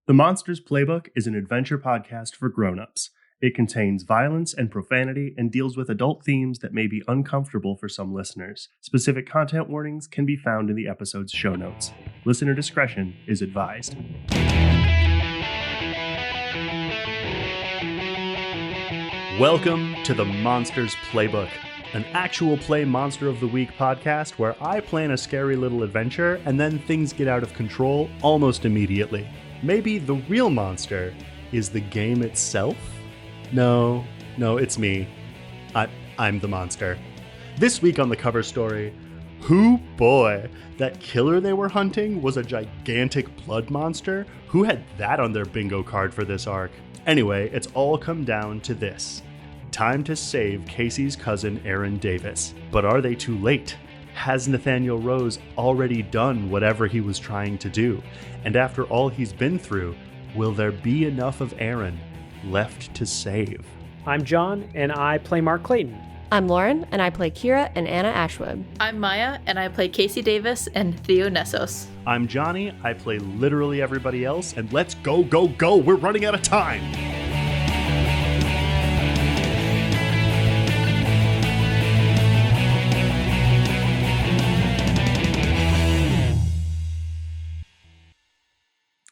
The Monsters Playbook is an adventure podcast for grown-ups. It contains violence and profanity and deals with adult themes that may be uncomfortable for some listeners. Specific content warnings can be found in the episode's show notes. Listener discretion is advised. Welcome to the Monsters Playbook, an actual play Monster of the Week podcast where I plan a scary little adventure and then things get out of control almost immediately. Maybe the real monster is the game itself? No, it's me. I'm the monster. This week on the cover story, hoo boy, that killer they were hunting was a gigantic blood monster? Who had that on their bingo card for this arc? Anyway, it's all come down to this. Time to save Casey's cousin Aaron Davis. But are they too late? Has Nathaniel Rose already done whatever he was trying to do? And after all he's been through, will there be enough of Aaron left to save? I'm John, and I play Mark Clayton. I'm Lauren, and I play Kira and Anna Ashwood. I'm Maya, and I play Casey Davis and Theo Nessos. I'm Johnny, I play literally everybody else, and let's go, we're running out of time!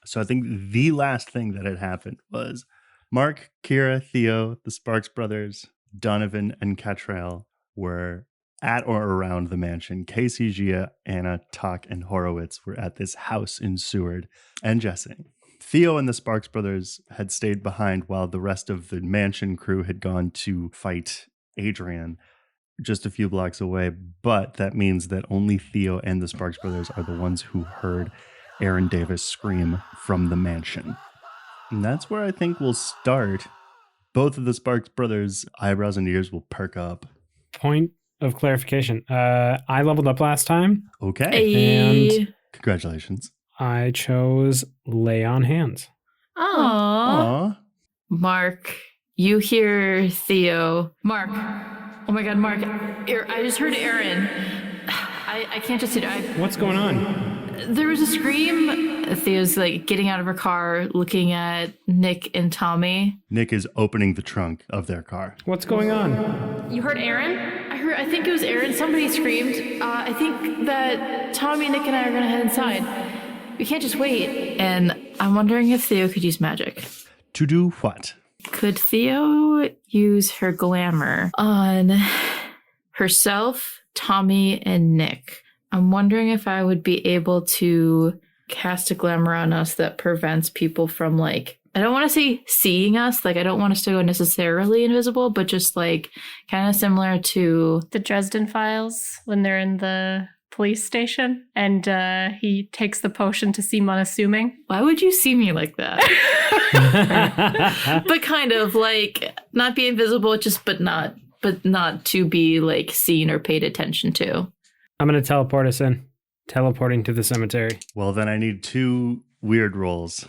So I think the last thing that had happened was Mark, Kira, Theo, the Sparks brothers, Donovan, and Catrell were at or around the mansion. Casey, Gia, Anna, Tok, and Horowitz were at this house in Seward and Jessing. Theo and the Sparks brothers had stayed behind while the rest of the mansion crew had gone to fight Adrian just a few blocks away. But that means that only Theo and the Sparks brothers are the ones who heard Aaron Davis scream from the mansion. And that's where I think we'll start. Both of the Sparks brothers' eyebrows and ears will perk up. Point of clarification. I leveled up last time. Okay. And congratulations. I chose Lay on Hands. Aww. Mark, you hear Theo. Mark. Oh my god, Mark. I just heard Aaron. I can't just sit there. What's going on? There was a scream. Theo's like getting out of her car, looking at Nick and Tommy. Nick is opening the trunk of their car. What's going on? You heard Aaron? I think it was Aaron. Somebody screamed. I think that Tommy, Nick, and I are going to head inside. We can't just wait. And I'm wondering if Theo could use magic. To do what? Could Theo use her glamour on herself, Tommy, and Nick? I'm wondering if I would be able to cast a glamour on us that prevents people from, like, I don't want to say seeing us, like, I don't want us to go necessarily invisible, but just, like, kind of similar to the Dresden Files when they're in the police station and he takes the potion to seem unassuming. Why would you see me like that? But kind of, like, not be invisible, but not to be, like, seen or paid attention to. I'm going to teleport us in. Teleporting to the cemetery. Well, then I need two weird rolls.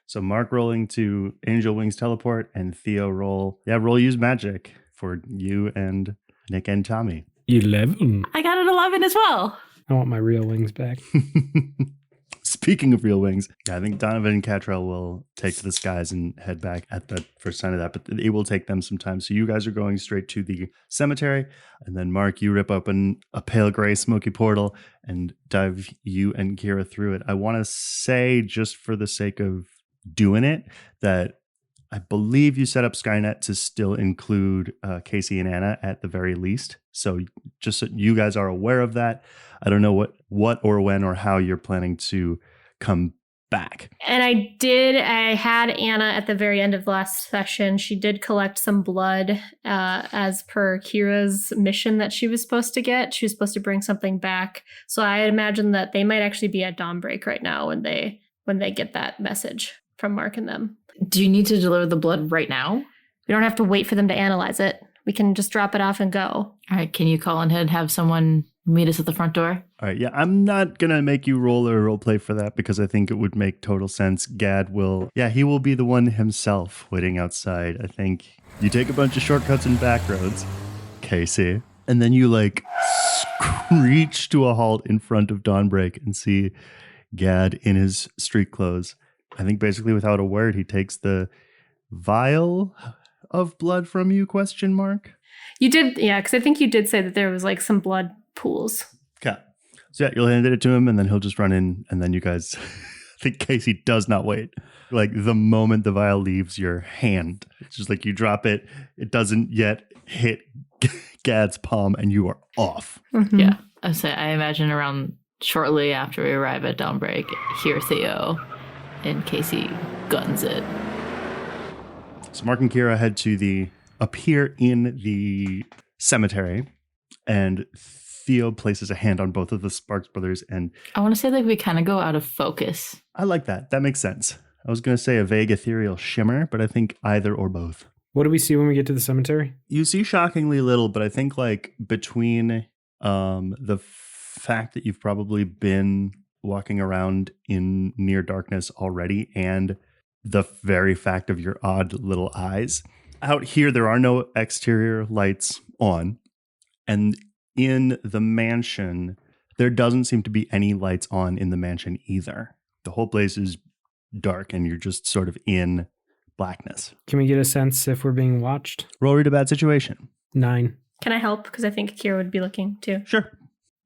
So Mark rolling to Angel Wings teleport and Theo roll use magic for you and Nick and Tommy. 11. I got an 11 as well. I want my real wings back. Speaking of real wings, I think Donovan and Catrell will take to the skies and head back at the first sign of that, but it will take them some time. So you guys are going straight to the cemetery, and then Mark, you rip open a pale gray smoky portal and dive you and Kira through it. I want to say, just for the sake of doing it, that I believe you set up Skynet to still include Casey and Anna at the very least. So just so you guys are aware of that. I don't know what or when or how you're planning to come back. And I had Anna at the very end of the last session. She did collect some blood as per Kira's mission that she was supposed to get. She was supposed to bring something back. So I imagine that they might actually be at Dawnbreak right now when they get that message from Mark and them. Do you need to deliver the blood right now? We don't have to wait for them to analyze it. We can just drop it off and go. All right, can you call ahead and have someone meet us at the front door? All right, yeah, I'm not going to make you roll a role play for that because I think it would make total sense. Gad will, he will be the one himself waiting outside. I think you take a bunch of shortcuts and back roads, Casey, and then you like screech to a halt in front of Dawnbreak and see Gad in his street clothes I think basically without a word, he takes the vial of blood from you, ? You did, yeah, because I think you did say that there was like some blood pools. Okay. So yeah, you'll hand it to him and then he'll just run in and then you guys, I think Casey does not wait. Like the moment the vial leaves your hand, it's just like you drop it. It doesn't yet hit Gad's palm and you are off. Mhm. Yeah. I imagine around shortly after we arrive at Dawnbreak, hear Theo and Casey guns it. So Mark and Kira head to appear in the cemetery, and Theo places a hand on both of the Sparks brothers, and I want to say like we kind of go out of focus. I like that. That makes sense. I was going to say a vague ethereal shimmer, but I think either or both. What do we see when we get to the cemetery? You see shockingly little, but I think like between the fact that you've probably been walking around in near darkness already and the very fact of your odd little eyes. Out here, there are no exterior lights on. And in the mansion, there doesn't seem to be any lights on in the mansion either. The whole place is dark and you're just sort of in blackness. Can we get a sense if we're being watched? Roll read a bad situation. 9. Can I help? Because I think Kira would be looking too. Sure.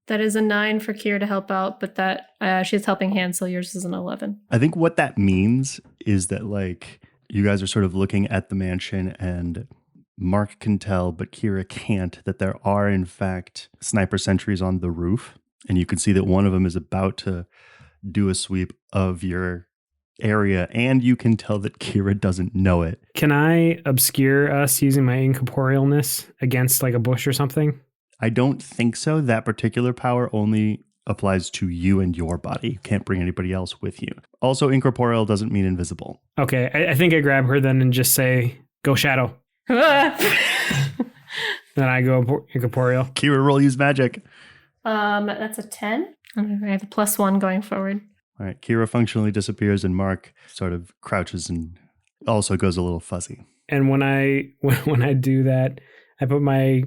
That is a 9 for Kira to help out, but that she's helping hand, so yours is an 11. I think what that means is that like you guys are sort of looking at the mansion and Mark can tell, but Kira can't, that there are in fact sniper sentries on the roof. And you can see that one of them is about to do a sweep of your area. And you can tell that Kira doesn't know it. Can I obscure us using my incorporealness against like a bush or something? I don't think so. That particular power only applies to you and your body. You can't bring anybody else with you. Also, incorporeal doesn't mean invisible. Okay, I think I grab her then and just say, go shadow. Then I go incorporeal. Kira, roll use magic. That's a 10. I have a +1 going forward. All right, Kira functionally disappears and Mark sort of crouches and also goes a little fuzzy. And when I do that, I put my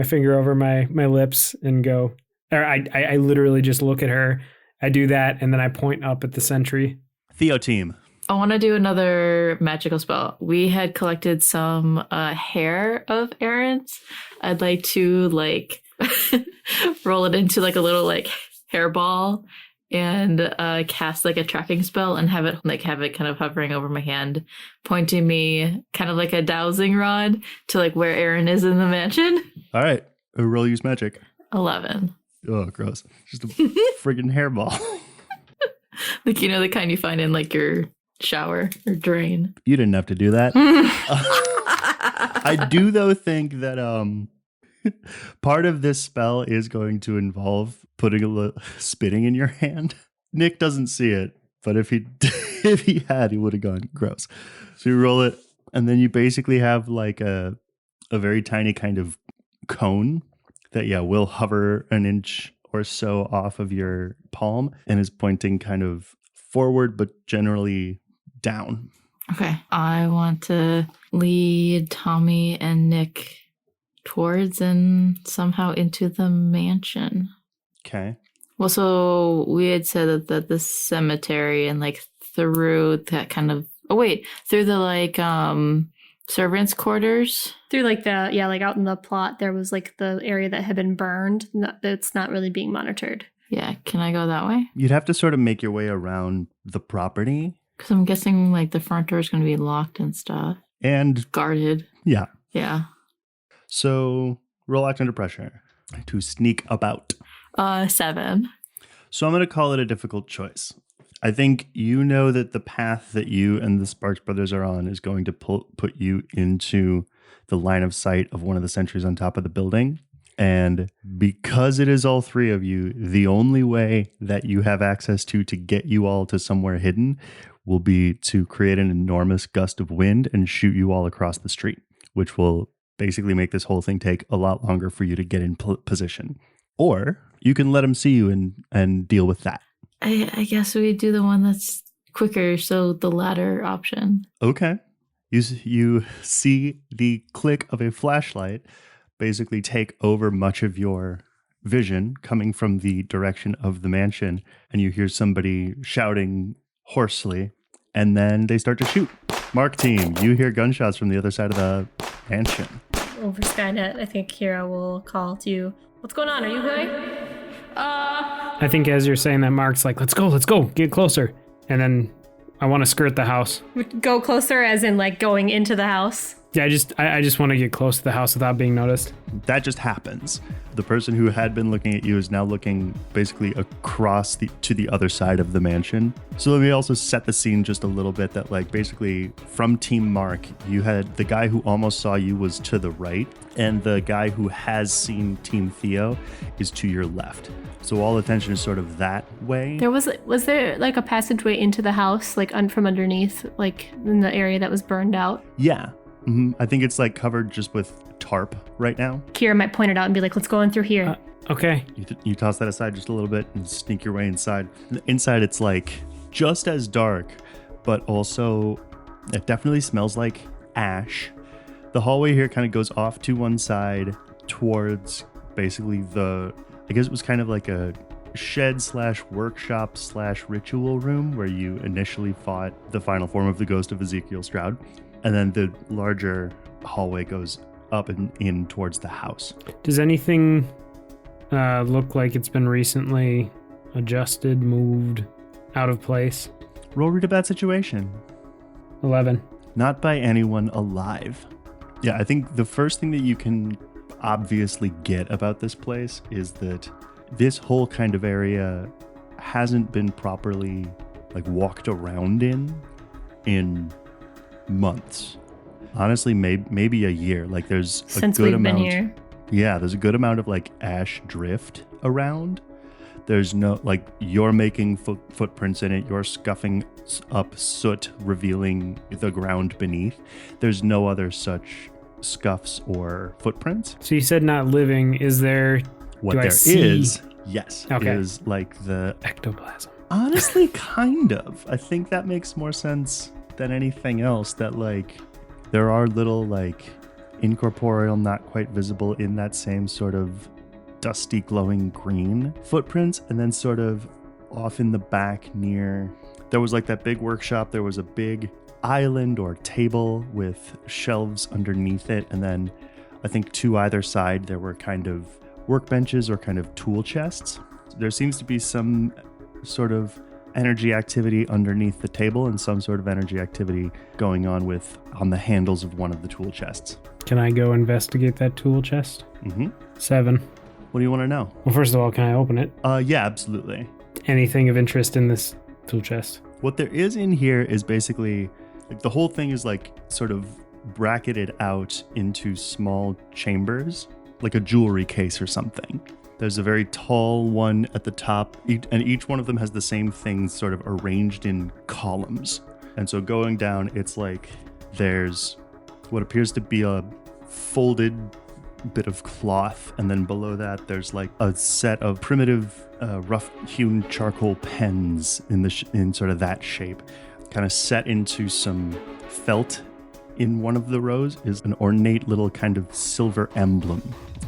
finger over my lips and go, or I literally just look at her. I do that, and then I point up at the sentry. Theo team. I want to do another magical spell. We had collected some hair of Aaron's. I'd like to like roll it into like a little like hairball and cast like a tracking spell and have it kind of hovering over my hand, pointing me kind of like a dowsing rod to like where Aaron is in the mansion. All right, roll use magic. 11. Oh, gross. Just a friggin' hairball. Like, you know, the kind you find in like your shower or drain. You didn't have to do that. I do, though, think that part of this spell is going to involve putting a little spitting in your hand. Nick doesn't see it, but if he had, he would have gone gross. So you roll it, and then you basically have like a very tiny kind of cone that, will hover an inch or so off of your palm and is pointing kind of forward, but generally down. Okay. I want to lead Tommy and Nick towards and somehow into the mansion. Okay. Well, so we had said that the cemetery and like through that kind of through the like servants' quarters. Through like like out in the plot, there was like the area that had been burned. That's not really being monitored. Yeah, can I go that way? You'd have to sort of make your way around the property. Because I'm guessing like the front door is going to be locked and stuff. And guarded. Yeah. Yeah. So roll act under pressure to sneak about. 7. So I'm going to call it a difficult choice. I think you know that the path that you and the Sparks brothers are on is going to put you into the line of sight of one of the sentries on top of the building. And because it is all three of you, the only way that you have access to get you all to somewhere hidden will be to create an enormous gust of wind and shoot you all across the street, which will basically make this whole thing take a lot longer for you to get in position. Or you can let them see you and deal with that. I guess we do the one that's quicker, so the latter option. Okay. You see the click of a flashlight basically take over much of your vision coming from the direction of the mansion, and you hear somebody shouting hoarsely, and then they start to shoot. Mark team, you hear gunshots from the other side of the mansion. Over Skynet, I think Kira will call to you. What's going on? Are you okay? I think as you're saying that, Mark's like, let's go, get closer. And then I want to skirt the house. Go closer as in like going into the house? Yeah, I just want to get close to the house without being noticed. That just happens. The person who had been looking at you is now looking basically across to the other side of the mansion. So let me also set the scene just a little bit that like basically from Team Mark, you had the guy who almost saw you was to the right, and the guy who has seen Team Theo is to your left. So all attention is sort of that way. Was there like a passageway into the house, like from underneath, like in the area that was burned out? Yeah. Mm-hmm. I think it's like covered just with tarp right now. Kira might point it out and be like, let's go in through here. Okay. You toss that aside just a little bit and sneak your way inside. Inside it's like just as dark, but also it definitely smells like ash. The hallway here kind of goes off to one side towards basically I guess it was kind of like a shed / workshop / ritual room where you initially fought the final form of the ghost of Ezekiel Stroud. And then the larger hallway goes up and in towards the house. Does anything look like it's been recently adjusted, moved, out of place? Roll read a bad situation. 11. Not by anyone alive. Yeah, I think the first thing that you can obviously get about this place is that this whole kind of area hasn't been properly like walked around in months. Honestly, maybe a year. Like there's since a good we've amount. Been here. Yeah, there's a good amount of like ash drift around. There's no like you're making footprints in it. You're scuffing up soot, revealing the ground beneath. There's no other such scuffs or footprints. So you said not living. Is there? What do there I see? is, yes, Okay. is like the Ectoplasm. honestly kind of. I think that makes more sense than anything else. That like there are little like incorporeal, not quite visible in that same sort of dusty glowing green footprints, and then sort of off in the back near there was like that big workshop. There was a big island or table with shelves underneath it, and then I think to either side there were kind of workbenches or kind of tool chests. There seems to be some sort of energy activity underneath the table and some sort of energy activity going on the handles of one of the tool chests. Can I go investigate that tool chest? Mm-hmm. 7. What do you want to know? Well, first of all, can I open it? Yeah, absolutely. Anything of interest in this tool chest? What there is in here is basically like the whole thing is like sort of bracketed out into small chambers, like a jewelry case or something. There's a very tall one at the top, and each one of them has the same things sort of arranged in columns. And so going down, it's like there's what appears to be a folded bit of cloth, and then below that there's like a set of primitive rough-hewn charcoal pens in sort of that shape, kind of set into some felt. In one of the rows is an ornate little kind of silver emblem,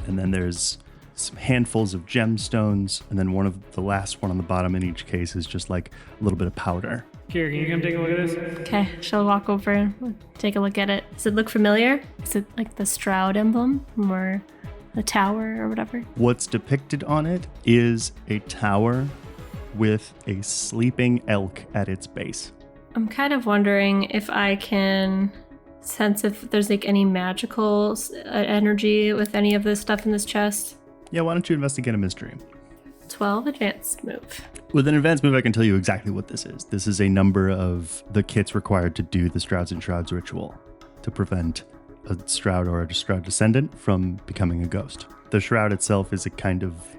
and then there's some handfuls of gemstones, and then the last one on the bottom in each case is just like a little bit of powder. Here, can you come take a look at this? Okay, she'll walk over and take a look at it. Does it look familiar? Is it like the Stroud emblem or the tower or whatever? What's depicted on it is a tower with a sleeping elk at its base. I'm kind of wondering if I can sense if there's like any magical energy with any of this stuff in this chest. Yeah, why don't you investigate a mystery? 12 advanced move. With an advanced move, I can tell you exactly what this is. This is a number of the kits required to do the Strouds and Shrouds ritual to prevent a Stroud or a Stroud descendant from becoming a ghost. The Shroud itself is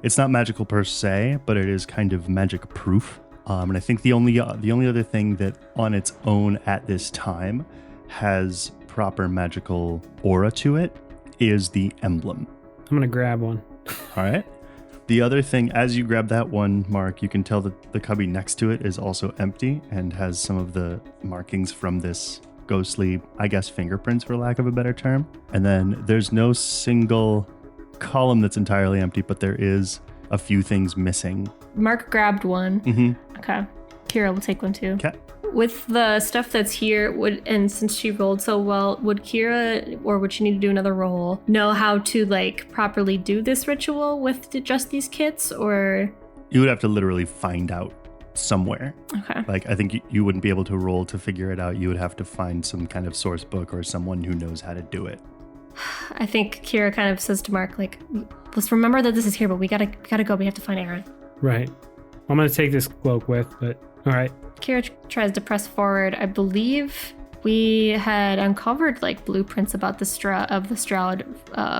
it's not magical per se, but it is kind of magic proof. And I think the only other thing that on its own at this time has proper magical aura to it is the emblem. I'm going to grab one. All right. The other thing, as you grab that one, Mark, you can tell that the cubby next to it is also empty and has some of the markings from this ghostly, I guess, fingerprints, for lack of a better term. And then there's no single column that's entirely empty, but there is a few things missing. Mark grabbed one. Mm-hmm. Okay. Kira will take one too. Okay. with the stuff that's here, and since she rolled so well, would Kira, or would she need to do another roll, know how to like properly do this ritual with just these kits, or? You would have to literally find out somewhere. Okay. Like, I think you wouldn't be able to roll to figure it out. You would have to find some kind of source book or someone who knows how to do it. I think Kira kind of says to Mark, like, let's remember that this is here, but we gotta go. We have to find Aaron. Right. I'm going to take this cloak with, but all right. Kira tries to press forward. I believe we had uncovered like blueprints about the Stroud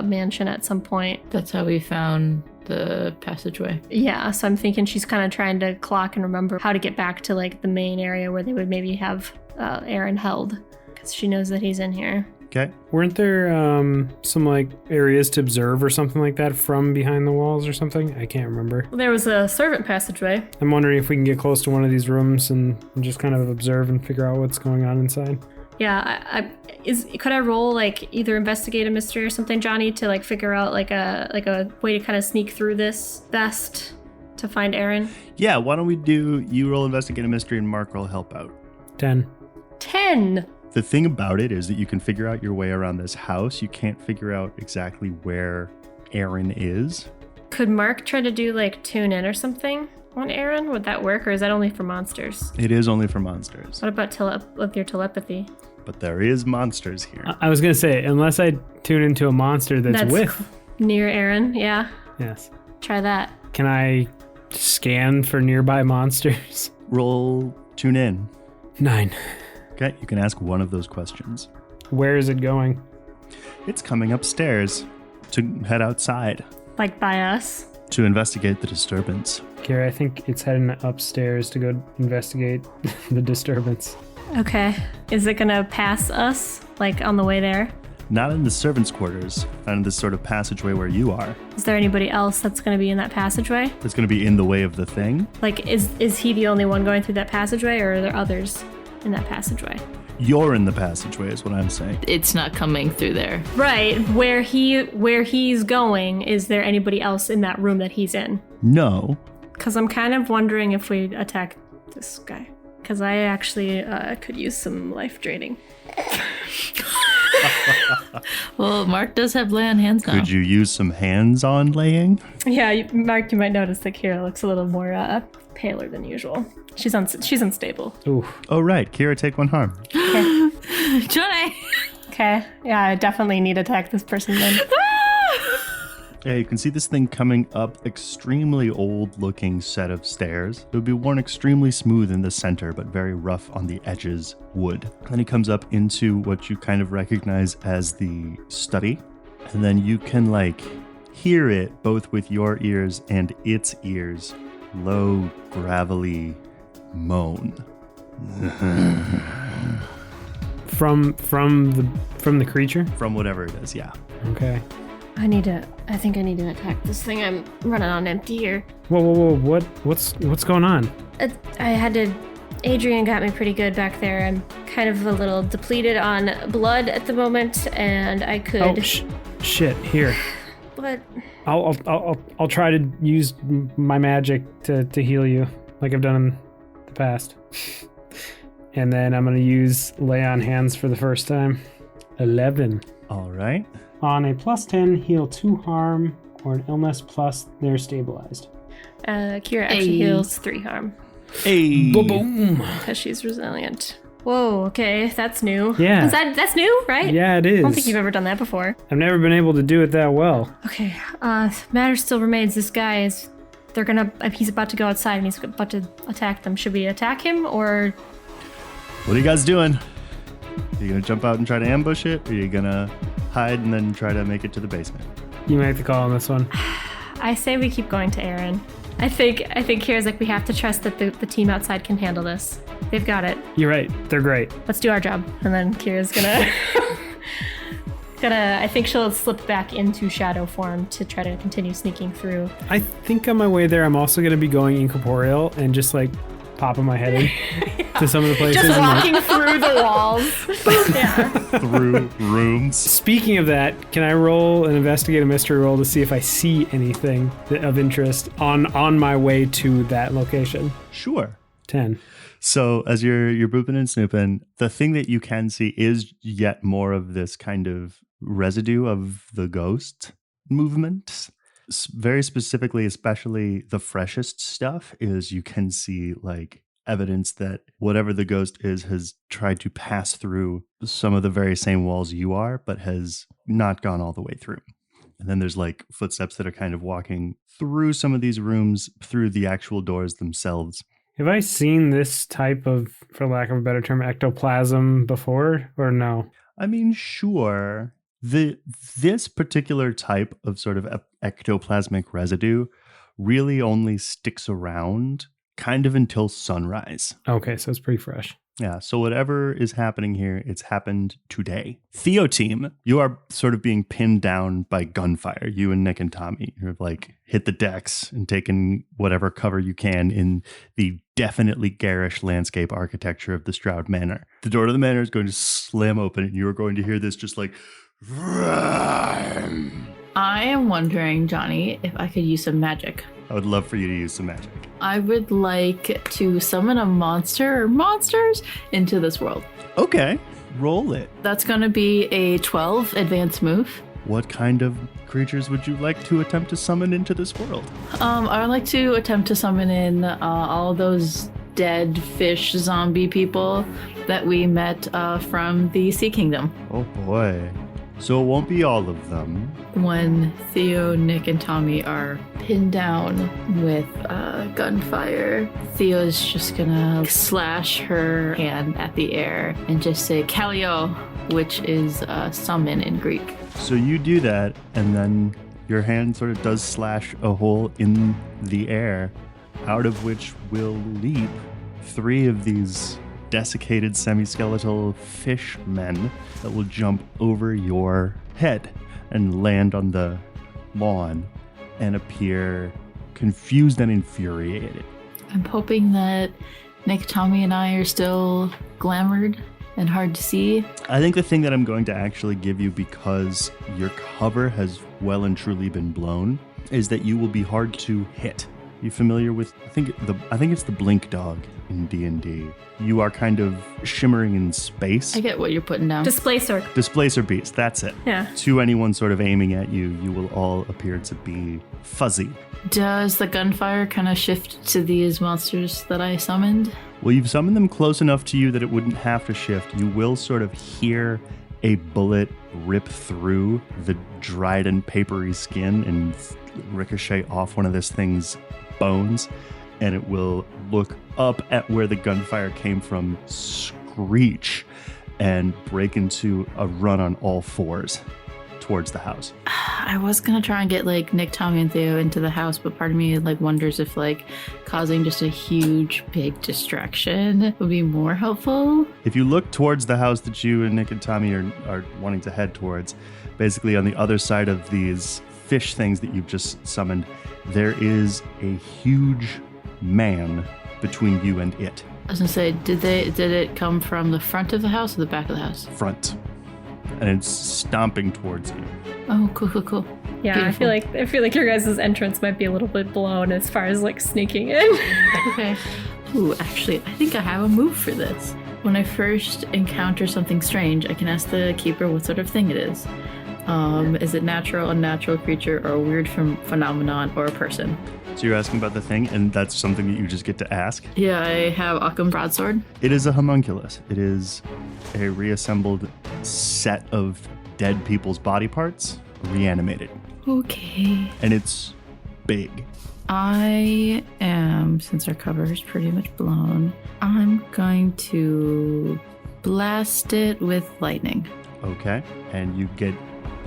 mansion at some point. That's how we found the passageway. Yeah, so I'm thinking she's kind of trying to clock and remember how to get back to like the main area where they would maybe have Aaron held, because she knows that he's in here. Okay. Weren't there some like areas to observe or something like that from behind the walls or something? I can't remember. Well, there was a servant passageway. I'm wondering if we can get close to one of these rooms and just kind of observe and figure out what's going on inside. Yeah, could I roll like either investigate a mystery or something, Johnny, to like figure out like a way to kind of sneak through this best to find Aaron? Yeah, why don't we do you roll investigate a mystery and Mark will help out. 10. 10. The thing about it is that you can figure out your way around this house. You can't figure out exactly where Aaron is. Could Mark try to do like tune in or something on Aaron? Would that work, or is that only for monsters? It is only for monsters. What about with your telepathy? But there is monsters here. I was going to say, unless I tune into a monster that's with. Near Aaron, yeah. Yes. Try that. Can I scan for nearby monsters? Roll tune in. 9. Okay, you can ask one of those questions. Where is it going? It's coming upstairs to head outside Like by us? to investigate the disturbance. Kira, I think it's heading upstairs to go investigate the disturbance. Okay. Is it gonna pass us, like on the way there? Not in the servants' quarters, not in this sort of passageway where you are. Is there anybody else that's gonna be in that passageway? It's going to be in the way of the thing. Like, is he the only one going through that passageway, or are there others in that passageway? You're in the passageway is what I'm saying. It's not coming through there. Right. Where he's going, is there anybody else in that room that he's in? No. Because I'm kind of wondering if we attack this guy. Because I actually could use some life draining. Well, Mark does have lay on hands now. Could you use some hands-on laying? Yeah, Mark, you might notice that Kira looks a little more paler than usual. She's unstable. Ooh. Oh, right. Kira, take 1 harm. Okay. Johnny! Okay. Yeah, I definitely need to attack this person then. Yeah, you can see this thing coming up extremely old-looking set of stairs. It would be worn extremely smooth in the center, but very rough on the edges wood. Then he comes up into what you kind of recognize as the study. And then you can, like, hear it both with your ears and its ears. Low, gravelly moan. From the creature? From whatever it is, yeah. Okay. I think I need to attack this thing. I'm running on empty here. Whoa. What's going on? Adrian got me pretty good back there. I'm kind of a little depleted on blood at the moment, and I could... Oh, shit, here. What? I'll try to use my magic to heal you, like I've done in the past. And then I'm going to use lay on hands for the first time. 11. All right. On a +10, heal 2 harm or an illness plus they're stabilized. Kira actually heals 3 harm. Hey. Boom. Because she's resilient. Whoa, okay, that's new. Yeah. That's new, right? Yeah, it is. I don't think you've ever done that before. I've never been able to do it that well. Okay, matter still remains. This guy is... he's about to go outside and he's about to attack them. Should we attack him, or... What are you guys doing? Are you going to jump out and try to ambush it? Or are you going to hide and then try to make it to the basement? You make the call on this one. I say we keep going to Aaron. I think Kira's like, we have to trust that the team outside can handle this. They've got it. You're right. They're great. Let's do our job. And then Kira's gonna... I think she'll slip back into shadow form to try to continue sneaking through. I think on my way there, I'm also going to be going incorporeal and just like popping my head in to some of the places. Just walking through the walls. Yeah. Through rooms. Speaking of that, can I roll an investigate a mystery roll to see if I see anything of interest on my way to that location? Sure. 10. So as you're booping and snooping, the thing that you can see is yet more of this kind of residue of the ghost movement. Very specifically, especially the freshest stuff is you can see like evidence that whatever the ghost is has tried to pass through some of the very same walls you are, but has not gone all the way through. And then there's like footsteps that are kind of walking through some of these rooms, through the actual doors themselves. Have I seen this type of, for lack of a better term, ectoplasm before, or no? I mean, sure. This particular type of sort of ectoplasmic residue really only sticks around kind of until sunrise. Okay, so it's pretty fresh. Yeah, so whatever is happening here, it's happened today. Theo team, you are sort of being pinned down by gunfire. You and Nick and Tommy, you're like hit the decks and taken whatever cover you can in the definitely garish landscape architecture of the Stroud Manor. The door to the manor is going to slam open and you are going to hear this just like... I am wondering, Johnny, if I could use some magic. I would love for you to use some magic. I would like to summon a monster or monsters into this world. Okay, roll it. That's going to be a 12 advanced move. What kind of creatures would you like to attempt to summon into this world? I would like to attempt to summon in all of those dead fish zombie people that we met from the Sea Kingdom. Oh boy. So it won't be all of them. When Theo, Nick, and Tommy are pinned down with gunfire, Theo's just gonna slash her hand at the air and just say Kaleo, which is summon in Greek. So you do that, and then your hand sort of does slash a hole in the air, out of which will leap 3 of these desiccated semi-skeletal fish men that will jump over your head and land on the lawn and appear confused and infuriated. I'm hoping that Nick, Tommy, and I are still glamored and hard to see. I think the thing that I'm going to actually give you, because your cover has well and truly been blown, is that you will be hard to hit. You familiar with, I think it's the blink dog in D&D. You are kind of shimmering in space. I get what you're putting down. Displacer beast, that's it. Yeah. To anyone sort of aiming at you, you will all appear to be fuzzy. Does the gunfire kind of shift to these monsters that I summoned? Well, you've summoned them close enough to you that it wouldn't have to shift. You will sort of hear a bullet rip through the dried and papery skin and ricochet off one of this thing's bones, and it will look up at where the gunfire came from, screech, and break into a run on all fours towards the house. I was gonna try and get like Nick, Tommy, and Theo into the house, but part of me like wonders if like causing just a huge big distraction would be more helpful. If you look towards the house that you and Nick and Tommy are wanting to head towards, basically on the other side of these fish things that you've just summoned, there is a huge man between you and it. I was gonna say, did it come from the front of the house or the back of the house? Front. And it's stomping towards you. Oh, cool. Yeah, Beautiful. I feel like your guys' entrance might be a little bit blown as far as like sneaking in. Okay. Ooh, actually, I think I have a move for this. When I first encounter something strange, I can ask the keeper what sort of thing it is. Is it natural, unnatural creature, or a weird phenomenon, or a person? So you're asking about the thing, and that's something that you just get to ask? Yeah, I have Occam's broadsword. It is a homunculus. It is a reassembled set of dead people's body parts, reanimated. Okay. And it's big. I am, since our cover is pretty much blown, I'm going to blast it with lightning. Okay. And you get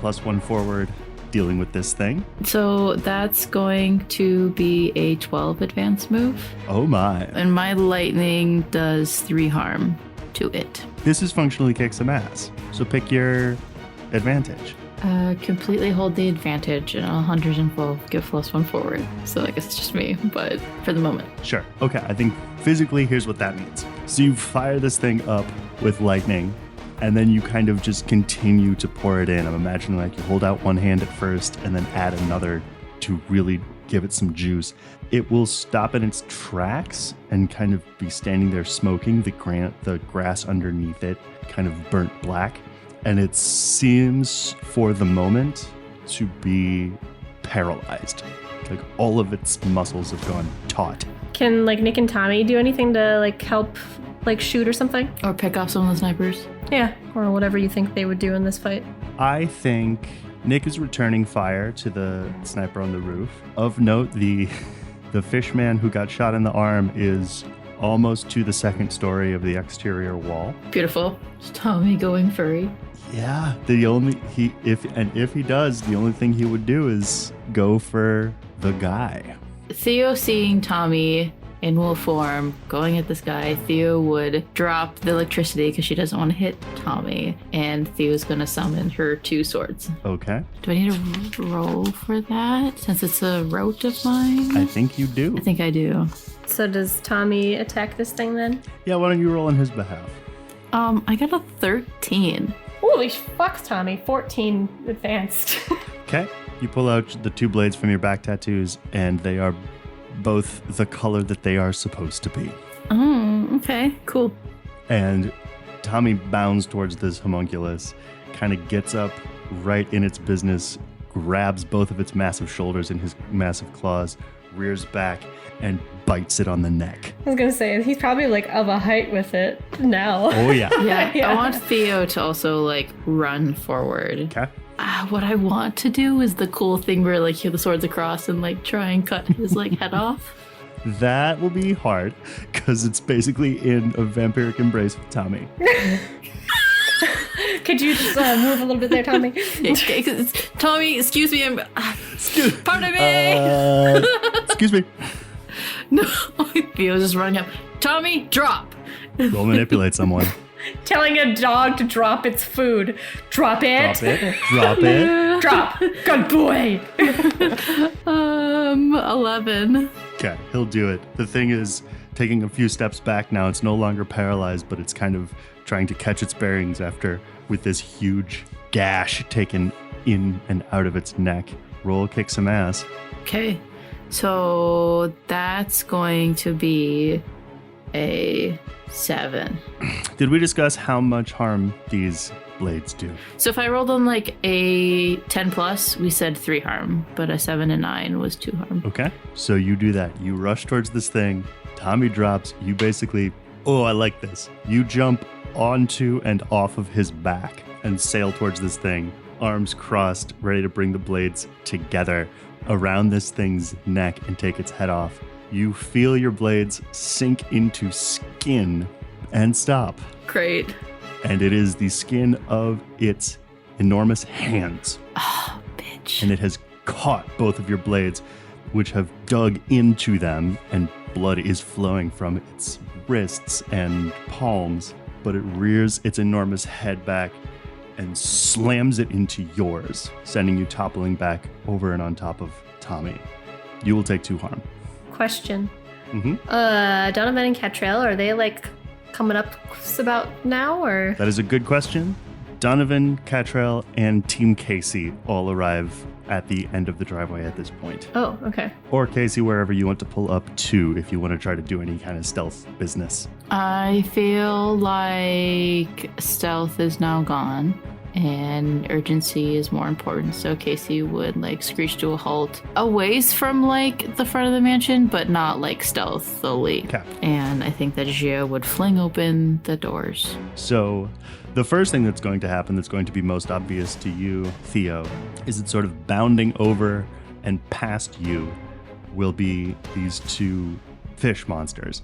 +1 forward dealing with this thing. So that's going to be a 12 advanced move. Oh my. And my lightning does 3 harm to it. This is functionally kick some ass. So pick your advantage. Completely hold the advantage, and 112 give +1 forward. So I guess it's just me, but for the moment. Sure. Okay. I think physically, here's what that means. So you fire this thing up with lightning, and then you kind of just continue to pour it in. I'm imagining like you hold out one hand at first and then add another to really give it some juice. It will stop in its tracks and kind of be standing there smoking, the grass underneath it kind of burnt black. And it seems for the moment to be paralyzed. Like all of its muscles have gone taut. Can like Nick and Tommy do anything to like help like shoot or something? Or pick off some of the snipers. Yeah, or whatever you think they would do in this fight. I think Nick is returning fire to the sniper on the roof. Of note, the fishman who got shot in the arm is almost to the second story of the exterior wall. Beautiful. Is Tommy going furry? Yeah, if he does, the only thing he would do is go for the guy. Theo seeing Tommy in wolf form going at this guy, Theo would drop the electricity because she doesn't want to hit Tommy, and Theo's going to summon her 2 swords. Okay. Do I need to roll for that since it's a route of mine? I think you do. I think I do. So does Tommy attack this thing then? Yeah, why don't you roll on his behalf? I got a 13. Holy fuck, Tommy. 14 advanced. Okay. You pull out the 2 blades from your back tattoos, and they are both the color that they are supposed to be. Oh, okay. Cool. And Tommy bounds towards this homunculus, kind of gets up right in its business, grabs both of its massive shoulders in his massive claws, rears back, and bites it on the neck. I was gonna say, he's probably like of a height with it now. Oh, yeah. Yeah, Yeah. I want Theo to also like run forward. Okay. What I want to do is the cool thing where like you have the swords across and like try and cut his like head off. That will be hard, because it's basically in a vampiric embrace with Tommy. Could you just move a little bit there, Tommy? Okay, Tommy, excuse me, pardon me. Excuse me. No, Theo's just running up. Tommy, drop. Go manipulate someone. Telling a dog to drop its food. Drop it. Drop it. Drop it. Drop. Good boy. 11. Okay, he'll do it. The thing is taking a few steps back now. It's no longer paralyzed, but it's kind of trying to catch its bearings after with this huge gash taken in and out of its neck. Roll, kick some ass. Okay, so that's going to be a 7. Did we discuss how much harm these blades do? So if I rolled on like a 10 plus, we said 3 harm, but a 7 and 9 was 2 harm. Okay, so you do that. You rush towards this thing. Tommy drops. You basically, oh, I like this. You jump onto and off of his back and sail towards this thing, arms crossed, ready to bring the blades together around this thing's neck and take its head off. You feel your blades sink into skin and stop. Great. And it is the skin of its enormous hands. Oh, bitch. And it has caught both of your blades, which have dug into them, and blood is flowing from its wrists and palms. But it rears its enormous head back and slams it into yours, sending you toppling back over and on top of Tommy. You will take 2 harm. Question. Mm-hmm. Donovan and Catrell, are they like coming up about now, or? That is a good question. Donovan, Catrell, and Team Casey all arrive at the end of the driveway at this point. Oh, okay. Or Casey, wherever you want to pull up to if you want to try to do any kind of stealth business. I feel like stealth is now gone and urgency is more important. So Casey would like screech to a halt a ways from like the front of the mansion, but not like stealthily. Okay. And I think that Gia would fling open the doors. So the first thing that's going to happen that's going to be most obvious to you, Theo, is it sort of bounding over and past you will be these 2 fish monsters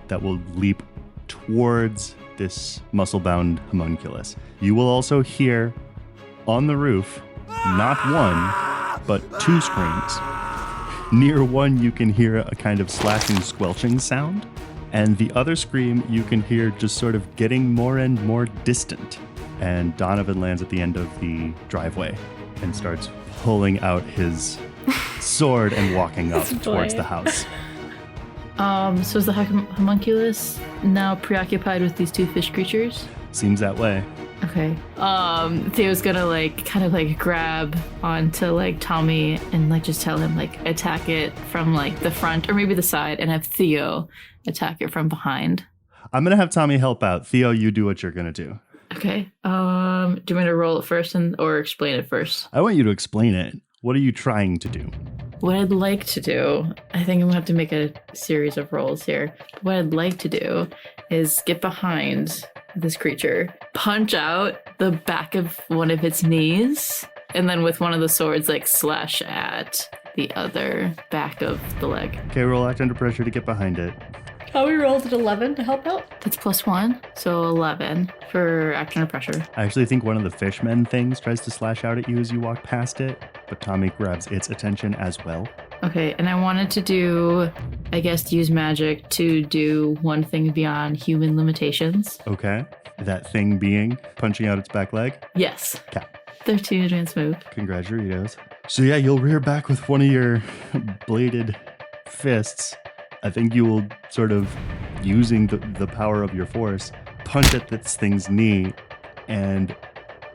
that will leap towards this muscle-bound homunculus. You will also hear on the roof, not 1, but 2 screams. Near one, you can hear a kind of slashing, squelching sound, and the other scream you can hear just sort of getting more and more distant. And Donovan lands at the end of the driveway and starts pulling out his sword and walking up towards the house. So is the homunculus now preoccupied with these 2 fish creatures? Seems that way. Okay. Theo's gonna like kind of like grab onto like Tommy and like just tell him like attack it from like the front or maybe the side and have Theo attack it from behind. I'm going to have Tommy help out. Theo, you do what you're going to do. Okay. Do you want me to roll it first or explain it first? I want you to explain it. What are you trying to do? What I'd like to do, I think I'm gonna have to make a series of rolls here. What I'd like to do is get behind this creature, punch out the back of one of its knees, and then with one of the swords, like slash at the other back of the leg. Okay, roll act under pressure to get behind it. Tommy rolled an 11 to help out. That's +1, so 11 for action under pressure. I actually think one of the fishmen things tries to slash out at you as you walk past it, but Tommy grabs its attention as well. Okay, and I wanted to do, I guess, use magic to do one thing beyond human limitations. Okay. That thing being punching out its back leg. Yes. Okay. 13 advanced move. Congratulations. So yeah, you'll rear back with one of your bladed fists. I think you will sort of, using the power of your force, punch at this thing's knee, and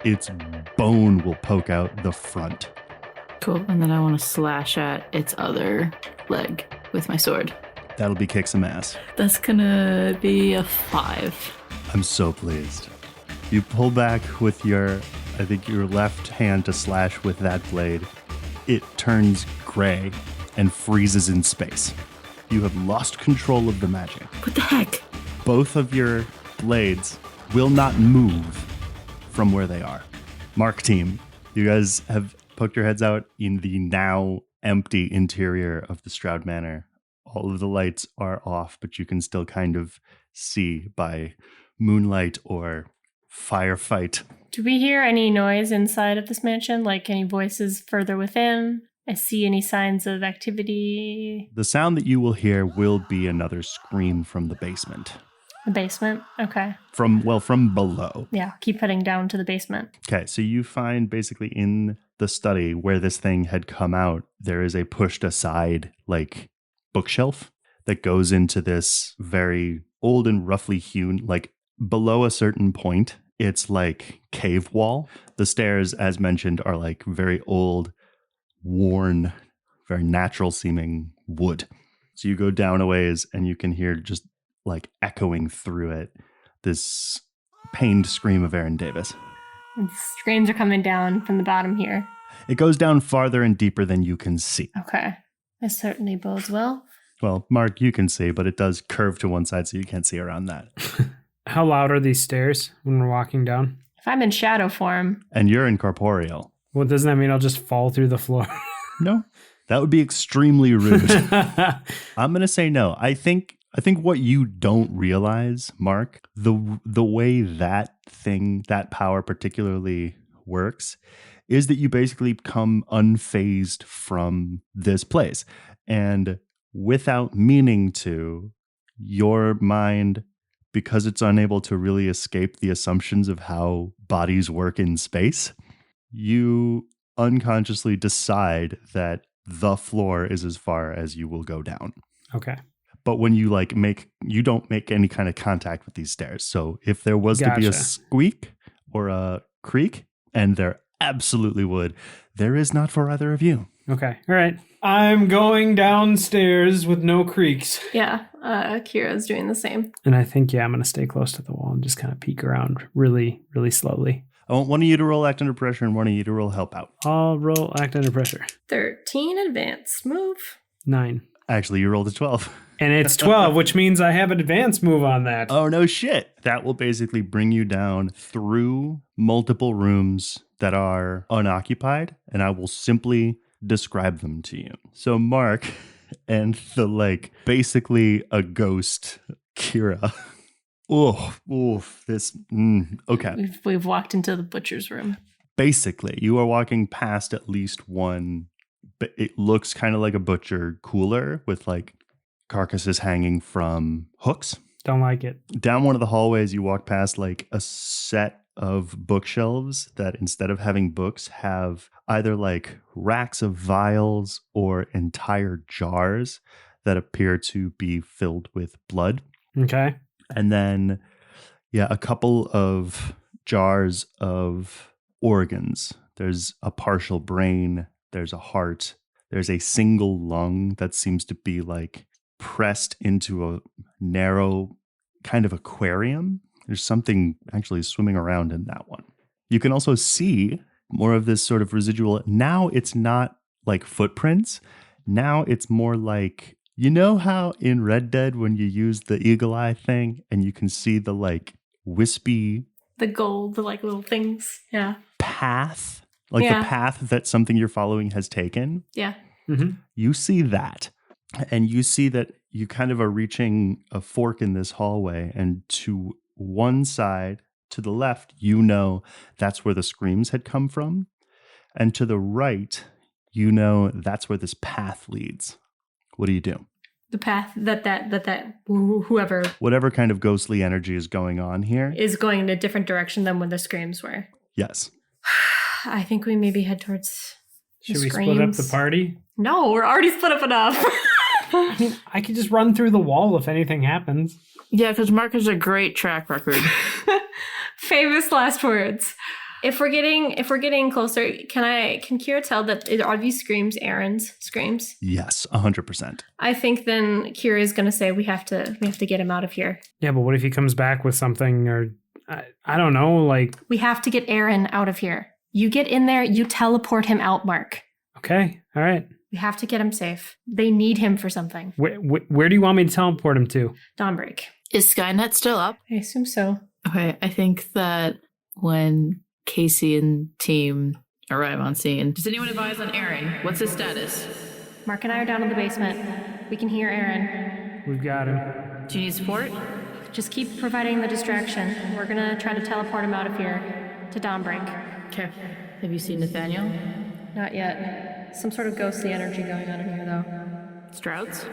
its bone will poke out the front. Cool. And then I want to slash at its other leg with my sword. That'll be kick some ass. That's gonna be a 5. I'm so pleased. You pull back with your left hand to slash with that blade. It turns gray and freezes in space. You have lost control of the magic. What the heck? Both of your blades will not move from where they are. Mark team, you guys have poked your heads out in the now empty interior of the Stroud Manor. All of the lights are off, but you can still kind of see by moonlight or firefight. Do we hear any noise inside of this mansion? Like any voices further within? I see any signs of activity? The sound that you will hear will be another scream from the basement. The basement? Okay. From below. Yeah, keep heading down to the basement. Okay, so you find basically in the study where this thing had come out, there is a pushed aside, like, bookshelf that goes into this very old and roughly hewn, like, below a certain point, it's like cave wall. The stairs, as mentioned, are like very old, worn, very natural seeming wood. So you go down a ways and you can hear just like echoing through it this pained scream of Aaron Davis. And screams are coming down from the bottom here. It goes down farther and deeper than you can see. Okay. This certainly bodes well. Well, Mark, you can see, but it does curve to one side so you can't see around that. How loud are these stairs when we're walking down? If I'm in shadow form. And you're incorporeal. Well, doesn't that mean I'll just fall through the floor? No, that would be extremely rude. I'm going to say no. I think what you don't realize, Mark, the way that power particularly works is that you basically come unfazed from this place. And without meaning to, your mind, because it's unable to really escape the assumptions of how bodies work in space, you unconsciously decide that the floor is as far as you will go down. Okay. But when you you don't make any kind of contact with these stairs. So if there was to be a squeak or a creak, and there absolutely would, there is not for either of you. Okay. All right. I'm going downstairs with no creaks. Yeah, Kira's doing the same. And I think, I'm going to stay close to the wall and just kind of peek around really, really slowly. I want one of you to roll act under pressure and one of you to roll help out. I'll roll act under pressure. 13 advance move. 9. Actually, you rolled a 12. And it's 12, which means I have an advance move on that. Oh, no shit. That will basically bring you down through multiple rooms that are unoccupied, and I will simply describe them to you. So Mark and basically a ghost Kira. Okay. We've walked into the butcher's room. Basically, you are walking past at least one, but it looks kind of like a butcher cooler with like carcasses hanging from hooks. Don't like it. Down one of the hallways, you walk past like a set of bookshelves that instead of having books have either like racks of vials or entire jars that appear to be filled with blood. Okay. And then, a couple of jars of organs. There's a partial brain, there's a heart, there's a single lung that seems to be like pressed into a narrow kind of aquarium. There's something actually swimming around in that one. You can also see more of this sort of residual. Now it's not like footprints. Now it's more like, you know how in Red Dead when you use the eagle eye thing and you can see the like wispy The gold, the like little things. Yeah. path, like Yeah. the path that something you're following has taken. Yeah. You see that, and you see that you kind of are reaching a fork in this hallway, and to one side, to the left, you know that's where the screams had come from, and to the right, you know that's where this path leads. What do? The path that whoever Whatever kind of ghostly energy is going on here. is going in a different direction than when the screams were. Yes. I think we maybe head towards Should we split up the screams. party? No, we're already split up enough. I mean, I could just run through the wall if anything happens. Yeah, because Mark has a great track record. Famous last words. If we're getting closer, can Kira tell that are these screams Aaron's screams? Yes, 100%. I think then Kira is going to say we have to get him out of here. Yeah, but what if he comes back with something, or I don't know, like... We have to get Aaron out of here. You get in there, you teleport him out, Mark. Okay, all right. We have to get him safe. They need him for something. Where do you want me to teleport him to? Dawnbreak. Is Skynet still up? I assume so. Okay, I think that when Casey and team arrive on scene, does anyone advise on Aaron? What's his status? Mark and I are down in the basement. We can hear Aaron. We've got him. Do you need support? Just keep providing the distraction. We're gonna try to teleport him out of here to Dawnbreak. Okay. Have you seen Nathaniel? Not yet. Some sort of ghostly energy going on in here, though. Strouds?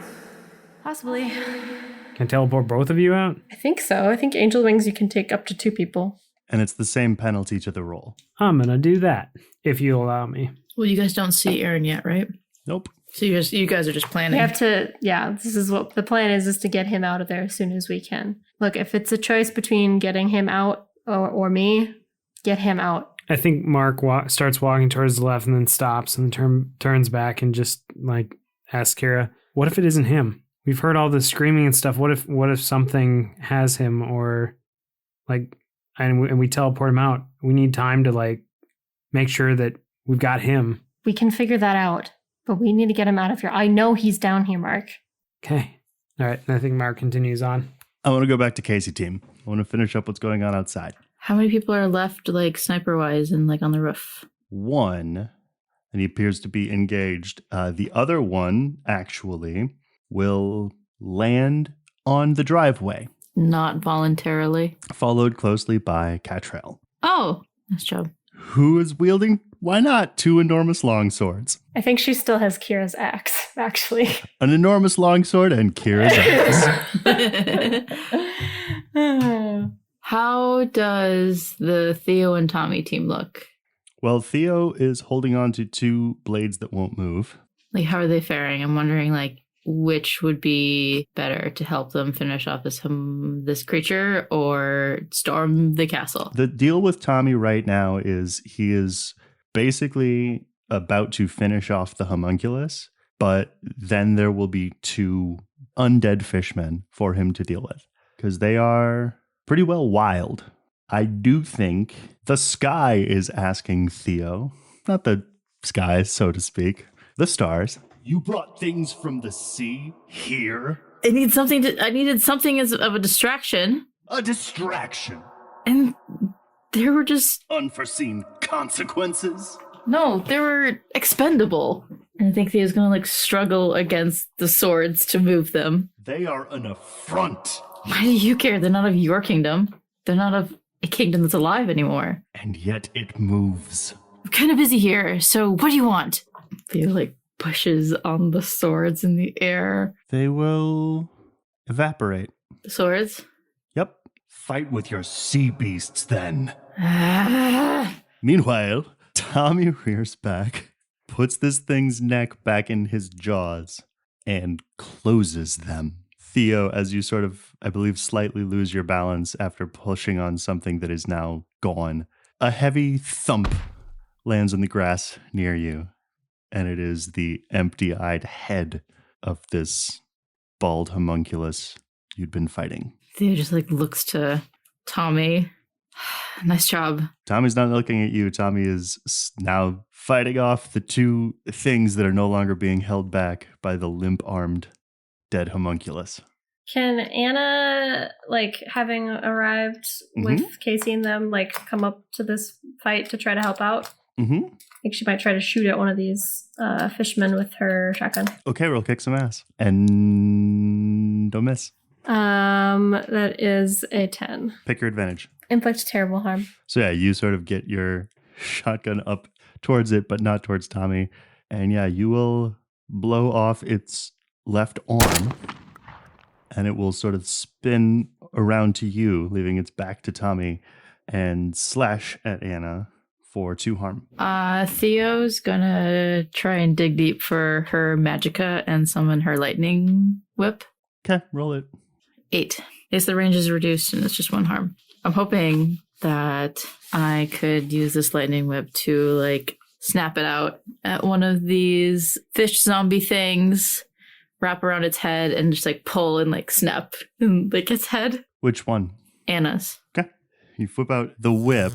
Possibly. Can I teleport both of you out? I think so. I think Angel Wings you can take up to 2 people. And it's the same penalty to the roll. I'm gonna do that, if you allow me. Well, you guys don't see Aaron yet, right? Nope. So you guys are just planning. We have to, this is what the plan is to get him out of there as soon as we can. Look, if it's a choice between getting him out or me, get him out. I think Mark starts walking towards the left and then stops and turns back and just like asks Kira, "What if it isn't him? We've heard all this screaming and stuff. What if something has him, or like, and we teleport him out? We need time to like make sure that we've got him." We can figure that out, but we need to get him out of here. I know he's down here, Mark. Okay. All right. And I think Mark continues on. I want to go back to Casey team. I want to finish up what's going on outside. How many people are left, like, sniper-wise and, like, on the roof? One, and he appears to be engaged. The other one, actually, will land on the driveway. Not voluntarily. Followed closely by Catrell. Oh, nice job. Who is wielding, why not, 2 enormous longswords? I think she still has Kira's axe, actually. An enormous longsword and Kira's axe. How does the Theo and Tommy team look? Well, Theo is holding on to 2 blades that won't move. Like, how are they faring? I'm wondering, like, which would be better to help them finish off this creature or storm the castle? The deal with Tommy right now is he is basically about to finish off the homunculus, but then there will be 2 undead fishmen for him to deal with because they are pretty well wild. I do think the sky is asking Theo, not the skies, so to speak, the stars. You brought things from the sea here? I needed something as of a distraction. A distraction. And there were just Unforeseen consequences. no, they were expendable. And I think Theo's gonna like struggle against the swords to move them. They are an affront. Why do you care? They're not of your kingdom. They're not of a kingdom that's alive anymore. And yet it moves. I'm kind of busy here, so what do you want? Theo like pushes on the swords in the air. They will evaporate. The swords? Yep. Fight with your sea beasts then. Ah. Meanwhile, Tommy rears back, puts this thing's neck back in his jaws, and closes them. Theo, as you sort of, I believe, slightly lose your balance after pushing on something that is now gone, a heavy thump lands on the grass near you, and it is the empty-eyed head of this bald homunculus you'd been fighting. Theo just like looks to Tommy. Nice job. Tommy's not looking at you. Tommy is now fighting off the two things that are no longer being held back by the limp-armed dead homunculus. Can Anna, like, having arrived with Casey and them, like, come up to this fight to try to help out? Mm-hmm. I think she might try to shoot at one of these fishermen with her shotgun. Okay, roll kick some ass. And don't miss. That is a 10. Pick your advantage. Inflict terrible harm. So yeah, you sort of get your shotgun up towards it, but not towards Tommy. And yeah, you will blow off its left arm, and it will sort of spin around to you, leaving its back to Tommy, and slash at Anna for 2 harm. Theo's gonna try and dig deep for her magicka and summon her lightning whip. Okay, roll it. 8. Yes, the range is reduced and it's just 1 harm. I'm hoping that I could use this lightning whip to like snap it out at one of these fish zombie things, wrap around its head and just like pull and like snap like its head. Which one? Anna's. Okay. You flip out the whip.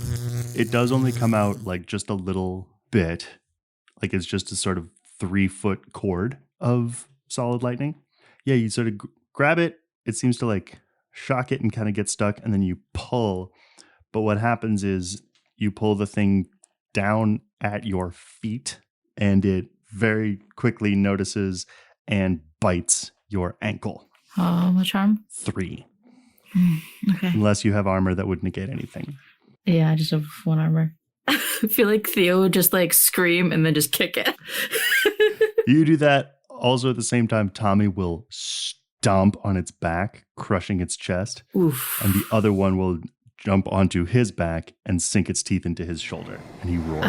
It does only come out like just a little bit. Like it's just a sort of 3-foot cord of solid lightning. Yeah, you sort of grab it. It seems to like shock it and kind of get stuck, and then you pull. But what happens is you pull the thing down at your feet, and it very quickly notices and bites your ankle. How much harm? 3. Okay. Unless you have armor that would negate anything. Yeah, I just have 1 armor. I feel like Theo would just like scream and then just kick it. You do that. Also at the same time, Tommy will stomp on its back, crushing its chest. Oof. And the other one will jump onto his back and sink its teeth into his shoulder. And he roars.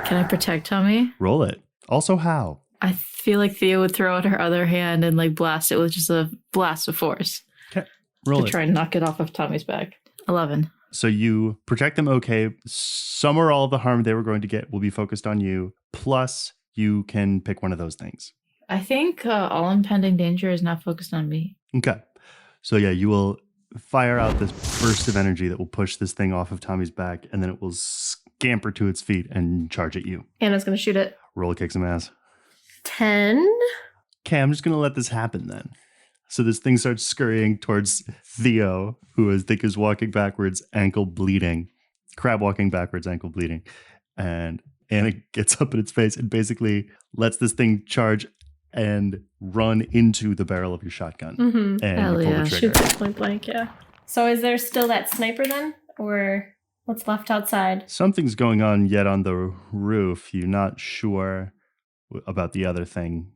Can I protect Tommy? Roll it. Also, how? I feel like Theo would throw out her other hand and like blast it with just a blast of force. Okay. Roll to it. Try and knock it off of Tommy's back. 11. So you protect them okay. Some or all of the harm they were going to get will be focused on you. Plus, you can pick one of those things. I think all impending danger is now focused on me. Okay. So yeah, you will fire out this burst of energy that will push this thing off of Tommy's back, and then it will scamper to its feet and charge at you. Anna's going to shoot it. Roll, kick some ass. 10. Okay, I'm just going to let this happen then. So this thing starts scurrying towards Theo, who I think is walking backwards, ankle bleeding. Crab walking backwards, ankle bleeding. And Anna gets up in its face and basically lets this thing charge and run into the barrel of your shotgun. Mm-hmm. And Hell you pull yeah. the trigger. Shoots it point blank, yeah. So is there still that sniper then? Or what's left outside? Something's going on yet on the roof. You're not sure about the other thing.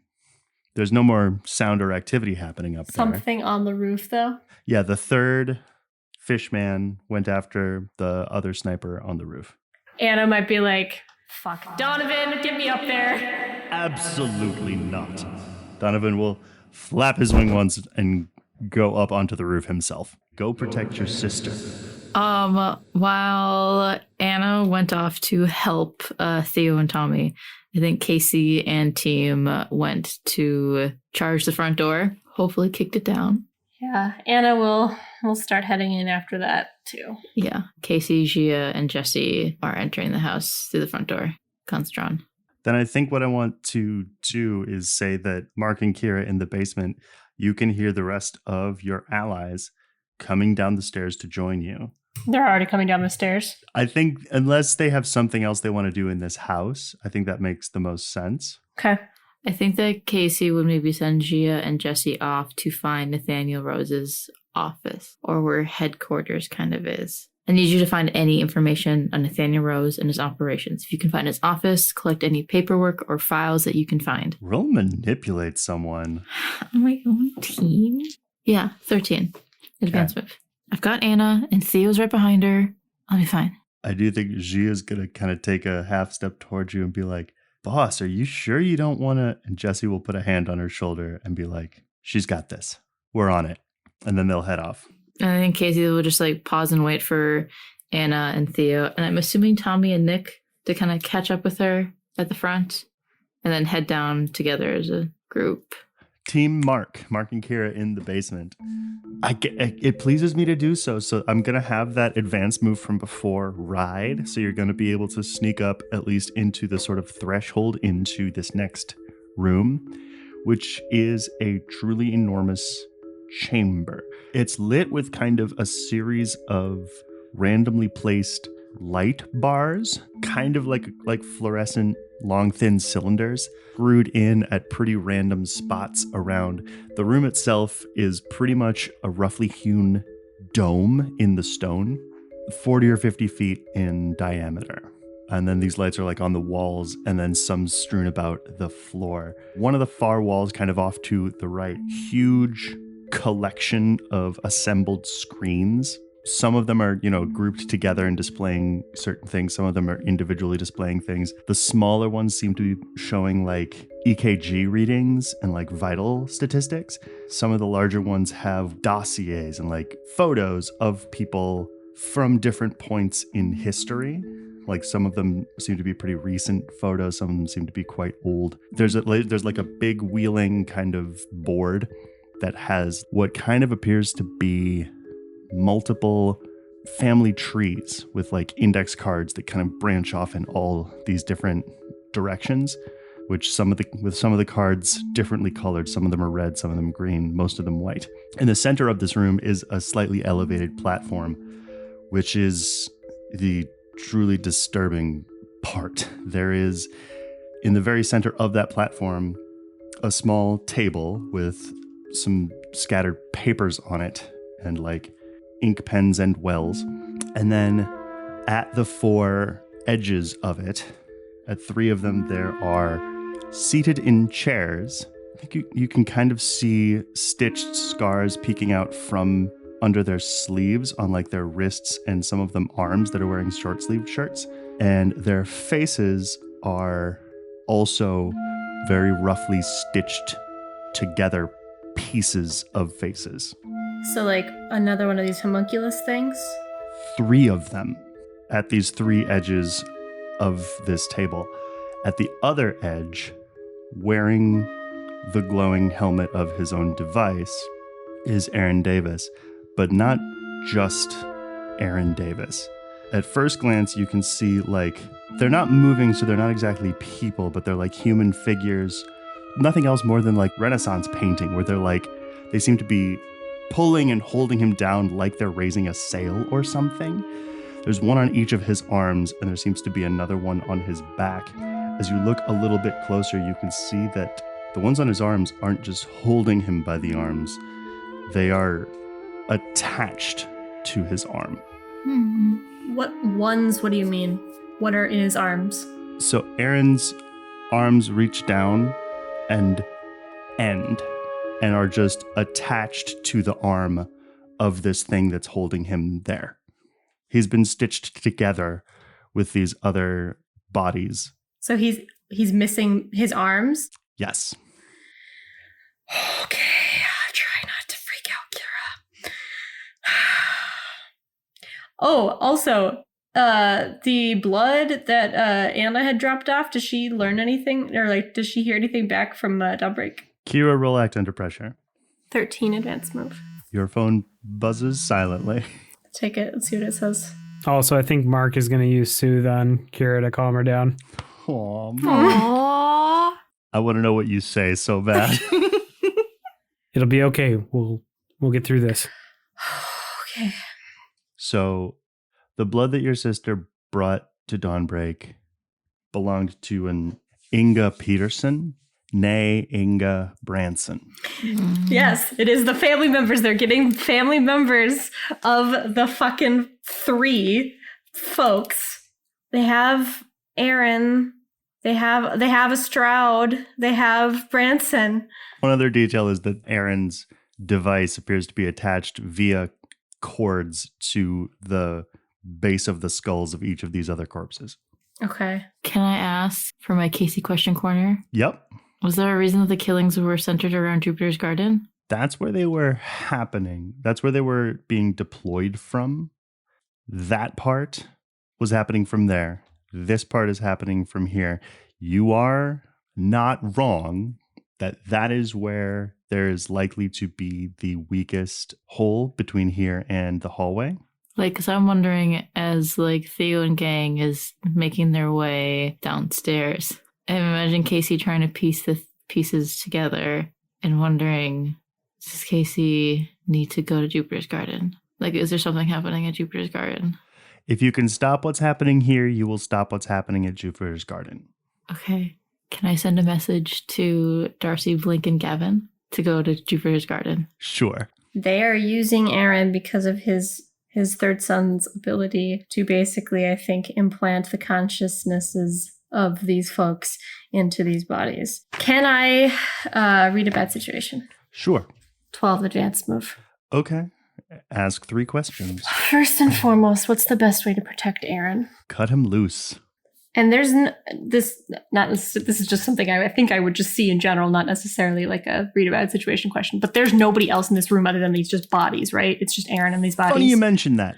There's no more sound or activity happening up there. Something on the roof, though? Yeah, the third fishman went after the other sniper on the roof. Anna might be like, fuck, Donovan, get me up there. Absolutely not. Donovan will flap his wing once and go up onto the roof himself. Go protect your sister. While Anna went off to help Theo and Tommy, I think Casey and team went to charge the front door, hopefully kicked it down. Yeah, Anna will start heading in after that, too. Yeah, Casey, Gia, and Jesse are entering the house through the front door. Guns drawn. Then I think what I want to do is say that Mark and Kira in the basement, you can hear the rest of your allies coming down the stairs to join you. They're already coming down the stairs. I think unless they have something else they want to do in this house, I think that makes the most sense. Okay. I think that Casey would maybe send Gia and Jesse off to find Nathaniel Rose's office, or where headquarters kind of is. I need you to find any information on Nathaniel Rose and his operations. If you can find his office, collect any paperwork or files that you can find. Roll manipulate someone. On my own team? Yeah, 13. Advanced move. I've got Anna, and Theo's right behind her. I'll be fine. I do think Gia's going to kind of take a half step towards you and be like, boss, are you sure you don't want to? And Jesse will put a hand on her shoulder and be like, she's got this. we're on it. And then they'll head off. And I think Casey will just like pause and wait for Anna and Theo. And I'm assuming Tommy and Nick to kind of catch up with her at the front and then head down together as a group. Team Mark and Kira in the basement. It pleases me to do so. So I'm going to have that advanced move from before ride. So you're going to be able to sneak up at least into the sort of threshold into this next room, which is a truly enormous chamber. It's lit with kind of a series of randomly placed light bars, kind of like fluorescent long thin cylinders screwed in at pretty random spots around. The room itself is pretty much a roughly hewn dome in the stone, 40 or 50 feet in diameter. And then these lights are like on the walls and then some strewn about the floor. One of the far walls kind of off to the right, huge collection of assembled screens. Some of them are, grouped together and displaying certain things. Some of them are individually displaying things. The smaller ones seem to be showing like EKG readings and like vital statistics. Some of the larger ones have dossiers and like photos of people from different points in history. Like some of them seem to be pretty recent photos. Some of them seem to be quite old. There's like a big wheeling kind of board that has what kind of appears to be multiple family trees with like index cards that kind of branch off in all these different directions, which some of the cards differently colored. Some of them are red, some of them green, most of them white. In the center of this room is a slightly elevated platform, which is the truly disturbing part. There is, in the very center of that platform, a small table with some scattered papers on it and like ink pens and wells. And then at the four edges of it, at three of them, there are seated in chairs. I think you can kind of see stitched scars peeking out from under their sleeves on like their wrists and some of them arms that are wearing short sleeved shirts. And their faces are also very roughly stitched together pieces of faces. So like another one of these homunculus things? Three of them at these three edges of this table. At the other edge, wearing the glowing helmet of his own device, is Aaron Davis, but not just Aaron Davis. At first glance, you can see like they're not moving, so they're not exactly people, but they're like human figures. Nothing else more than like Renaissance painting, where they seem to be pulling and holding him down like they're raising a sail or something. There's one on each of his arms, and there seems to be another one on his back. As you look a little bit closer, you can see that the ones on his arms aren't just holding him by the arms. They are attached to his arm. What ones? What do you mean? What are in his arms? So Aaron's arms reach down and end and are just attached to the arm of this thing that's holding him there. He's been stitched together with these other bodies. So he's missing his arms? Yes. Okay, try not to freak out, Kira. Oh, also, the blood that Anna had dropped off, does she learn anything? Or like, does she hear anything back from Dawnbreak? Kira, roll act under pressure. 13 advanced move. Your phone buzzes silently. Take it. Let's see what it says. Also, I think Mark is going to use Soothe on Kira to calm her down. Aww. Aww. I want to know what you say so bad. It'll be okay. We'll get through this. Okay. So, the blood that your sister brought to Dawnbreak belonged to an Inga Peterson, nay Inga Branson. Yes, it is the family members. They're getting family members of the fucking three folks. They have Aaron. They have a Stroud. They have Branson. One other detail is that Aaron's device appears to be attached via cords to the base of the skulls of each of these other corpses. Okay. Can I ask for my Casey question corner? Yep. Was there a reason that the killings were centered around Jupiter's Garden? That's where they were happening. That's where they were being deployed from. That part was happening from there. This part is happening from here. You are not wrong that is where there is likely to be the weakest hole between here and the hallway. Like, because I'm wondering, as like Theo and gang is making their way downstairs, I imagine Casey trying to piece the pieces together and wondering, does Casey need to go to Jupiter's Garden? Like, is there something happening at Jupiter's Garden? If you can stop what's happening here, you will stop what's happening at Jupiter's Garden. Okay. Can I send a message to Darcy, Blink, and Gavin to go to Jupiter's Garden? Sure. They are using Aaron because of his third son's ability to basically, I think, implant the consciousnesses of these folks into these bodies. Can I read a bad situation? Sure. 12 advanced move. Okay. Ask 3 questions. First and foremost, what's the best way to protect Aaron? Cut him loose. And there's this is just something I think I would just see in general, not necessarily like a read a bad situation question. But there's nobody else in this room other than these just bodies, right? It's just Aaron and these bodies. Funny you mentioned that.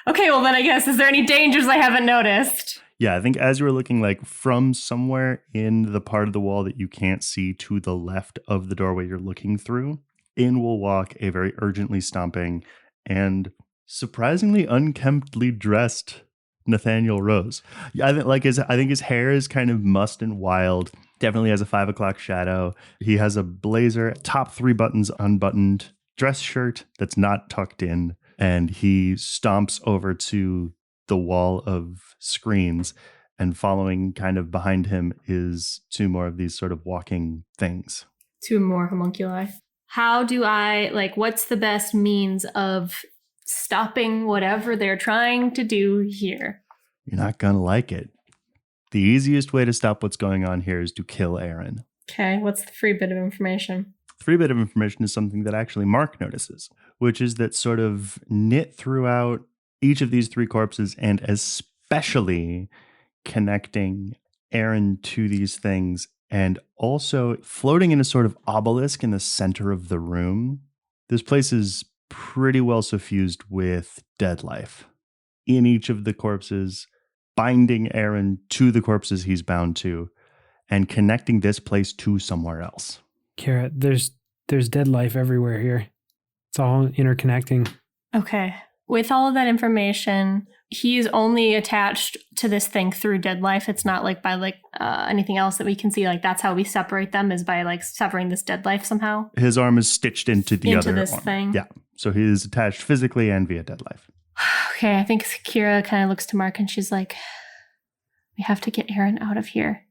Okay, well then I guess, is there any dangers I haven't noticed? Yeah, I think as you were looking like from somewhere in the part of the wall that you can't see to the left of the doorway you're looking through, in will walk a very urgently stomping and surprisingly unkemptly dressed Nathaniel Rose. Yeah, I think his hair is kind of mussed and wild. Definitely has a 5 o'clock shadow. He has a blazer, top 3 buttons unbuttoned, dress shirt that's not tucked in, and he stomps over to the wall of screens, and following kind of behind him is 2 more of these sort of walking things. 2 more homunculi. How do I, what's the best means of stopping whatever they're trying to do here? You're not gonna like it. The easiest way to stop what's going on here is to kill Aaron. Okay, what's the free bit of information? 3 bit of information is something that actually Mark notices, which is that sort of knit throughout each of these 3 corpses, and especially connecting Aaron to these things, and also floating in a sort of obelisk in the center of the room. This place is pretty well suffused with dead life. In each of the corpses, binding Aaron to the corpses he's bound to, and connecting this place to somewhere else. Kara, there's dead life everywhere here. It's all interconnecting. Okay. With all of that information, he's only attached to this thing through dead life. It's not like by anything else that we can see. Like, that's how we separate them, is by severing this dead life somehow. His arm is stitched into the other this arm. Thing. Yeah. So he is attached physically and via dead life. Okay, I think Kira kind of looks to Mark and she's like, we have to get Aaron out of here.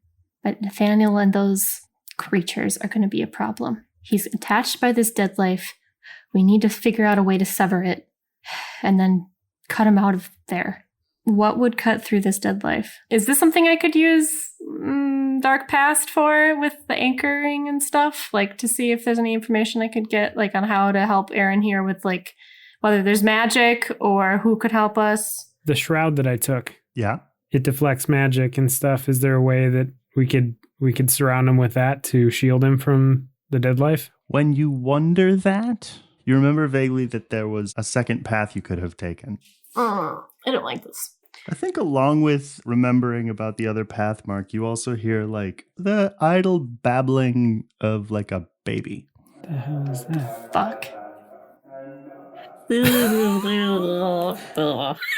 But Nathaniel and those creatures are going to be a problem. He's attached by this dead life. We need to figure out a way to sever it and then cut him out of there. What would cut through this dead life? Is this something I could use Dark Past for with the anchoring and stuff? To see if there's any information I could get on how to help Aaron here with whether there's magic or who could help us? The shroud that I took. Yeah. It deflects magic and stuff. Is there a way that we could surround him with that to shield him from the dead life? When you wonder that, you remember vaguely that there was a second path you could have taken. I don't like this. I think along with remembering about the other path, Mark, you also hear the idle babbling of a baby. What the hell is that? Fuck.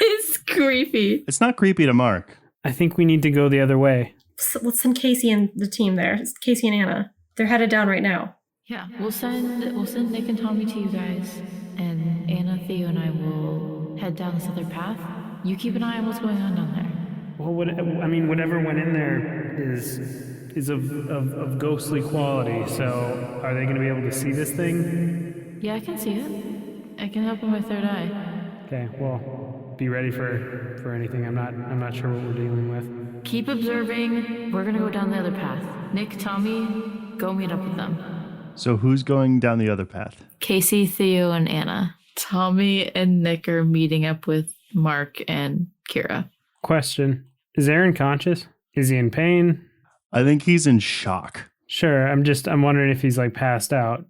It's creepy. It's not creepy to Mark. I think we need to go the other way. So let's send Casey and the team there. It's Casey and Anna. They're headed down right now. Yeah, we'll send Nick and Tommy to you guys, and Anna, Theo, and I will head down this other path. You keep an eye on what's going on down there. Well, whatever went in there is of ghostly quality. So, are they going to be able to see this thing? Yeah, I can see it. I can open my third eye. Okay, well, be ready for anything. I'm not sure what we're dealing with. Keep observing. We're gonna go down the other path. Nick, Tommy, go meet up with them. So who's going down the other path? Casey, Theo, and Anna. Tommy and Nick are meeting up with Mark and Kira. Question: is Aaron conscious? Is he in pain? I think he's in shock. Sure. I'm wondering if he's passed out.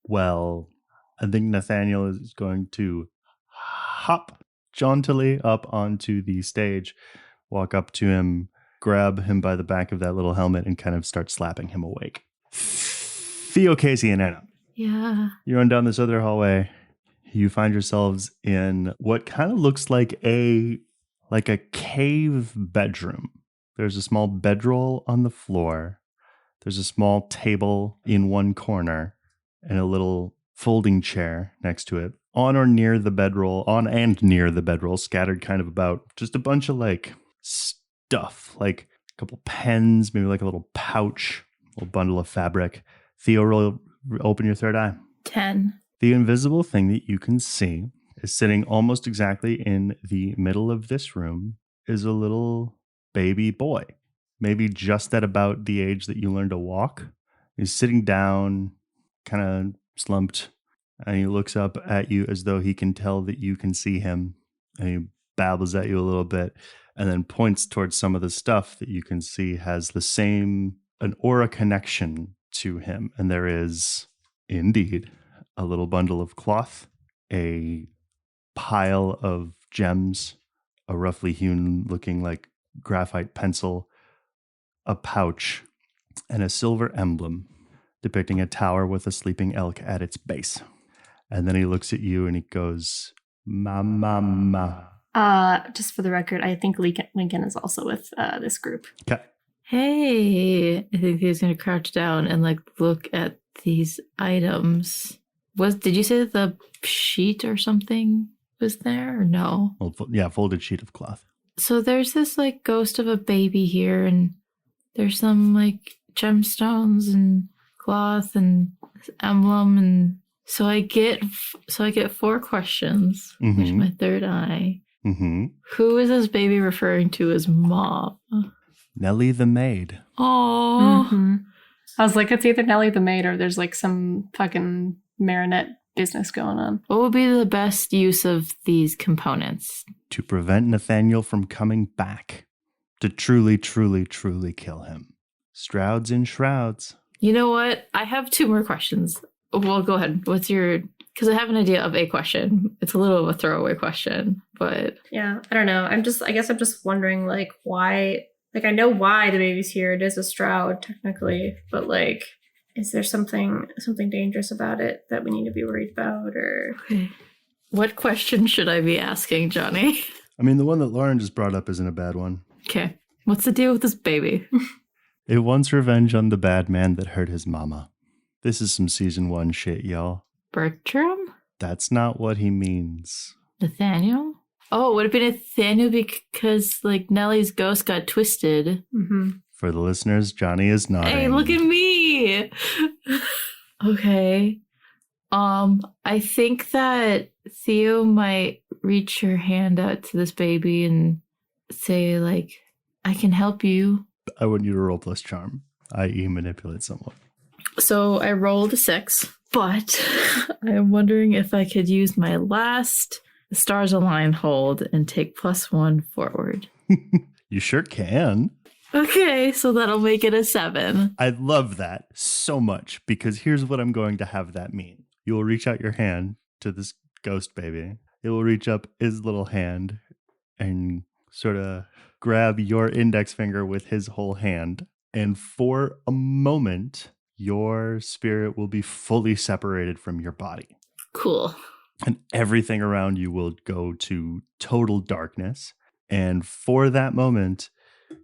Well, I think Nathaniel is going to hop jauntily up onto the stage, walk up to him, grab him by the back of that little helmet, and kind of start slapping him awake. Theo, Casey, and Anna. Yeah. You run down this other hallway. You find yourselves in what kind of looks like a cave bedroom. There's a small bedroll on the floor. There's a small table in one corner and a little folding chair next to it. On and near the bedroll, scattered kind of about, just a bunch of like stuff, like a couple pens, maybe like a little pouch, a little bundle of fabric. Theo, open your third eye. 10. The invisible thing that you can see is sitting almost exactly in the middle of this room is a little baby boy, maybe just at about the age that you learn to walk. He's sitting down, kind of slumped, and he looks up at you as though he can tell that you can see him, and he babbles at you a little bit and then points towards some of the stuff that you can see has an aura connection to him. And there is indeed a little bundle of cloth, a pile of gems, a roughly hewn looking like graphite pencil, a pouch, and a silver emblem depicting a tower with a sleeping elk at its base. And then he looks at you and he goes, "Ma." Just for the record, I think Lincoln is also with this group. Okay. Hey, I think he's going to crouch down and like look at these items. Did you say that the sheet or something was there or no? Well, yeah, folded sheet of cloth. So there's this like ghost of a baby here, and there's some like gemstones and cloth and this emblem, and so I get 4 questions, which is my third eye. Mm-hmm. Who is this baby referring to as mom? Nellie the maid. Oh, I was like, it's either Nellie the maid or there's like some fucking Marinette business going on. What would be the best use of these components? To prevent Nathaniel from coming back. To truly, truly, truly kill him. Stroud's in shrouds. You know what? I have 2 more questions. Well, go ahead. Because I have an idea of a question. It's a little of a throwaway question, but... Yeah, I don't know. I guess I'm just wondering, like, why... Like, I know why the baby's here. It is a Stroud, technically. But, like, is there something dangerous about it that we need to be worried about, or... Okay. What question should I be asking, Johnny? I mean, the one that Lauren just brought up isn't a bad one. Okay. What's the deal with this baby? It wants revenge on the bad man that hurt his mama. This is some season 1 shit, y'all. Bertram? That's not what he means. Nathaniel? Oh, would it be Nathaniel because, like, Nellie's ghost got twisted? Mm-hmm. For the listeners, Johnny is nodding. Hey, look at me! Okay. I think that Theo might reach her hand out to this baby and say, like, I can help you. I want you to roll plus charm, i.e. manipulate someone. So I rolled a 6, but I'm wondering if I could use my last stars align hold and take +1 forward. You sure can. Okay, so that'll make it a 7. I love that so much, because here's what I'm going to have that mean. You will reach out your hand to this ghost baby. It will reach up his little hand and sort of grab your index finger with his whole hand. And for a moment, your spirit will be fully separated from your body. Cool. And everything around you will go to total darkness. And for that moment,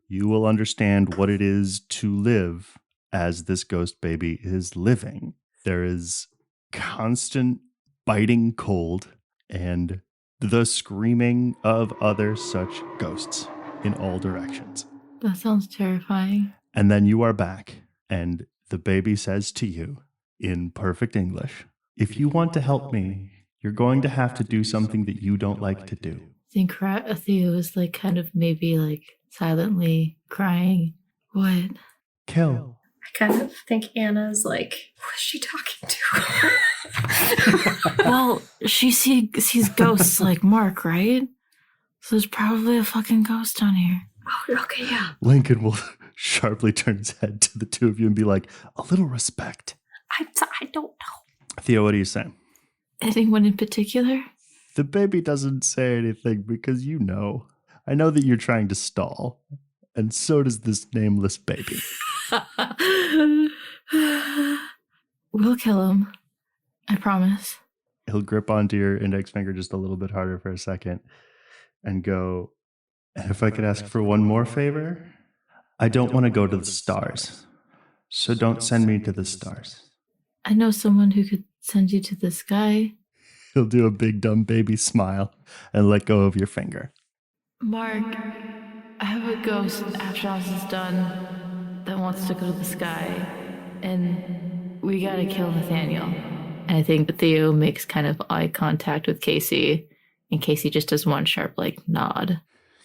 you will understand what it is to live as this ghost baby is living. There is constant biting cold and the screaming of other such ghosts in all directions. That sounds terrifying. And then you are back, and the baby says to you in perfect English, "If you want to help me, you're going to have to do something that you don't like to do." I think Theo is like kind of maybe like silently crying. What? Kill. I kind of think Anna's like, who is she talking to? Well, she sees ghosts like Mark, right? So there's probably a fucking ghost on here. Oh, okay, yeah. Lincoln will sharply turn his head to the two of you and be like, "A little respect." I don't know. Theo, what do you say? Anyone in particular? The baby doesn't say anything because you know. I know that you're trying to stall, and so does this nameless baby. We'll kill him. I promise. He'll grip onto your index finger just a little bit harder for a second and go, and if I could ask for one more favor, I don't want to go to the stars, so don't send me to the stars. I know someone who could send you to the sky. He'll do a big dumb baby smile and let go of your finger. Mark, I have a ghost after all this is done that wants to go to the sky, and we gotta kill Nathaniel. And I think Theo makes kind of eye contact with Casey, and Casey just does one sharp, nod.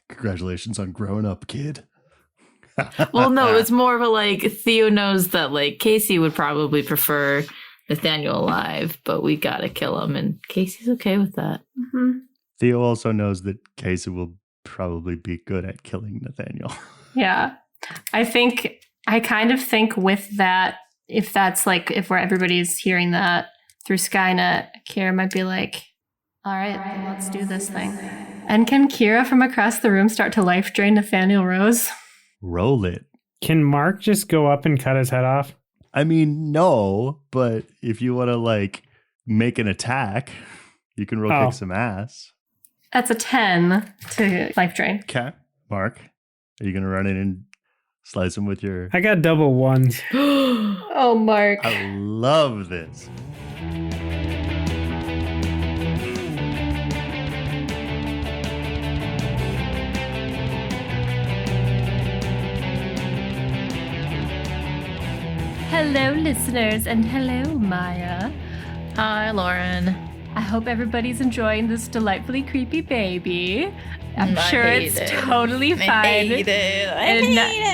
Congratulations on growing up, kid. Well, no, it's more of a, Theo knows that, Casey would probably prefer Nathaniel alive, but we gotta kill him, and Casey's okay with that. Mm-hmm. Theo also knows that Casey will probably be good at killing Nathaniel. Yeah. I kind of think with that, if that's if where everybody's hearing that through Skynet, Kira might be like, all right, then let's do this thing. And can Kira from across the room start to life drain Nathaniel Rose? Roll it. Can Mark just go up and cut his head off? I mean, no, but if you want to make an attack, you can roll kick some ass. That's a 10 to life drain. Okay. Mark, are you going to run in and slice him with your... I got double ones. Oh, Mark. I love this. Hello, listeners, and hello, Maya. Hi, Lauren. I hope everybody's enjoying this delightfully creepy baby. I'm sure it's totally fine. I hate it.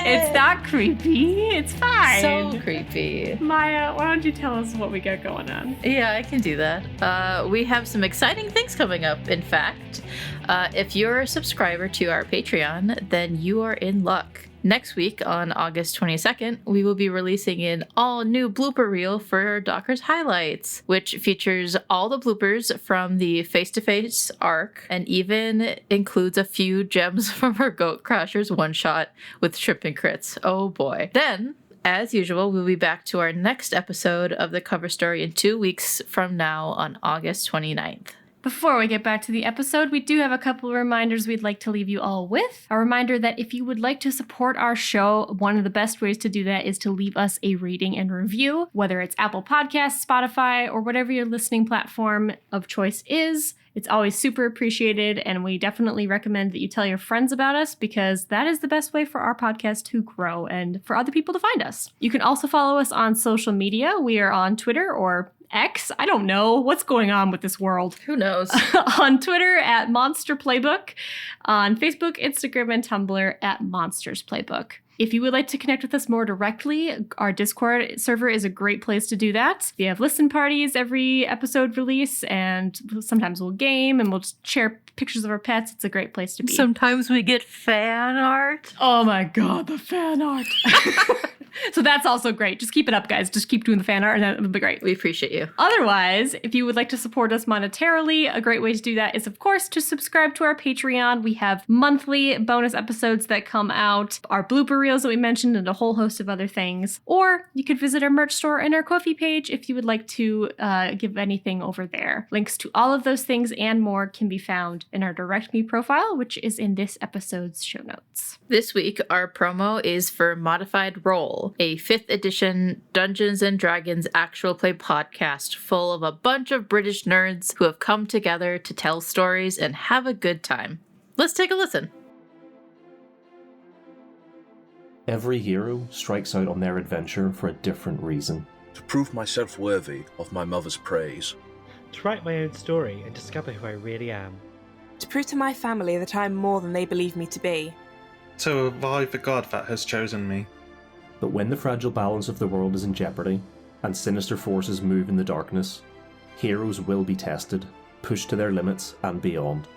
It's not creepy. It's fine. So creepy. Maya, why don't you tell us what we got going on? Yeah, I can do that. We have some exciting things coming up, in fact. If you're a subscriber to our Patreon, then you are in luck. Next week, on August 22nd, we will be releasing an all-new blooper reel for Docker's Highlights, which features all the bloopers from the face-to-face arc and even includes a few gems from our Goat Crashers one-shot with Trip and Crits. Oh boy. Then, as usual, we'll be back to our next episode of the cover story in 2 weeks from now on August 29th. Before we get back to the episode, we do have a couple of reminders we'd like to leave you all with. A reminder that if you would like to support our show, one of the best ways to do that is to leave us a rating and review, whether it's Apple Podcasts, Spotify, or whatever your listening platform of choice is. It's always super appreciated, and we definitely recommend that you tell your friends about us because that is the best way for our podcast to grow and for other people to find us. You can also follow us on social media. We are on Twitter or X. I don't know what's going on with this world. Who knows? On Twitter at Monster Playbook, on Facebook, Instagram, and Tumblr at Monsters Playbook. If you would like to connect with us more directly, our Discord server is a great place to do that. We have listen parties every episode release, and sometimes we'll game and we'll just share pictures of our pets. It's a great place to be. Sometimes we get fan art. Oh my god, the fan art. So that's also great. Just keep it up, guys. Just keep doing the fan art and it'll be great. We appreciate you. Otherwise, if you would like to support us monetarily, a great way to do that is, of course, to subscribe to our Patreon. We have monthly bonus episodes that come out, our blooper reels that we mentioned, and a whole host of other things. Or you could visit our merch store and our Ko-fi page if you would like to give anything over there. Links to all of those things and more can be found in our Direct Me profile, which is in this episode's show notes. This week, our promo is for Modified Roll, a 5th edition Dungeons & Dragons actual play podcast full of a bunch of British nerds who have come together to tell stories and have a good time. Let's take a listen. Every hero strikes out on their adventure for a different reason. To prove myself worthy of my mother's praise. To write my own story and discover who I really am. To prove to my family that I am more than they believe me to be. To revive the god that has chosen me. But when the fragile balance of the world is in jeopardy, and sinister forces move in the darkness, heroes will be tested, pushed to their limits and beyond.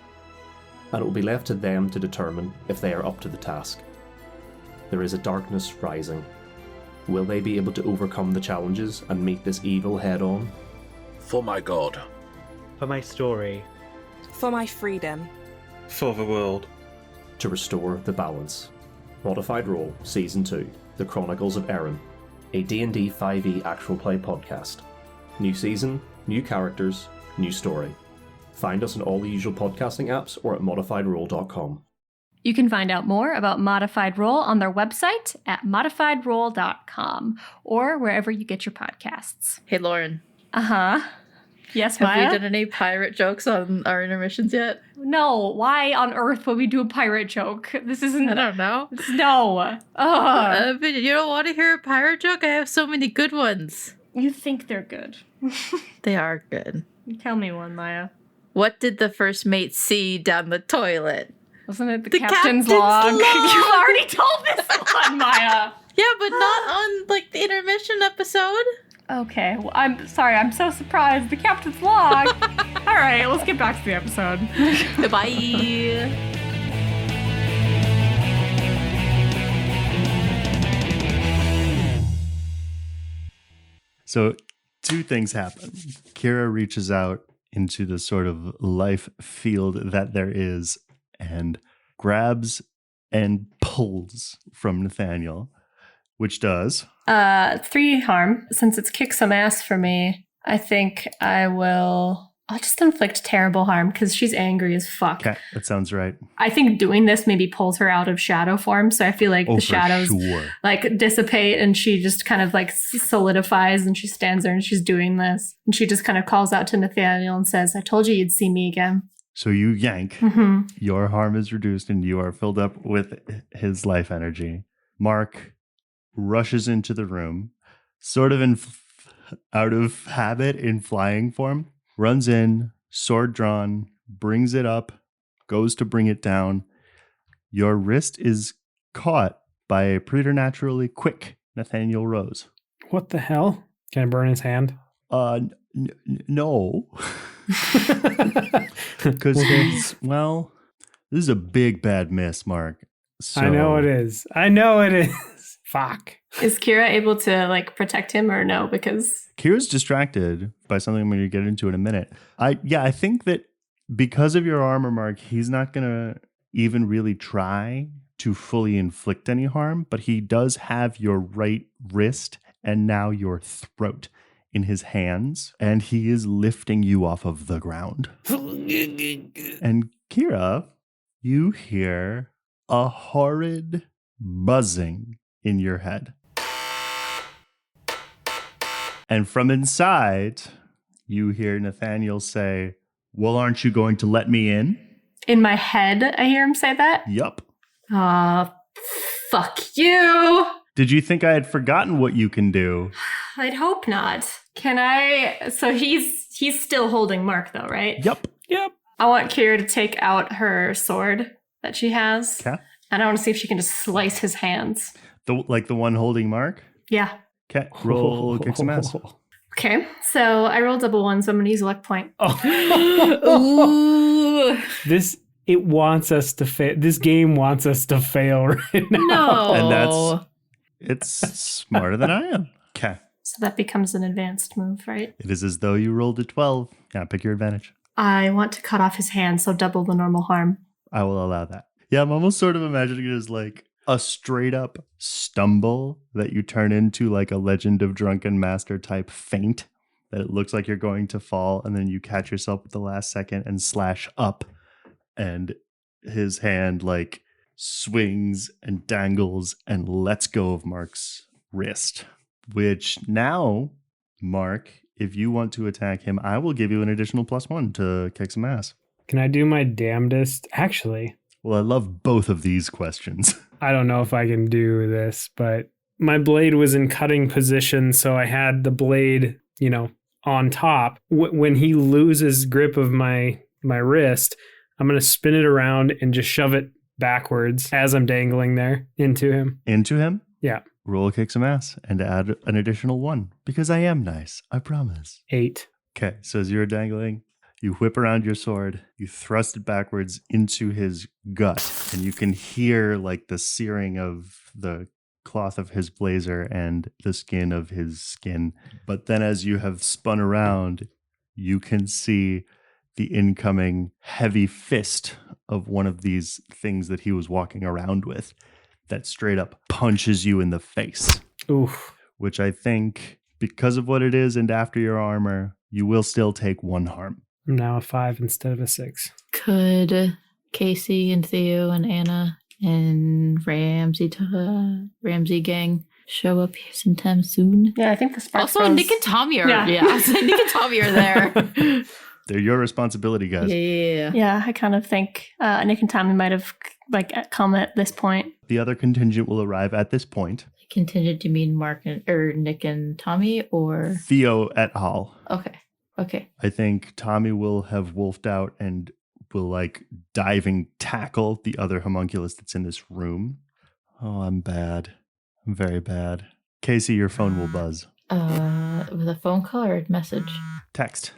And it will be left to them to determine if they are up to the task. There is a darkness rising. Will they be able to overcome the challenges and meet this evil head-on? For my god. For my story. For my freedom. For the world. To restore the balance. Modified Role Season 2, The Chronicles of Erin, a D&D 5e actual play podcast. New season, new characters, new story. Find us on all the usual podcasting apps or at modifiedrole.com. You can find out more about Modified Role on their website at modifiedrole.com or wherever you get your podcasts. Hey, Lauren. Uh-huh. Yes, Have Maya? we done any pirate jokes on our intermissions yet? No, why on earth would we do a pirate joke? This isn't... I don't know. No. Ugh. But you don't want to hear a pirate joke? I have so many good ones. You think they're good. They are good. Tell me one, Maya. What did the first mate see down the toilet? Wasn't it the captain's log? log. You've already told this one, Maya. Yeah, but not on, like, the intermission episode. Okay, well, I'm sorry, I'm so surprised. The captain's log. All right, let's get back to the episode. Goodbye. So, two things happen. Kira reaches out into the sort of life field that there is and grabs and pulls from Nathaniel, which does 3 harm. Since it's kick some ass for me, I think I'll just inflict terrible harm because she's angry as fuck. Okay, that sounds right. I think doing this maybe pulls her out of shadow form, so I feel like the shadows like dissipate and she just kind of like solidifies and she stands there and she's doing this. And she just kind of calls out to Nathaniel and says, I told you you'd see me again. So you yank, your harm is reduced and you are filled up with his life energy. Mark rushes into the room, sort of out of habit in flying form, runs in, sword drawn, brings it up, goes to bring it down. Your wrist is caught by a preternaturally quick Nathaniel Rose. What the hell? Can I burn his hand? No. Because this is a big bad miss, Mark. So, I know it is. I know it is. Fuck. Is Kira able to like protect him or no? Because Kira's distracted by something I'm going to get into in a minute. I think that because of your armor, Mark, he's not going to even really try to fully inflict any harm, but he does have your right wrist and now your throat in his hands, and he is lifting you off of the ground. And Kira, you hear a horrid buzzing in your head. And from inside, you hear Nathaniel say, well, aren't you going to let me in? in my head, I hear him say that. Yup. Fuck you. Did you think I had forgotten what you can do? I'd hope not. Can I? So he's still holding Mark though, right? Yep. I want Kira to take out her sword that she has. Okay. And I want to see if she can just slice his hands. The one holding Mark? Yeah. Okay. Roll kick some ass. Okay. So I rolled double one, so I'm gonna use a luck point. Ooh. This wants us to fail. This game wants us to fail right now. No. And it's smarter than I am. Okay. So that becomes an advanced move, right? It is as though you rolled a 12. Yeah, pick your advantage. I want to cut off his hand, so double the normal harm. I will allow that. Yeah, I'm almost sort of imagining it as like a straight up stumble that you turn into like a Legend of Drunken Master type feint, that it looks like you're going to fall and then you catch yourself at the last second and slash up, and his hand like swings and dangles and lets go of Mark's wrist, which now, Mark, if you want to attack him, I will give you an additional +1 to kick some ass. Can I do my damnedest? Actually, well, I love both of these questions. I don't know if I can do this, but my blade was in cutting position, so I had the blade, on top. When he loses grip of my wrist, I'm going to spin it around and just shove it backwards as I'm dangling there into him. Into him? Yeah. Roll kick some ass and add an additional 1 because I am nice. I promise. 8. Okay, so as you're dangling, you whip around your sword, you thrust it backwards into his gut, and you can hear like the searing of the cloth of his blazer and the skin of his skin. But then as you have spun around, you can see the incoming heavy fist of one of these things that he was walking around with that straight up punches you in the face. Oof. Which I think, because of what it is and after your armor, you will still take 1 harm. I'm now a 5 instead of a 6. Could Casey and Theo and Anna and Ramsey gang show up here sometime soon? Yeah, I think the spark Also, froze. Nick and Tommy are Nick and Tommy are there. They're your responsibility, guys. Yeah. Yeah, I kind of think Nick and Tommy might have come at this point. The other contingent will arrive at this point. Contingent, do you mean Nick and Tommy, or Theo et al. Okay. I think Tommy will have wolfed out and will diving tackle the other homunculus that's in this room. Oh, I'm bad. I'm very bad. Casey, your phone will buzz. With a phone call or a message? Text.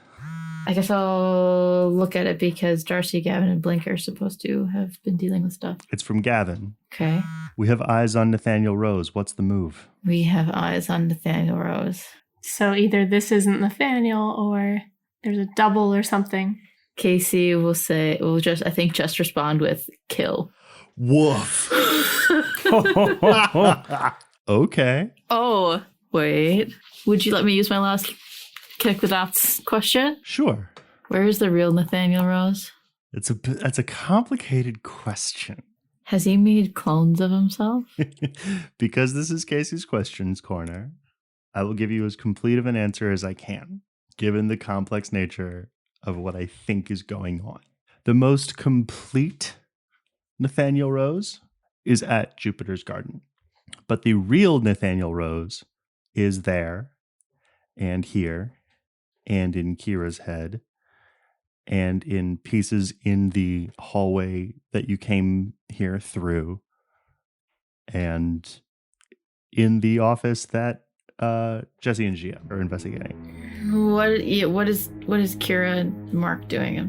I guess I'll look at it because Darcy, Gavin, and Blink are supposed to have been dealing with stuff. It's from Gavin. Okay. We have eyes on Nathaniel Rose. What's the move? We have eyes on Nathaniel Rose. So either this isn't Nathaniel or there's a double or something. Casey will just respond with kill. Woof. Okay. Oh, wait. Would you let me use my last kick the dots question? Sure. Where is the real Nathaniel Rose? That's a complicated question. Has he made clones of himself? Because this is Casey's Questions Corner, I will give you as complete of an answer as I can, given the complex nature of what I think is going on. The most complete Nathaniel Rose is at Jupiter's Garden. But the real Nathaniel Rose is there and here and in Kira's head and in pieces in the hallway that you came here through and in the office that Jesse and Gia are investigating. What is Kira and Mark doing?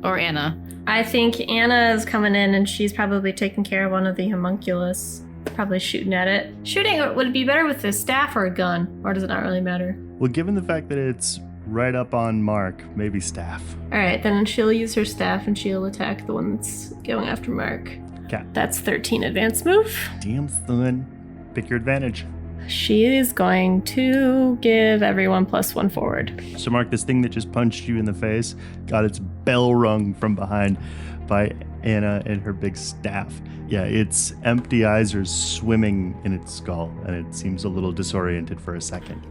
Or Anna. I think Anna is coming in and she's probably taking care of one of the homunculus. Probably shooting at it. Shooting, would it be better with a staff or a gun? Or does it not really matter? Well, given the fact that it's right up on Mark, maybe staff. Alright, then she'll use her staff and she'll attack the one that's going after Mark. Okay. That's 13 advance move. Damn, son. Pick your advantage. She is going to give everyone +1 forward. So, Mark, this thing that just punched you in the face got its bell rung from behind by Anna and her big staff. Yeah, its empty eyes are swimming in its skull, and it seems a little disoriented for a second.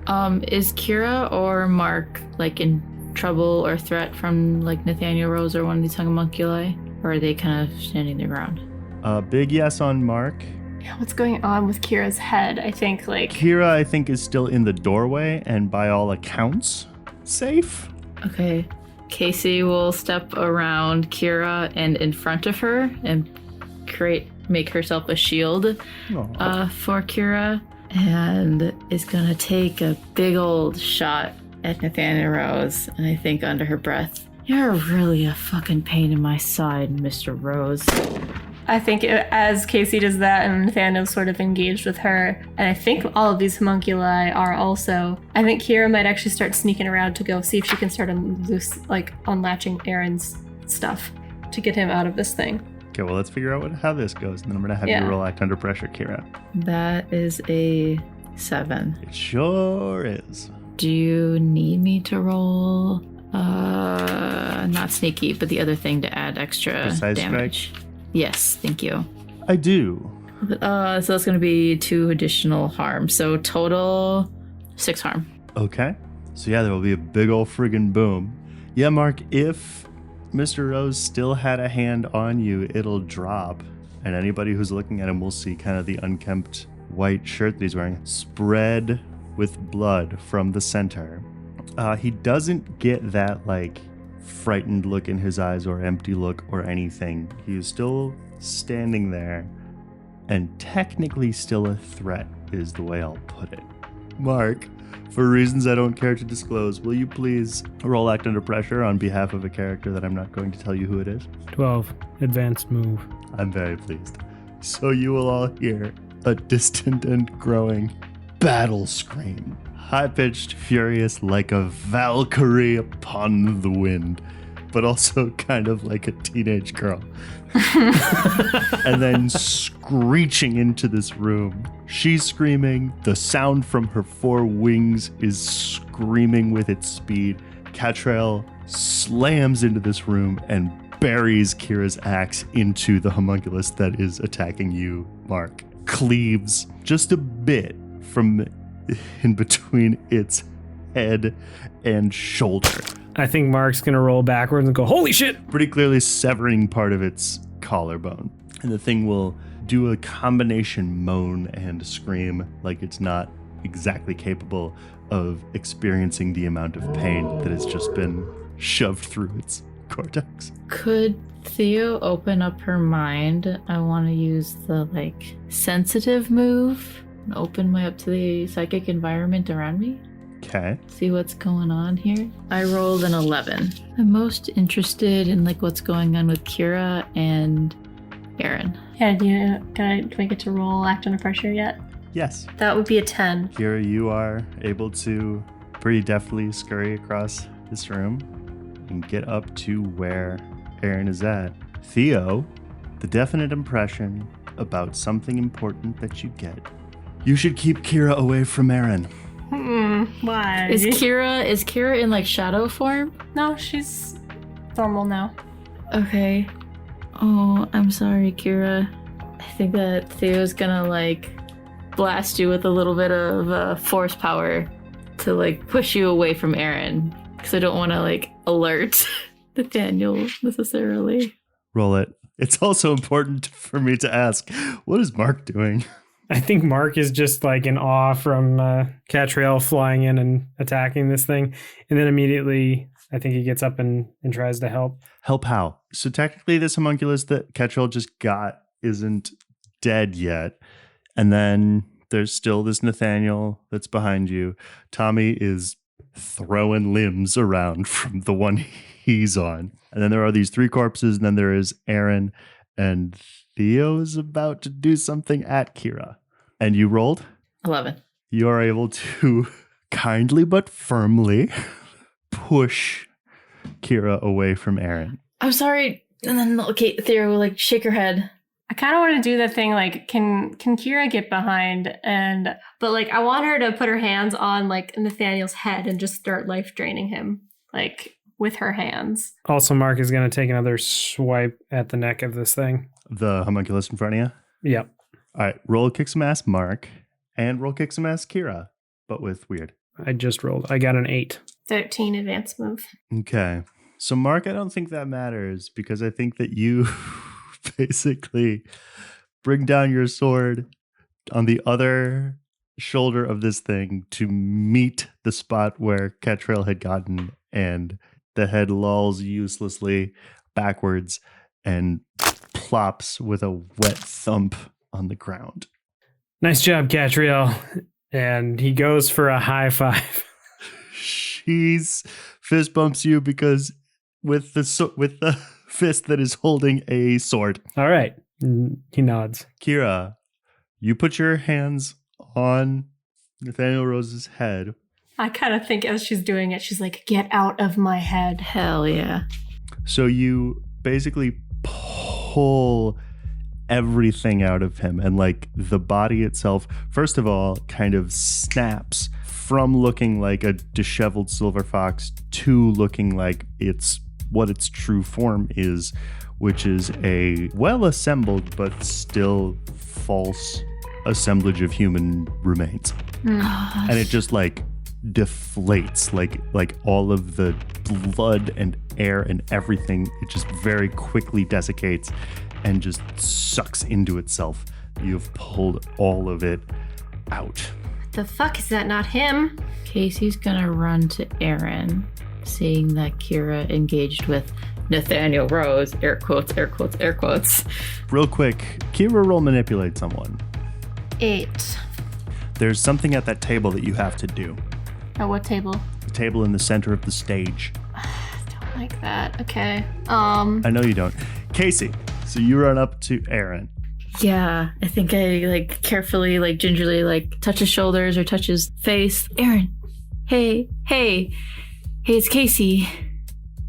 Is Kira or Mark in trouble or threat from Nathaniel Rose or one of these homunculi, or are they kind of standing their ground? Big yes on Mark. Yeah, what's going on with Kira's head? I think Kira, I think, is still in the doorway, and by all accounts, safe. Okay. Casey will step around Kira and in front of her and make herself a shield for Kira, and is gonna take a big old shot at Nathaniel Rose, and I think under her breath, "You're really a fucking pain in my side, Mr. Rose." I think as Casey does that and Nathaniel's sort of engaged with her, and I think all of these homunculi are also, I think Kira might actually start sneaking around to go see if she can start unlatching Aaron's stuff to get him out of this thing. Okay, well, let's figure out how this goes, and then I'm going to have you roll Act Under Pressure, Kira. That is a 7. It sure is. Do you need me to roll, not sneaky, but the other thing to add extra Precise damage? Strike? Yes, thank you. I do. So that's going to be 2 additional harm. So total 6 harm. Okay. So yeah, there will be a big old friggin' boom. Yeah, Mark, if Mr. Rose still had a hand on you, it'll drop. And anybody who's looking at him will see kind of the unkempt white shirt that he's wearing spread with blood from the center. He doesn't get that, frightened look in his eyes or empty look or anything. He is still standing there and technically still a threat is the way I'll put it. Mark, for reasons I don't care to disclose, will you please roll Act Under Pressure on behalf of a character that I'm not going to tell you who it is? 12. Advanced move. I'm very pleased. So you will all hear a distant and growing battle scream. high-pitched, furious, like a Valkyrie upon the wind, but also kind of like a teenage girl. And then screeching into this room. She's screaming. The sound from her four wings is screaming with its speed. Catrail slams into this room and buries Kira's axe into the homunculus that is attacking you, Mark. Cleaves just a bit from in between its head and shoulder. I think Mark's going to roll backwards and go, holy shit! Pretty clearly severing part of its collarbone. And the thing will do a combination moan and scream like it's not exactly capable of experiencing the amount of pain that has just been shoved through its cortex. Could Theo open up her mind? I want to use the sensitive move and open way up to the psychic environment around me. Okay. See what's going on here. I rolled an 11. I'm most interested in what's going on with Kira and Aaron. Yeah, do I get to roll act under pressure yet? Yes. That would be a 10. Kira, you are able to pretty deftly scurry across this room and get up to where Aaron is at. Theo, the definite impression about something important that you get. You should keep Kira away from Aaron. Why? Is Kira in shadow form? No, she's normal now. Okay. Oh, I'm sorry, Kira. I think that Theo's gonna blast you with a little bit of force power to push you away from Aaron, because I don't want to alert Nathaniel necessarily. Roll it. It's also important for me to ask, what is Mark doing? I think Mark is just in awe from Catrail flying in and attacking this thing. And then immediately, I think he gets up and tries to help. Help how? So technically this homunculus that Catrail just got isn't dead yet. And then there's still this Nathaniel that's behind you. Tommy is throwing limbs around from the one he's on. And then there are these three corpses, and then there is Aaron, and Theo's about to do something at Kira. And you rolled? 11. You are able to kindly but firmly push Kira away from Aaron. I'm sorry. And then, Theo will shake her head. I kind of want to do the thing can Kira get behind but I want her to put her hands on Nathaniel's head and just start life draining him with her hands. Also, Mark is going to take another swipe at the neck of this thing. The homunculus in front of you? Yep. All right, roll kick some ass, Mark, and roll kick some ass, Kira, but with weird. I just rolled. I got an 8. 13 advance move. Okay. So, Mark, I don't think that matters because I think that you basically bring down your sword on the other shoulder of this thing to meet the spot where Catrail had gotten, and the head lolls uselessly backwards and plops with a wet thump on the ground. Nice job, Catrail. And he goes for a high five. She's fist bumps you because with the fist that is holding a sword. All right. He nods. Kira, you put your hands on Nathaniel Rose's head. I kind of think as she's doing it, she's like, get out of my head. Hell yeah. So you basically pull everything out of him, and the body itself, first of all, kind of snaps from looking like a disheveled silver fox to looking like it's what its true form is, which is a well-assembled but still false assemblage of human remains. And it just deflates, like all of the blood and air and everything, it just very quickly desiccates and just sucks into itself. You've pulled all of it out. The fuck is that? Not him. Casey's gonna run to Aaron, seeing that Kira engaged with Nathaniel Rose, air quotes, air quotes, air quotes. Real quick, Kira, roll manipulate someone. 8. There's something at that table that you have to do. At what table? The table in the center of the stage. Don't like that. Okay. I know you don't. Casey, so you run up to Aaron. Yeah, I think I carefully, gingerly, touch his shoulders or touch his face. Aaron, Hey, it's Casey.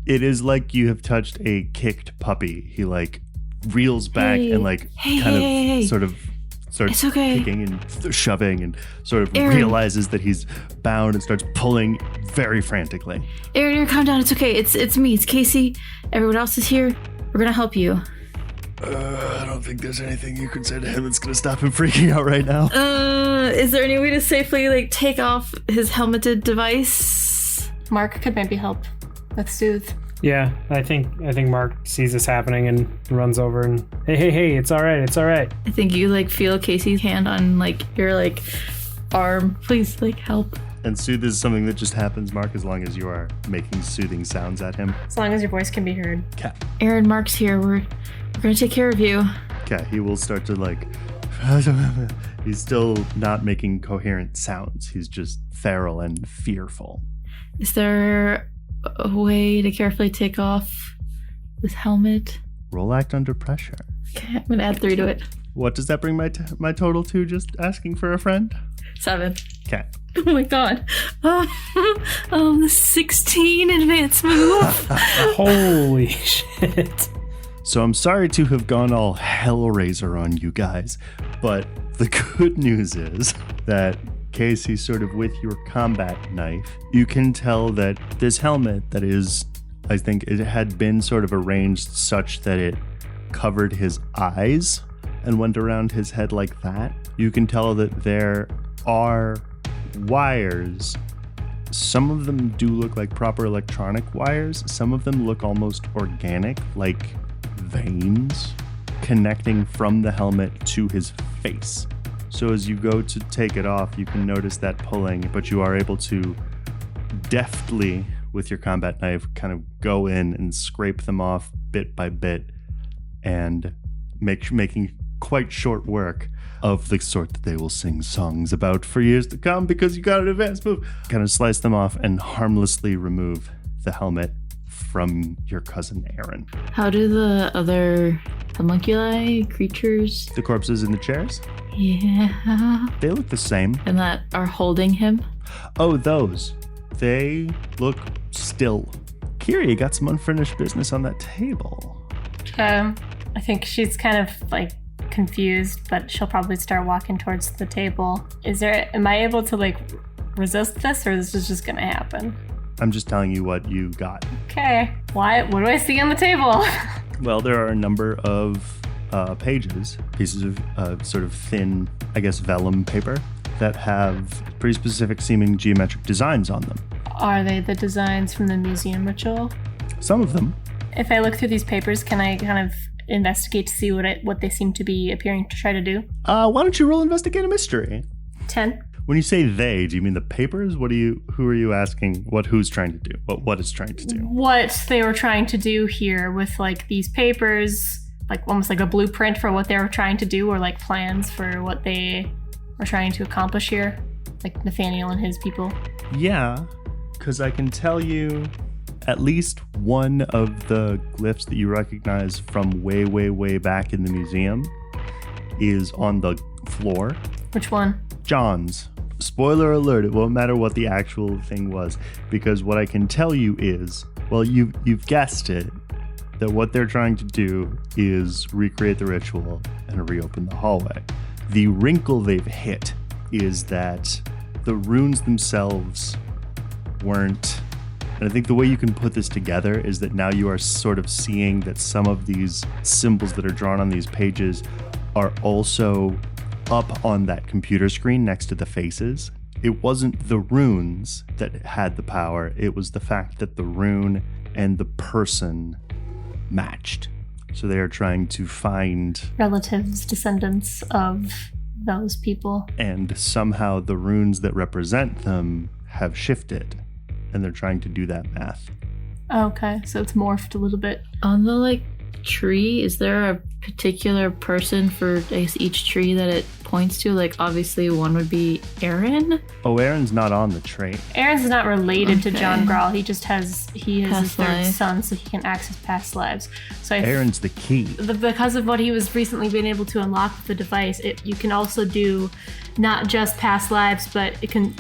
It is like you have touched a kicked puppy. He like reels back and like sort of starts kicking and shoving and sort of realizes that he's bound and starts pulling very frantically. Aaron, calm down. It's okay. It's me. It's Casey. Everyone else is here. We're gonna help you. I don't think there's anything you can say to him that's gonna stop him freaking out right now. Is there any way to safely take off his helmeted device? Mark could maybe help with soothe. Yeah, I think Mark sees this happening and runs over and hey, it's all right. I think you feel Casey's hand on your arm. Please help. And soothe is something that just happens, Mark, as long as you are making soothing sounds at him. As long as your voice can be heard. Okay. Aaron, Mark's here. We're gonna take care of you. Okay, he will start to he's still not making coherent sounds. He's just feral and fearful. Is there a way to carefully take off this helmet? Roll act under pressure. Okay, I'm gonna add 3 to it. What does that bring my total to? Just asking for a friend? 7. Okay. Oh my god. The 16 advance move. Holy shit. So I'm sorry to have gone all Hellraiser on you guys, but the good news is that Casey, sort of with your combat knife, you can tell that this helmet that is, I think it had been sort of arranged such that it covered his eyes and went around his head like that. You can tell that there are wires. Some of them do look like proper electronic wires. Some of them look almost organic, like veins connecting from the helmet to his face. So as you go to take it off, you can notice that pulling, but you are able to deftly, with your combat knife, kind of go in and scrape them off bit by bit and making quite short work of the sort that they will sing songs about for years to come because you got an advanced move. Kind of slice them off and harmlessly remove the helmet from your cousin Aaron. How do the other homunculi creatures? The corpses in the chairs? Yeah. They look the same. And that are holding him? Oh, those. They look still. Kira, you got some unfinished business on that table. I think she's kind of confused, but she'll probably start walking towards the table. Am I able to resist this, or is this just gonna happen? I'm just telling you what you got. Okay. What do I see on the table? Well, there are a number of pieces of sort of thin, I guess, vellum paper that have pretty specific seeming geometric designs on them. Are they the designs from the museum ritual? Some of them. If I look through these papers, can I kind of investigate to see what they seem to be appearing to try to do? Why don't you roll investigate a mystery? 10. When you say they, do you mean the papers? Who are you asking who's trying to do? What is trying to do? What they were trying to do here with these papers, almost like a blueprint for what they were trying to do, or plans for what they were trying to accomplish here, like Nathaniel and his people. Yeah, because I can tell you at least one of the glyphs that you recognize from way, way, way back in the museum is on the floor. Which one? John's. Spoiler alert, it won't matter what the actual thing was, because what I can tell you is, well, you've guessed it, that what they're trying to do is recreate the ritual and reopen the hallway. The wrinkle they've hit is that the runes themselves weren't, and I think the way you can put this together is that now you are sort of seeing that some of these symbols that are drawn on these pages are also up on that computer screen next to the faces. It wasn't the runes that had the power, it was the fact that the rune and the person matched. So they are trying to find relatives, descendants of those people. And somehow the runes that represent them have shifted, and they're trying to do that math. Okay, so it's morphed a little bit. On the tree, is there a particular person for each tree that it points to? Like, obviously, one would be Aaron. Oh, Aaron's not on the trait. Aaron's not related to Okay. John Grawl. He just has, he is his Past third life. son, so he can access past lives. So Aaron's the key. because of what he was recently been able to unlock with the device, you can also do not just past lives, but it can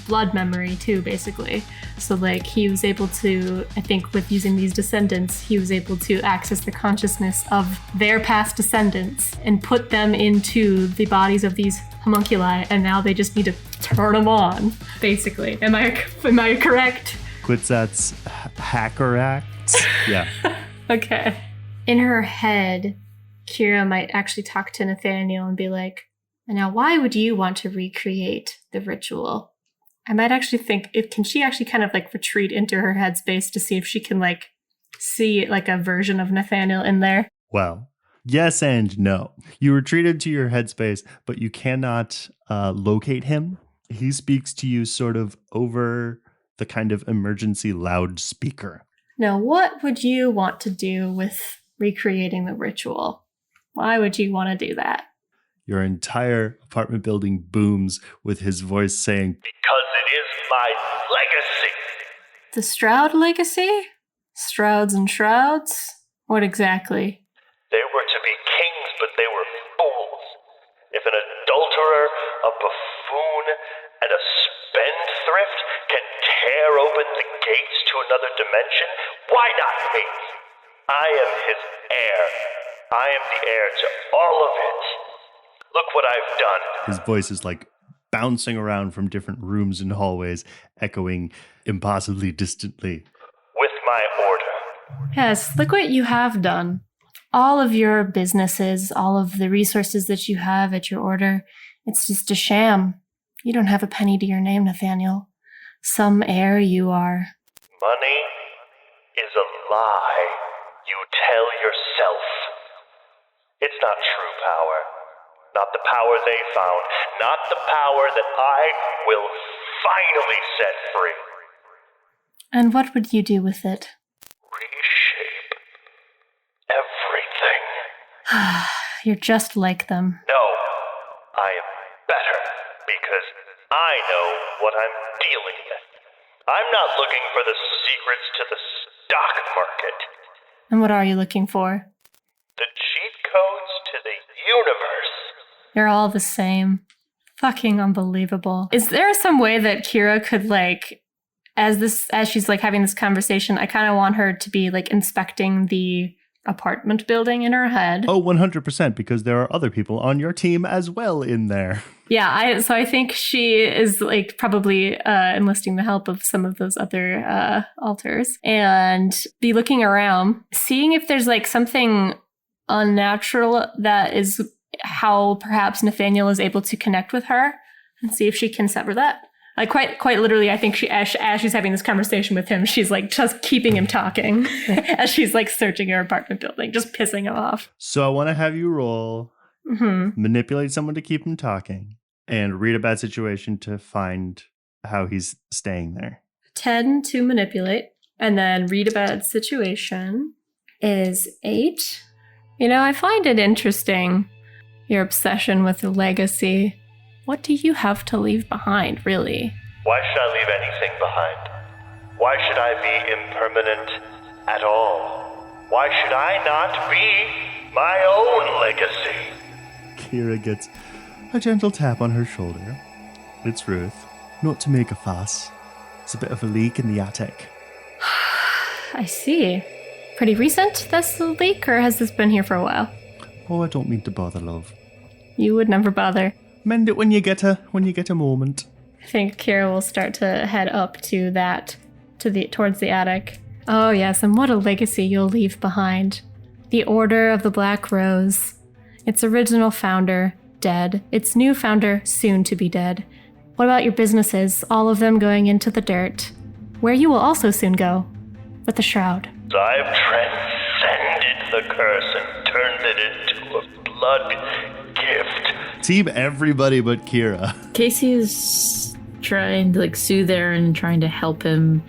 blood memory too, basically. So like he was able to, I think with using these descendants, he was able to access the consciousness of their past descendants and put them into the bodies of these homunculi, and now they just need to turn them on, basically. Am I correct? Quitsat's hacker acts. Yeah. Okay. In her head, Kira might actually talk to Nathaniel and be like, now why would you want to recreate the ritual? I might actually think, can she actually kind of like retreat into her headspace to see if she can like see like a version of Nathaniel in there? Well, yes and no. You retreated to your headspace, but you cannot locate him. He speaks to you sort of over the kind of emergency loudspeaker. Now, what would you want to do with recreating the ritual? Why would you want to do that? Your entire apartment building booms with his voice saying, "Because it is my legacy." The Stroud legacy? Strouds and Shrouds? What exactly? They were to be kings, but they were fools. If an adulterer, a buffoon, and a spendthrift can tear open the gates to another dimension, why not me? I am his heir. I am the heir to all of it. Look what I've done. His voice is like bouncing around from different rooms and hallways, echoing impossibly distantly. With my order. Yes, look what you have done. All of your businesses, all of the resources that you have at your order, it's just a sham. You don't have a penny to your name, Nathaniel. Some heir you are. Money is a lie you tell yourself. It's not true power. Not the power they found. Not the power that I will finally set free. And what would you do with it? Reshape everything. You're just like them. No, I am better because I know what I'm dealing with. I'm not looking for the secrets to the stock market. And what are you looking for? The cheat codes to the universe. They're all the same. Fucking unbelievable. Is there some way that Kira could like, as she's like having this conversation, I kind of want her to be like inspecting the apartment building in her head. Oh, 100%, because there are other people on your team as well in there. Yeah, I think she is like probably enlisting the help of some of those other alters and be looking around, seeing if there's like something unnatural that is how perhaps Nathaniel is able to connect with her, and see if she can sever that. Like quite literally, I think she, as she's having this conversation with him, she's like just keeping him talking as she's like searching her apartment building, just pissing him off. So I want to have you roll, manipulate someone to keep him talking, and read a bad situation to find how he's staying there. 10 to manipulate, and then read a bad situation is 8. You know, I find it interesting, your obsession with the legacy. What do you have to leave behind, really? Why should I leave anything behind? Why should I be impermanent at all? Why should I not be my own legacy? Kira gets a gentle tap on her shoulder. It's Ruth. Not to make a fuss. It's a bit of a leak in the attic. I see. Pretty recent, this leak, or has this been here for a while? Oh, I don't mean to bother, love. You would never bother. Mend it when you get a moment. I think Kira will start to head up to towards the attic. Oh yes, and what a legacy you'll leave behind. The Order of the Black Rose. Its original founder, dead. Its new founder, soon to be dead. What about your businesses, all of them going into the dirt? Where you will also soon go. With the Shroud. I've transcended the curse and turned it into a blood gift. Team everybody but Kira. Casey is trying to like soothe Aaron and trying to help him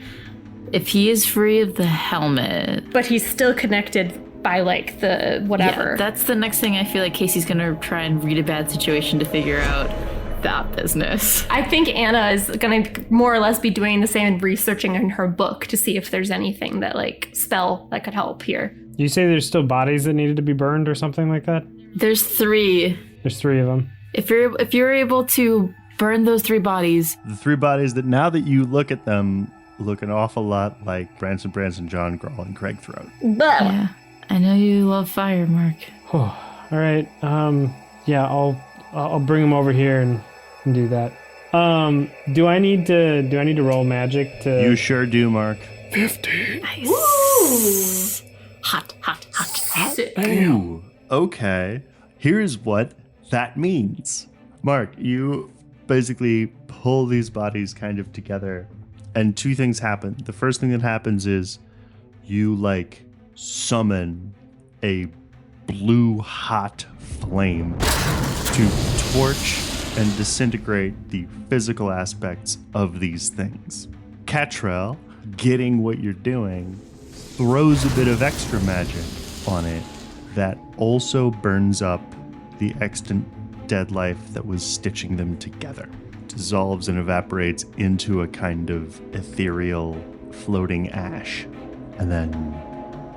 if he is free of the helmet. But he's still connected by like the whatever. Yeah, that's the next thing I feel like Casey's gonna try and read a bad situation to figure out that business. I think Anna is going to more or less be doing the same and researching in her book to see if there's anything that like spell that could help here. You say there's still bodies that needed to be burned or something like that? There's 3. There's 3 of them. If you're able to burn those 3 bodies. The 3 bodies that now that you look at them look an awful lot like Branson, John Grawl, and Craig Throat. Yeah. I know you love fire, Mark. All right. Yeah, I'll bring them over here and do that. Do I need to roll magic to? You sure do, Mark. 15. Nice. Ooh. Hot. Ooh, okay. Here's what that means. Mark, you basically pull these bodies kind of together, and 2 things happen. The first thing that happens is you like summon a blue hot flame to torch and disintegrate the physical aspects of these things. Catrell, getting what you're doing, throws a bit of extra magic on it that also burns up the extant dead life that was stitching them together. Dissolves and evaporates into a kind of ethereal floating ash, and then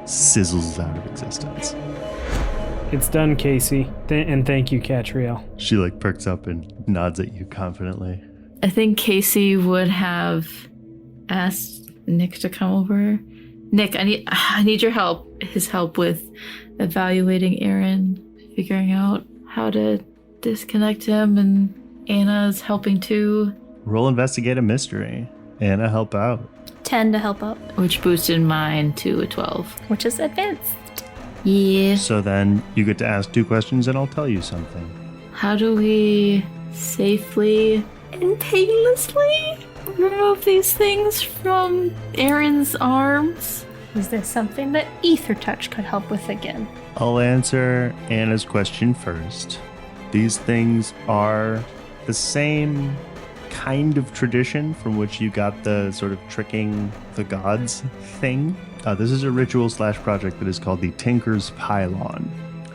sizzles out of existence. It's done, Casey. And thank you, Catriel. She like perks up and nods at you confidently. I think Casey would have asked Nick to come over. Nick, I need your help. His help with evaluating Aaron, figuring out how to disconnect him, and Anna's helping too. Roll investigate a mystery. Anna, help out. 10 to help out. Which boosted mine to a 12. Which is advanced. Yeah. So then you get to ask 2 questions and I'll tell you something. How do we safely and painlessly remove these things from Aaron's arms? Is there something that Ether Touch could help with again? I'll answer Anna's question first. These things are the same kind of tradition from which you got the sort of tricking the gods thing. This is a ritual / project that is called the Tinker's Pylon.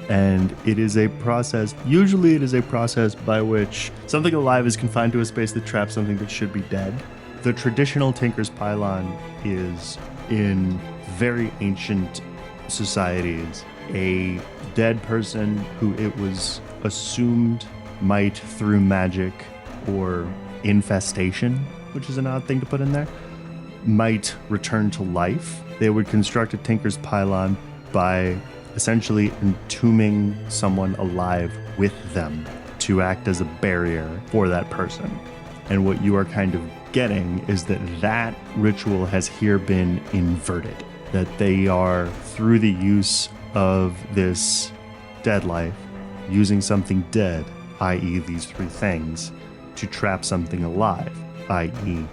And it is a process, usually it is a process by which something alive is confined to a space that traps something that should be dead. The traditional Tinker's Pylon is in very ancient societies, a dead person who it was assumed might, through magic or infestation, which is an odd thing to put in there, might return to life. They would construct a Tinker's Pylon by essentially entombing someone alive with them to act as a barrier for that person. And what you are kind of getting is that ritual has here been inverted. That they are, through the use of this dead life, using something dead, i.e. these 3 things, to trap something alive, i.e.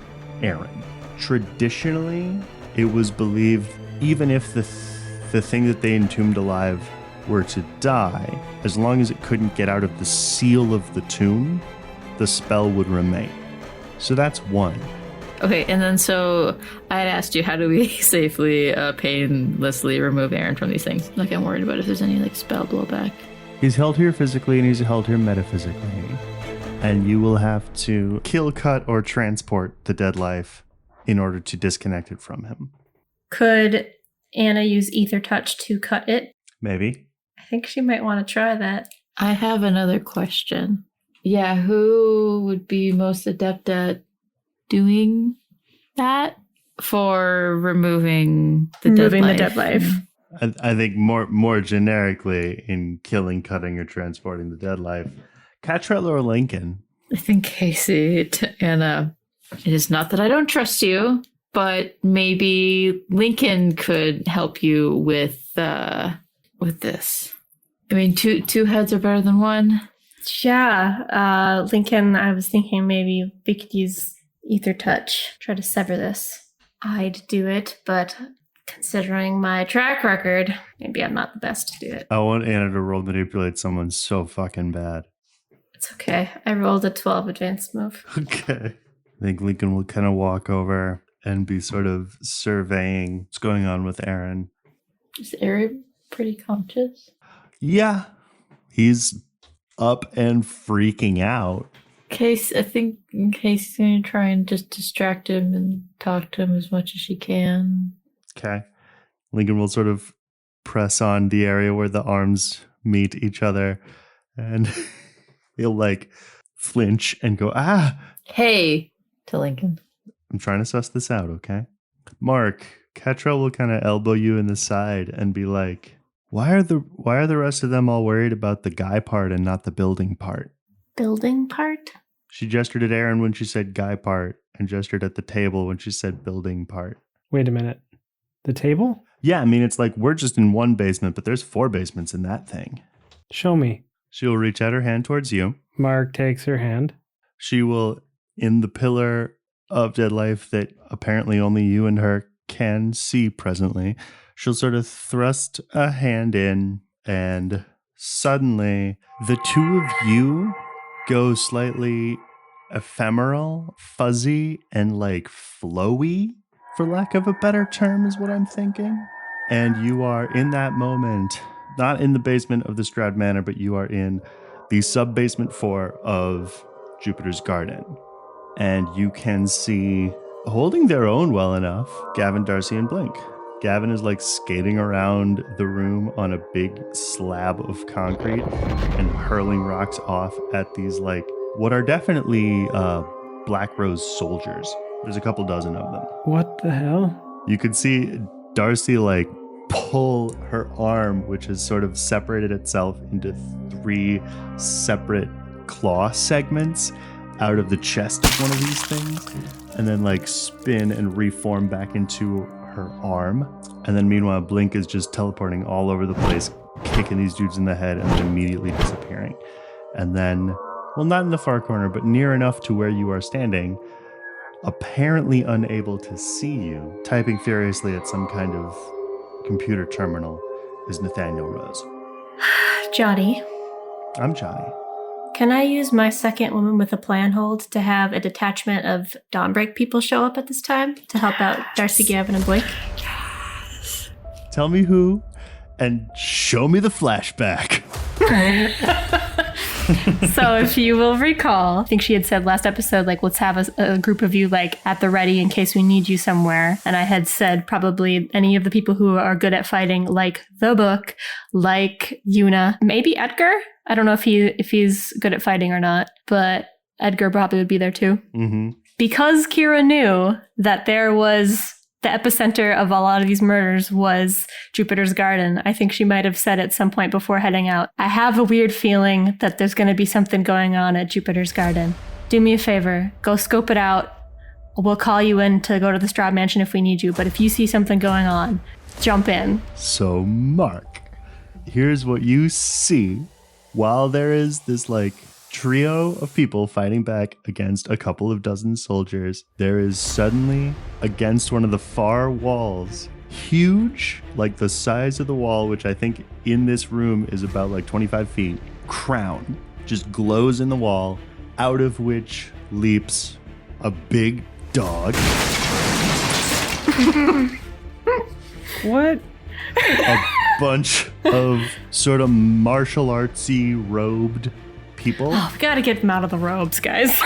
Aaron. Traditionally, it was believed even if the thing that they entombed alive were to die, as long as it couldn't get out of the seal of the tomb, the spell would remain. So that's 1. Okay, and then so I had asked you, how do we safely, painlessly remove Aaron from these things? Like, I'm worried about if there's any, like, spell blowback. He's held here physically and he's held here metaphysically. And you will have to kill, cut, or transport the dead life in order to disconnect it from him. Could Anna use Ether Touch to cut it? Maybe. I think she might want to try that. I have another question. Yeah, who would be most adept at doing that for removing the dead life? I think more generically in killing, cutting, or transporting the dead life. Catrell or Lincoln? I think Casey and it is not that I don't trust you, but maybe Lincoln could help you with this. I mean, two heads are better than one. Yeah, Lincoln, I was thinking maybe we could use Ether Touch, try to sever this. I'd do it, but considering my track record, maybe I'm not the best to do it. I want Anna to roll manipulate someone so fucking bad. It's okay. I rolled a 12 advanced move. Okay. I think Lincoln will kind of walk over and be sort of surveying what's going on with Aaron. Is Aaron pretty conscious? Yeah. He's up and freaking out. I think in case he's going to try and just distract him and talk to him as much as she can. Okay. Lincoln will sort of press on the area where the arms meet each other, and he'll like flinch and go, ah. Hey, to Lincoln. I'm trying to suss this out, okay? Mark, Ketrel will kind of elbow you in the side and be like, why are the rest of them all worried about the guy part and not the building part? Building part? She gestured at Aaron when she said guy part and gestured at the table when she said building part. Wait a minute. The table? Yeah, I mean, it's like we're just in one basement, but there's 4 basements in that thing. Show me. She will reach out her hand towards you. Mark takes her hand. She will, in the pillar of dead life that apparently only you and her can see presently, she'll sort of thrust a hand in, and suddenly the two of you go slightly ephemeral, fuzzy, and like flowy, for lack of a better term is what I'm thinking. And you are in that moment, not in the basement of the Stroud Manor, but you are in the sub-basement 4 of Jupiter's Garden. And you can see, holding their own well enough, Gavin, Darcy, and Blink. Gavin is like skating around the room on a big slab of concrete and hurling rocks off at these like what are definitely Black Rose soldiers. There's a couple dozen of them. What the hell? You could see Darcy like pull her arm, which has sort of separated itself into 3 separate claw segments out of the chest of one of these things, and then like spin and reform back into her arm. And then meanwhile, Blink is just teleporting all over the place, kicking these dudes in the head and then immediately disappearing. And then, well, not in the far corner, but near enough to where you are standing, apparently unable to see you, typing furiously at some kind of computer terminal, is Nathaniel Rose. Johnny. I'm Johnny. Can I use my second woman with a plan hold to have a detachment of Dawnbreak people show up at this time to help out Darcy, Gavin, and Blake? Yes. Tell me who, and show me the flashback. So if you will recall, I think she had said last episode, like, let's have a group of you, like, at the ready in case we need you somewhere. And I had said probably any of the people who are good at fighting, like the book, like Yuna, maybe Edgar. I don't know if he's good at fighting or not, but Edgar probably would be there too. Mm-hmm. Because Kira knew that there was the epicenter of a lot of these murders was Jupiter's Garden, I think she might have said at some point before heading out, I have a weird feeling that there's going to be something going on at Jupiter's Garden. Do me a favor, go scope it out. We'll call you in to go to the Stroud Mansion if we need you, but if you see something going on, jump in. So, Mark, here's what you see. While there is this like trio of people fighting back against a couple of dozen soldiers, there is suddenly against one of the far walls, huge, like the size of the wall, which I think in this room is about like 25 feet, crown just glows in the wall, out of which leaps a big dog. What? A bunch of sort of martial artsy robed people. Oh, we gotta get them out of the robes, guys.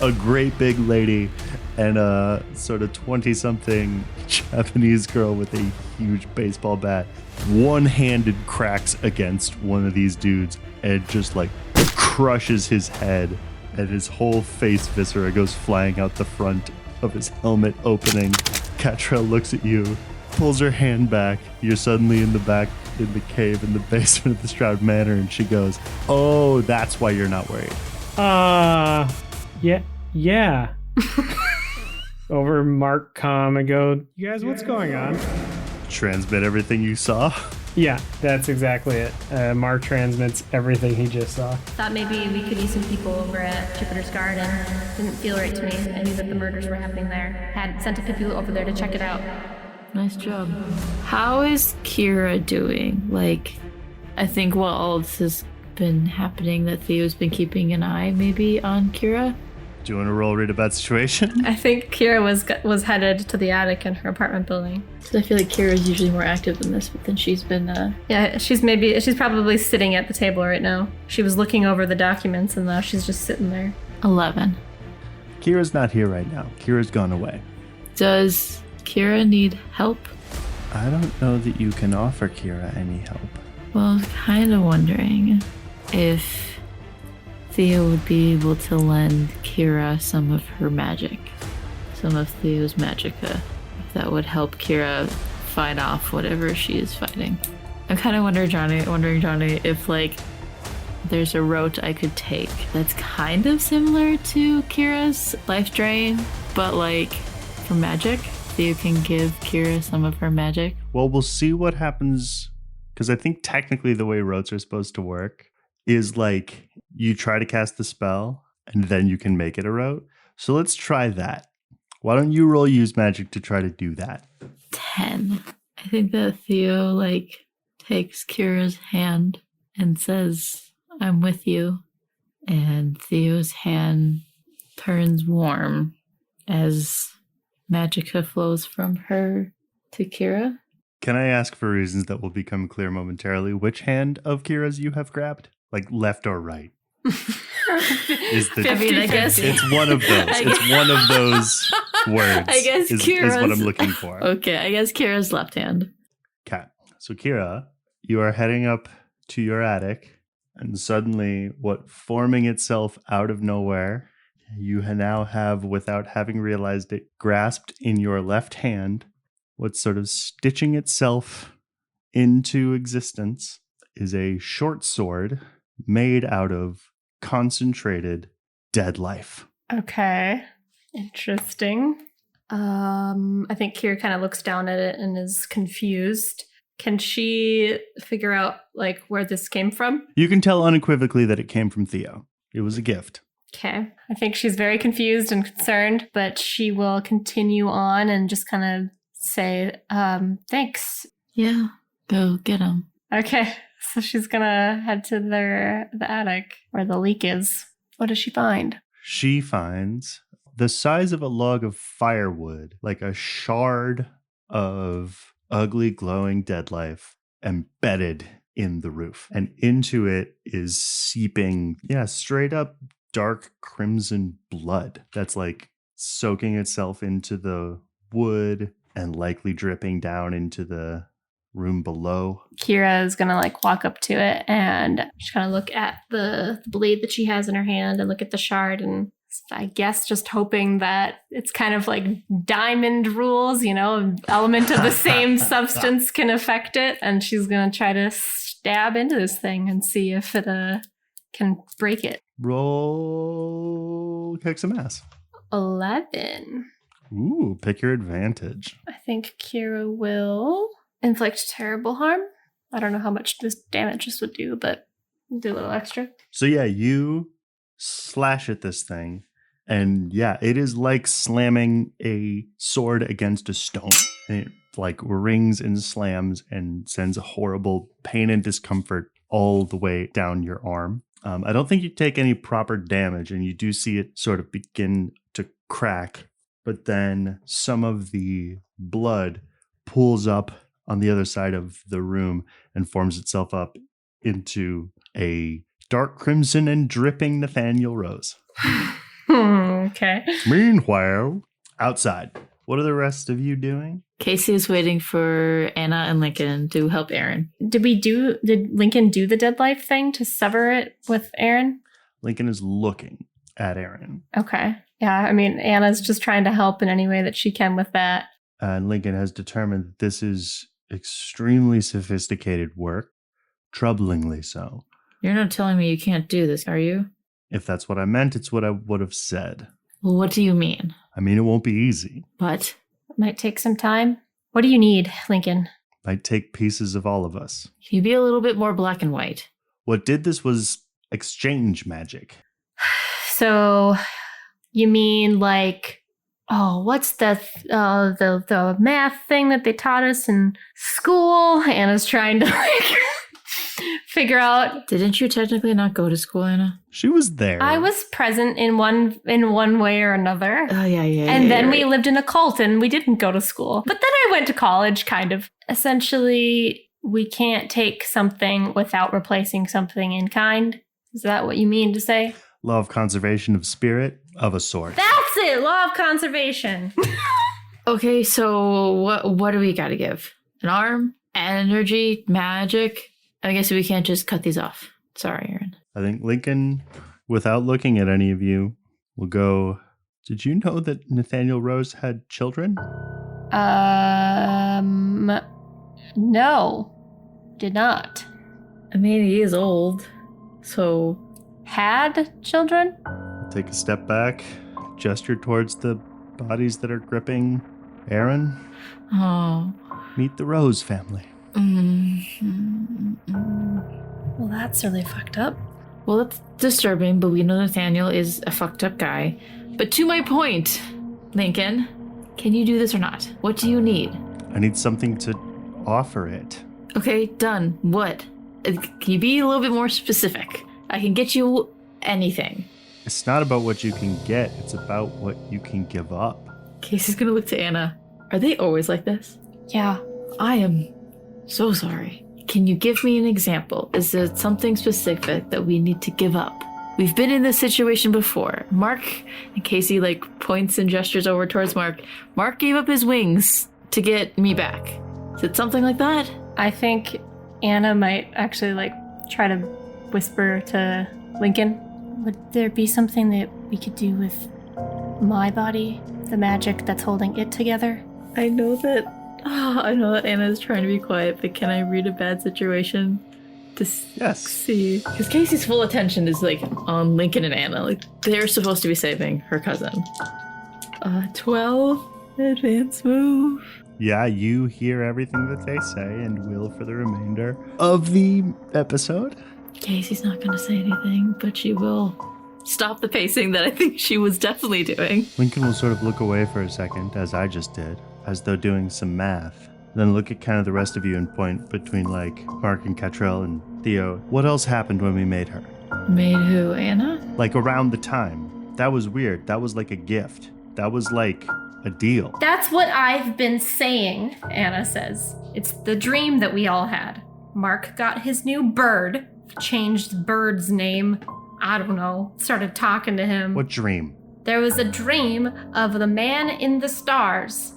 A great big lady and a sort of 20-something Japanese girl with a huge baseball bat one-handed cracks against one of these dudes and just like crushes his head, and his whole face viscera goes flying out the front of his helmet opening. Catrell looks at you, pulls her hand back. You're suddenly in the back in the cave in the basement of the Stroud Manor, and she goes, oh, that's why you're not worried. Yeah. Over Mark comm and go, you guys, what's going on? Transmit everything you saw. Yeah, that's exactly it. Mark transmits everything he just saw. Thought maybe we could use some people over at Jupiter's Garden. Didn't feel right to me. I knew that the murders were happening there. Had sent a people over there to check it out. Nice job. How is Kira doing? Like, I think while all this has been happening, that Theo's been keeping an eye maybe on Kira? Do you want to roll read about situation? I think Kira was headed to the attic in her apartment building. So I feel like Kira's usually more active than this, but then she's been... Yeah, she's probably sitting at the table right now. She was looking over the documents and now she's just sitting there. 11. Kira's not here right now. Kira's gone away. Does Kira need help? I don't know that you can offer Kira any help. Well, I was kind of wondering if Theo would be able to lend Kira some of her magic. Some of Theo's magicka. If that would help Kira fight off whatever she is fighting. I'm kind of wondering, Johnny, if, like, there's a route I could take that's kind of similar to Kira's life drain, but, like, for magic. Theo can give Kira some of her magic. Well, we'll see what happens, because I think technically the way rotes are supposed to work is, like, you try to cast the spell, and then you can make it a rote. So let's try that. Why don't you roll use magic to try to do that? 10. I think that Theo, like, takes Kira's hand and says, I'm with you. And Theo's hand turns warm as magicka flows from her to Kira. Can I ask, for reasons that will become clear momentarily, which hand of Kira's you have grabbed? Like left or right? I guess it's one of those. It's one of those words. I guess is what I'm looking for. Okay, I guess Kira's left hand. Okay. So Kira, you are heading up to your attic, and suddenly what forming itself out of nowhere, you now have, without having realized it, grasped in your left hand, what's sort of stitching itself into existence is a short sword made out of concentrated dead life. Okay. Interesting. I think Kira kind of looks down at it and is confused. Can she figure out, like, where this came from? You can tell unequivocally that it came from Theo. It was a gift. Okay. I think she's very confused and concerned, but she will continue on and just kind of say, thanks. Yeah, go get him. Okay. So she's gonna head to the attic where the leak is. What does she find? She finds the size of a log of firewood, like a shard of ugly glowing dead life embedded in the roof. And into it is seeping, straight up dark crimson blood that's like soaking itself into the wood and likely dripping down into the room below. Kira is gonna like walk up to it and she's gonna look at the blade that she has in her hand and look at the shard, and I guess just hoping that it's kind of like diamond rules, element of the same substance can affect it, and she's gonna try to stab into this thing and see if it can break it. Roll kick some ass. 11. Ooh, pick your advantage. I think Kira will inflict terrible harm. I don't know how much this damage this would do, but do a little extra. So you slash at this thing, and it is like slamming a sword against a stone. And it like rings and slams and sends a horrible pain and discomfort all the way down your arm. I don't think you take any proper damage, and you do see it sort of begin to crack, but then some of the blood pulls up on the other side of the room and forms itself up into a dark crimson and dripping Nathaniel Rose. Okay. Meanwhile, outside, what are the rest of you doing? Casey is waiting for Anna and Lincoln to help Aaron. Did Lincoln do the dead life thing to sever it with Aaron? Lincoln is looking at Aaron. Okay. Yeah, I mean, Anna's just trying to help in any way that she can with that. And Lincoln has determined that this is extremely sophisticated work, troublingly so. You're not telling me you can't do this, are you? If that's what I meant, it's what I would have said. Well, what do you mean? I mean, it won't be easy. But it might take some time. What do you need, Lincoln? Might take pieces of all of us. Can you be a little bit more black and white? What did this was exchange magic. So, you mean like, what's the math thing that they taught us in school? Anna's trying to figure out. Didn't you technically not go to school, Anna? She was there. I was present in one way or another. Oh, yeah. And then we lived in a cult and we didn't go to school. But then I went to college, kind of. Essentially, we can't take something without replacing something in kind. Is that what you mean to say? Law of conservation of spirit of a sort. That's it! Law of conservation. Okay, so what do we gotta give? An arm? Energy? Magic? I guess we can't just cut these off. Sorry, Aaron. I think Lincoln, without looking at any of you, will go, did you know that Nathaniel Rose had children? No. Did not. I mean, he is old, so... Had children? Take a step back, gesture towards the bodies that are gripping Aaron. Oh. Meet the Rose family. Well, that's really fucked up. Well, that's disturbing, but we know Nathaniel is a fucked up guy. But to my point, Lincoln, can you do this or not? What do you need? I need something to offer it. Okay, done. What? Can you be a little bit more specific? I can get you anything. It's not about what you can get, it's about what you can give up. Casey's gonna look to Anna. Are they always like this? Yeah. I am so sorry. Can you give me an example? Is there something specific that we need to give up? We've been in this situation before. Mark, and Casey points and gestures over towards Mark. Mark gave up his wings to get me back. Is it something like that? I think Anna might actually try to whisper to Lincoln. Would there be something that we could do with my body? The magic that's holding it together? I know that Anna is trying to be quiet, but can I read a bad situation to see? Because Casey's full attention is on Lincoln and Anna. They're supposed to be saving her cousin. 12 advance move. Yeah, you hear everything that they say and will for the remainder of the episode. Casey's not going to say anything, but she will stop the pacing that I think she was definitely doing. Lincoln will sort of look away for a second, as I just did, as though doing some math. Then look at kind of the rest of you and point between Mark and Catrell and Theo. What else happened when we made her? Made who, Anna? Around the time. That was weird. That was like a gift. That was a deal. That's what I've been saying, Anna says. It's the dream that we all had. Mark got his new bird, changed the bird's name, I don't know, started talking to him. What dream? There was a dream of the man in the stars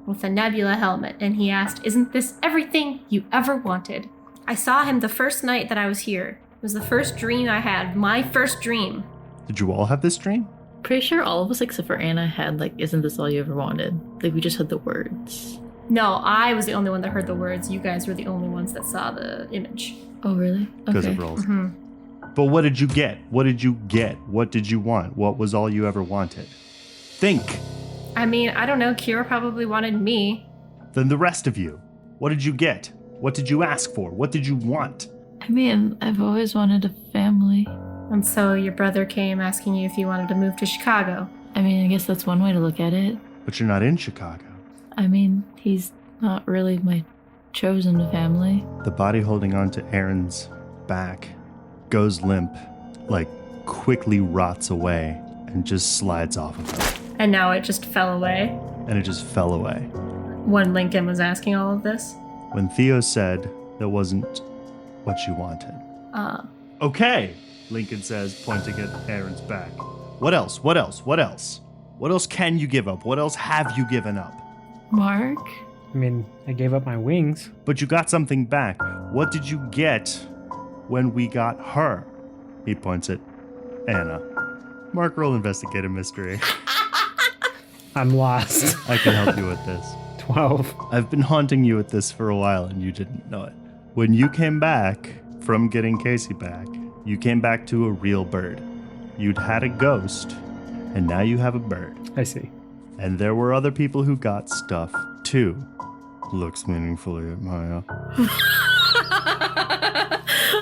with a nebula helmet, and he asked, "Isn't this everything you ever wanted?" I saw him the first night that I was here. It was the first dream I had, my first dream. Did you all have this dream? Pretty sure all of us except for Anna had isn't this all you ever wanted? We just had the words. No, I was the only one that heard the words. You guys were the only ones that saw the image. Oh, really? Because of rolls. Mm-hmm. But what did you get? What did you get? What did you want? What was all you ever wanted? Think. I mean, I don't know. Kira probably wanted me. Then the rest of you. What did you get? What did you ask for? What did you want? I mean, I've always wanted a family. And so your brother came asking you if you wanted to move to Chicago. I mean, I guess that's one way to look at it. But you're not in Chicago. I mean, he's not really my chosen family. The body holding on to Aaron's back goes limp, quickly rots away and just slides off of her. And now it just fell away. And it just fell away. When Lincoln was asking all of this? When Theo said that wasn't what you wanted. Okay, Lincoln says, pointing at Aaron's back. What else? What else? What else? What else can you give up? What else have you given up? Mark? I mean, I gave up my wings. But you got something back. What did you get when we got her? He points at Anna. Mark, roll investigate a mystery. I'm lost. I can help you with this. 12. I've been haunting you with this for a while and you didn't know it. When you came back from getting Casey back, you came back to a real bird. You'd had a ghost, and now you have a bird. I see. And there were other people who got stuff, too. Looks meaningfully at Maya.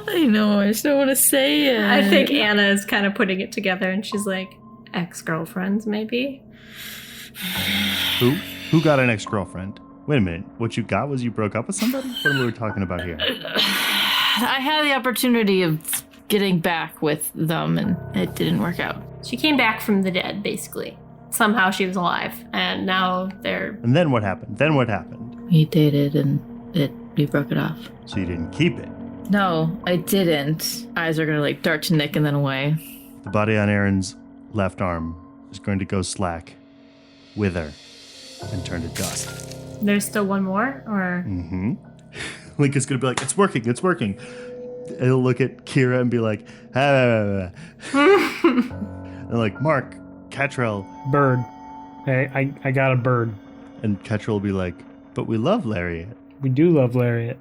I know, I just don't want to say it. I think Anna is kind of putting it together, and she's like, ex-girlfriends, maybe? Who? Who got an ex-girlfriend? Wait a minute. What you got was you broke up with somebody? What are we talking about here? I had the opportunity of getting back with them, and it didn't work out. She came back from the dead, basically. Somehow she was alive, and now they're... And then what happened? We dated, and we broke it off. So you didn't keep it. No, I didn't. Eyes are gonna dart to Nick and then away. The body on Aaron's left arm is going to go slack, wither, and turn to dust. There's still one more, or... Mm-hmm. Link is going to be like, it's working. It'll look at Kira and be like, and like, Mark, Catrell. Bird. Hey, I got a bird. And Catrell will be like, but we love Lariat. We do love Lariat.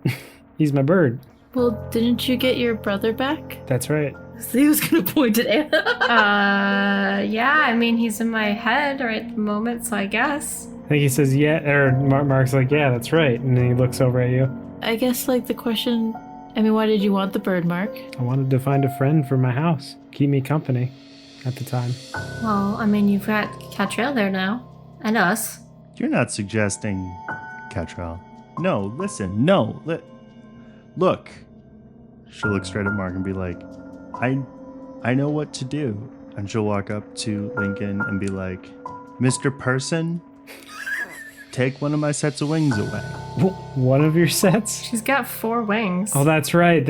He's my bird. Well, didn't you get your brother back? That's right. So he was gonna point at Anna. Yeah, I mean, he's in my head right at the moment, so I guess. I think he says, yeah, or Mark's like, yeah, that's right. And then he looks over at you. I guess, the question, why did you want the bird, Mark? I wanted to find a friend for my house. Keep me company at the time. Well, I mean, you've got Catrell there now. And us. You're not suggesting, Catrell. No, listen, no. Look. She'll look straight at Mark and be like, I know what to do. And she'll walk up to Lincoln and be like, Mr. Person, take one of my sets of wings away. One of your sets? She's got 4 wings. Oh, that's right.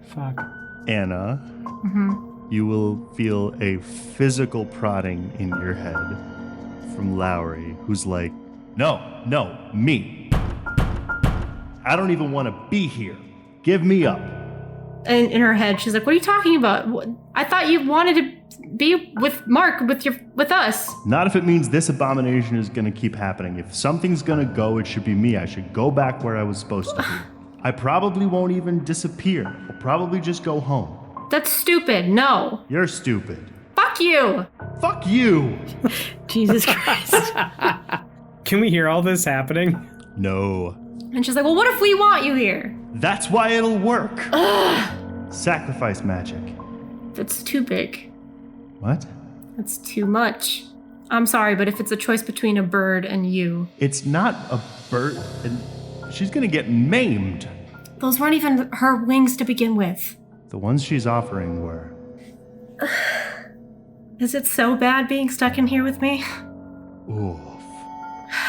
Fuck. Anna, you will feel a physical prodding in your head from Lowry, who's like, no, me. I don't even want to be here. Give me up. And in her head, she's like, what are you talking about? I thought you wanted to be with Mark, with us. Not if it means this abomination is going to keep happening. If something's going to go, it should be me. I should go back where I was supposed to be. I probably won't even disappear. I'll probably just go home. That's stupid. No. You're stupid. Fuck you. Fuck you. Jesus Christ. Can we hear all this happening? No. And she's like, well, what if we want you here? That's why it'll work. Sacrifice magic. That's too big. What? That's too much. I'm sorry, but if it's a choice between a bird and you... It's not a bird, and she's gonna get maimed. Those weren't even her wings to begin with. The ones she's offering were. Is it so bad being stuck in here with me? Oof.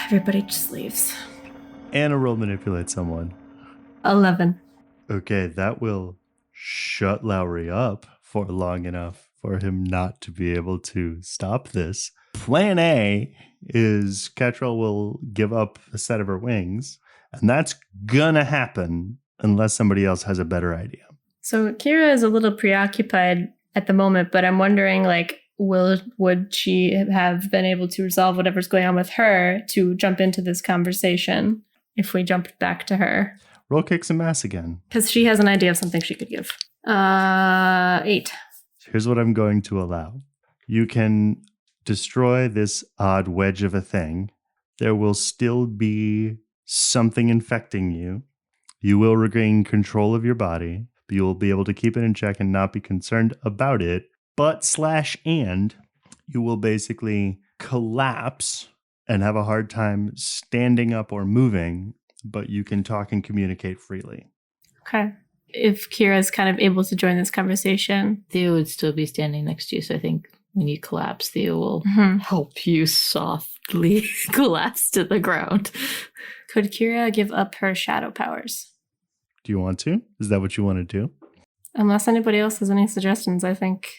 Everybody just leaves. Anna will manipulate someone. 11. Okay, that will shut Lowry up for long enough for him not to be able to stop this. Plan A is Catrell will give up a set of her wings, and that's gonna happen unless somebody else has a better idea. So Kira is a little preoccupied at the moment, but I'm wondering, would she have been able to resolve whatever's going on with her to jump into this conversation if we jumped back to her? Roll kick some ass again. Because she has an idea of something she could give. 8. Here's what I'm going to allow. You can destroy this odd wedge of a thing. There will still be something infecting you. You will regain control of your body, but you will be able to keep it in check and not be concerned about it. But /and you will basically collapse and have a hard time standing up or moving, but you can talk and communicate freely. Okay. If Kira's kind of able to join this conversation. Theo would still be standing next to you, so I think when you collapse, Theo will help you softly collapse to the ground. Could Kira give up her shadow powers? Do you want to? Is that what you want to do? Unless anybody else has any suggestions, I think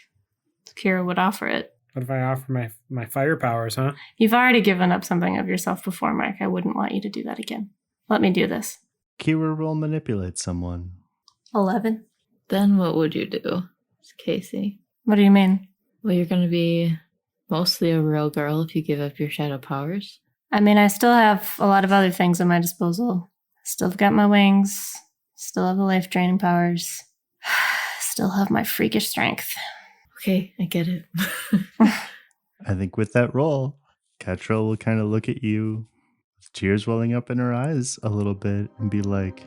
Kira would offer it. What if I offer my fire powers, huh? You've already given up something of yourself before, Mark. I wouldn't want you to do that again. Let me do this. Kira will manipulate someone. 11. Then what would you do, Casey? What do you mean? Well, you're going to be mostly a real girl if you give up your shadow powers. I mean, I still have a lot of other things at my disposal. Still got my wings. Still have the life draining powers. Still have my freakish strength. Okay, I get it. I think with that roll, Catrell will kind of look at you with tears welling up in her eyes a little bit and be like,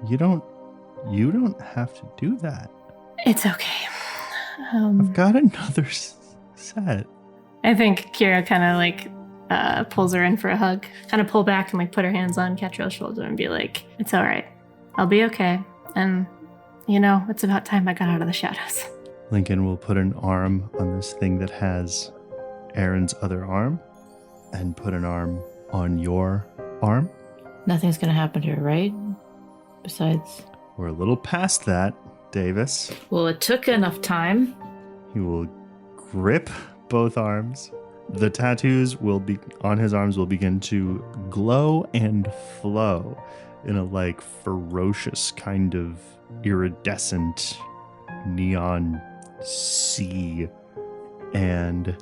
you don't have to do that. It's okay. I've got another set. I think Kira kind of pulls her in for a hug, kind of pull back and put her hands on Catrell's shoulder and be like, it's all right. I'll be okay. And It's about time I got out of the shadows. Lincoln will put an arm on this thing that has Aaron's other arm and put an arm on your arm. Nothing's gonna happen to her, right? Besides... We're a little past that, Davis. Well, it took enough time. He will grip both arms. The tattoos on his arms will begin to glow and flow in a ferocious kind of iridescent neon sea. And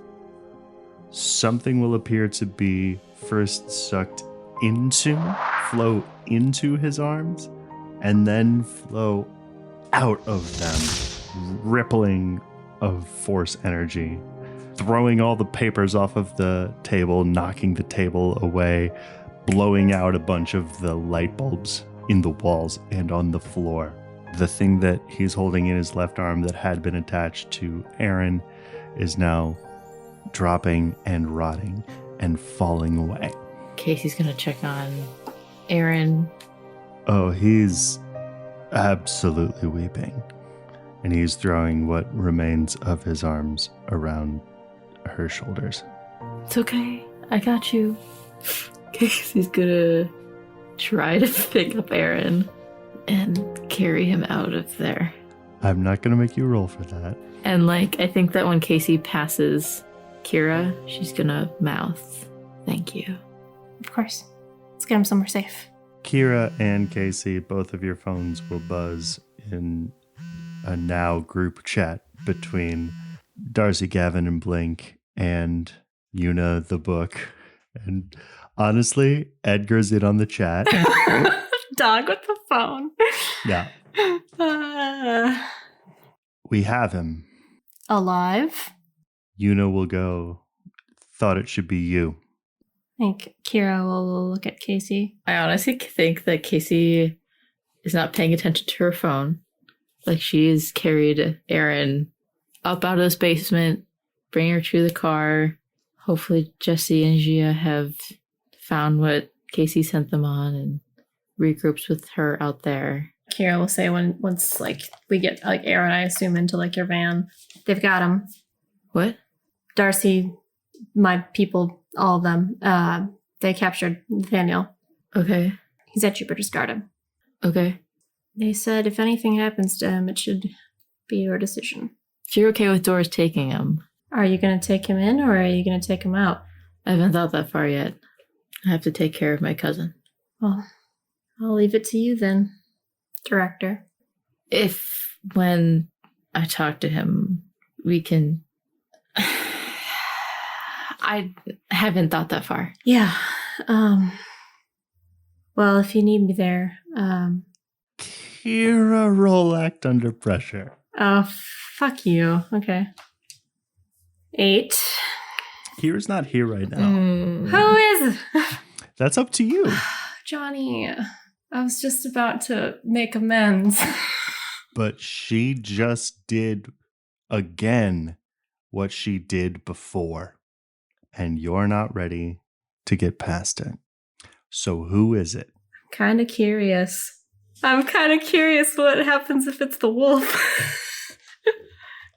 something will appear to be first flow into his arms, and then flow out of them, rippling of force energy, throwing all the papers off of the table, knocking the table away, blowing out a bunch of the light bulbs in the walls and on the floor. The thing that he's holding in his left arm that had been attached to Aaron is now dropping and rotting and falling away. Casey's gonna check on Aaron. Oh, he's absolutely weeping. And he's throwing what remains of his arms around her shoulders. It's okay. I got you. Casey's gonna try to pick up Aaron and carry him out of there. I'm not gonna make you roll for that. And I think that when Casey passes Kira, she's gonna mouth, "Thank you." Of course. Let's get him somewhere safe. Kira and Casey, both of your phones will buzz in a now group chat between Darcy, Gavin, and Blink, and Yuna the book. And honestly, Edgar's in on the chat. Dog with the phone. Yeah. We have him. Alive? Yuna will go, thought it should be you. I think Kira will look at Casey. I honestly think that Casey is not paying attention to her phone. She has carried Aaron up out of this basement, bring her to the car. Hopefully Jesse and Gia have found what Casey sent them on and regroups with her out there. Kira will say once we get Aaron, I assume, into your van. They've got him. What? Darcy, my people, all of them. They captured Nathaniel. Okay. He's at Jupiter's Garden. Okay. They said if anything happens to him, it should be your decision. If you're okay with Doris taking him. Are you going to take him in or are you going to take him out? I haven't thought that far yet. I have to take care of my cousin. Well, I'll leave it to you then, Director. If when I talk to him, we can... I haven't thought that far. Yeah. Well, if you need me there, Kira, roll act under pressure. Oh, fuck you. Okay. 8. Kira's not here right now. Who is? That's up to you. Johnny, I was just about to make amends. But she just did again what she did before. And you're not ready to get past it. So who is it? Kind of curious. I'm kind of curious what happens if it's the wolf.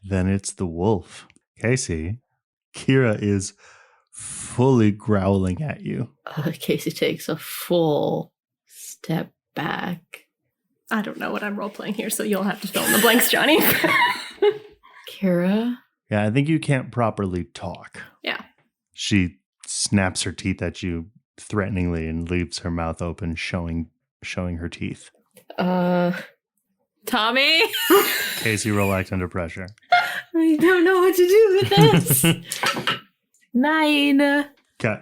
Then it's the wolf. Casey, Kira is fully growling at you. Casey takes a full step back. I don't know what I'm role-playing here, so you'll have to fill in the blanks, Johnny. Kira? Yeah, I think you can't properly talk. Yeah. She snaps her teeth at you threateningly and leaves her mouth open, showing her teeth. Tommy? Casey, roll act under pressure. I don't know what to do with this. 9. Okay.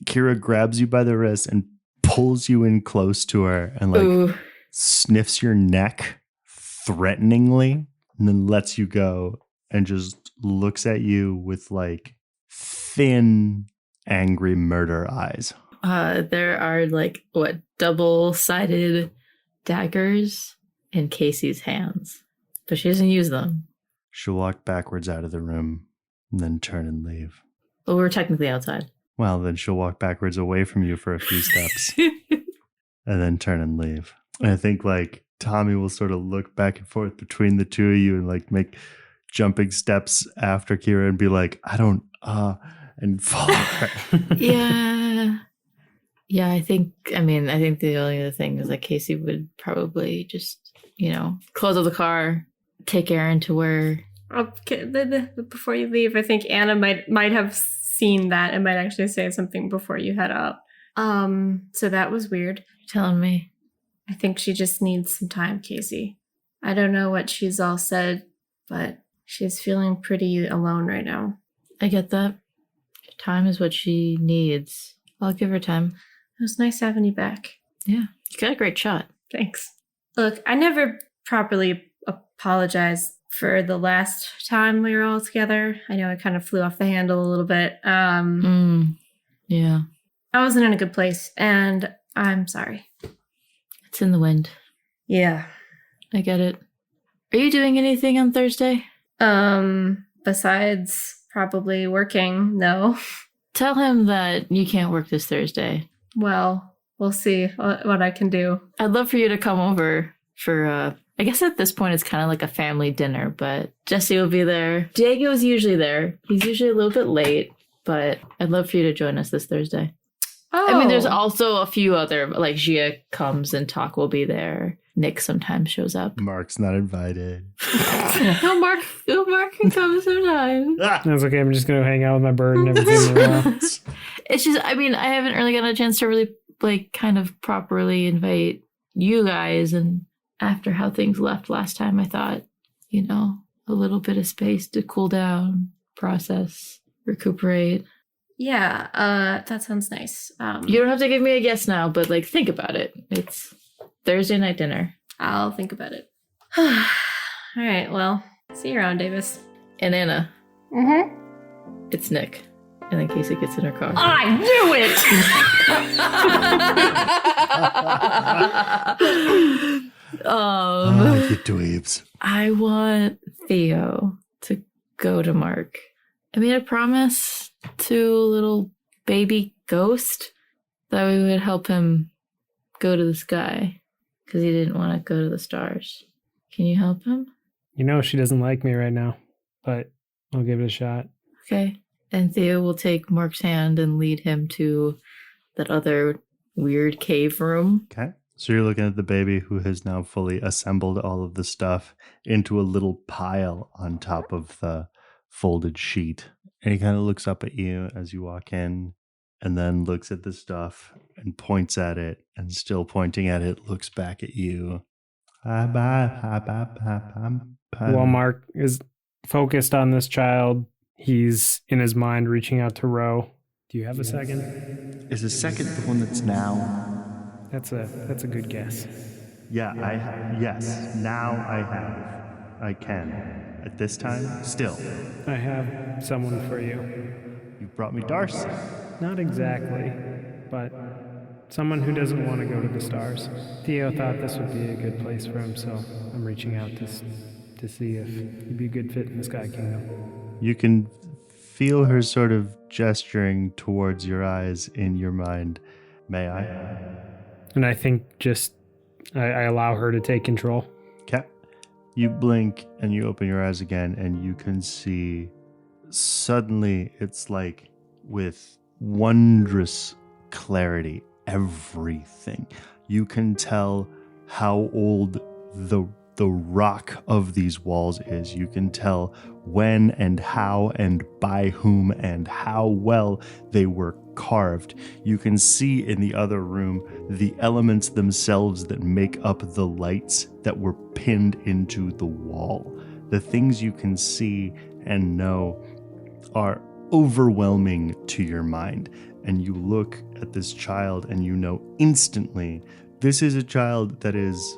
Kira grabs you by the wrist and pulls you in close to her and sniffs your neck threateningly and then lets you go and just looks at you with thin, angry murder eyes. There are double-sided daggers in Casey's hands, but she doesn't use them. She'll walk backwards out of the room and then turn and leave. Well, we're technically outside. Well, then she'll walk backwards away from you for a few steps and then turn and leave. And I think like Tommy will sort of look back and forth between the two of you and like make jumping steps after Kira and be like, I don't, and follow her. Yeah. Yeah, I think the only other thing is that Casey would probably just, close up the car, take Aaron to where. Okay, before you leave, I think Anna might have seen that and might actually say something before you head out. So that was weird. Telling me. I think she just needs some time, Casey. I don't know what she's all said, but she's feeling pretty alone right now. I get that. Time is what she needs. I'll give her time. It was nice having you back. Yeah, you got a great shot. Thanks. Look, I never properly apologized for the last time we were all together. I know I kind of flew off the handle a little bit. Yeah. I wasn't in a good place, and I'm sorry. It's in the wind. Yeah. I get it. Are you doing anything on Thursday? Besides probably working, no. Tell him that you can't work this Thursday. Well, we'll see what I can do. I'd love for you to come over for, I guess at this point it's kind of like a family dinner, but Jesse will be there. Diego's usually there. He's usually a little bit late, but I'd love for you to join us this Thursday. Oh. I mean, there's also a few other, like Gia comes and Talk will be there. Nick sometimes shows up. Mark's not invited. No, Mark can come sometimes. That's okay. I'm just going to hang out with my bird and everything. It's just, I haven't really gotten a chance to really, kind of properly invite you guys. And after how things left last time, I thought, a little bit of space to cool down, process, recuperate. Yeah, that sounds nice. You don't have to give me a yes now, but think about it. It's Thursday night dinner. I'll think about it. All right, well, see you around, Davis. And Anna. Mm-hmm. It's Nick. And then Casey gets in her car. I knew it! You dweebs. I want Theo to go to Mark. I made a promise to little baby ghost that we would help him go to the sky because he didn't want to go to the stars. Can you help him? She doesn't like me right now, but I'll give it a shot. Okay. And Theo will take Mark's hand and lead him to that other weird cave room. Okay. So you're looking at the baby who has now fully assembled all of the stuff into a little pile on top of the folded sheet. And he kind of looks up at you as you walk in and then looks at the stuff and points at it and still pointing at it, looks back at you. While Mark is focused on this child, he's in his mind reaching out to Ro. Do you have a second? Is a second the one that's now? That's a good guess. Yeah, yes, now I have. I can. At this time, still. I have someone for you. You brought me Darcy. Not exactly, but someone who doesn't want to go to the stars. Theo thought this would be a good place for him, so I'm reaching out to see if he'd be a good fit in the Sky Kingdom. You can feel her sort of gesturing towards your eyes in your mind. May I? And I think I allow her to take control. Okay. You blink and you open your eyes again and you can see suddenly it's like with wondrous clarity, everything. You can tell how old the rock of these walls is. You can tell when and how and by whom and how well they were carved. You can see in the other room the elements themselves that make up the lights that were pinned into the wall. The things you can see and know are overwhelming to your mind. And you look at this child and you know instantly this is a child that is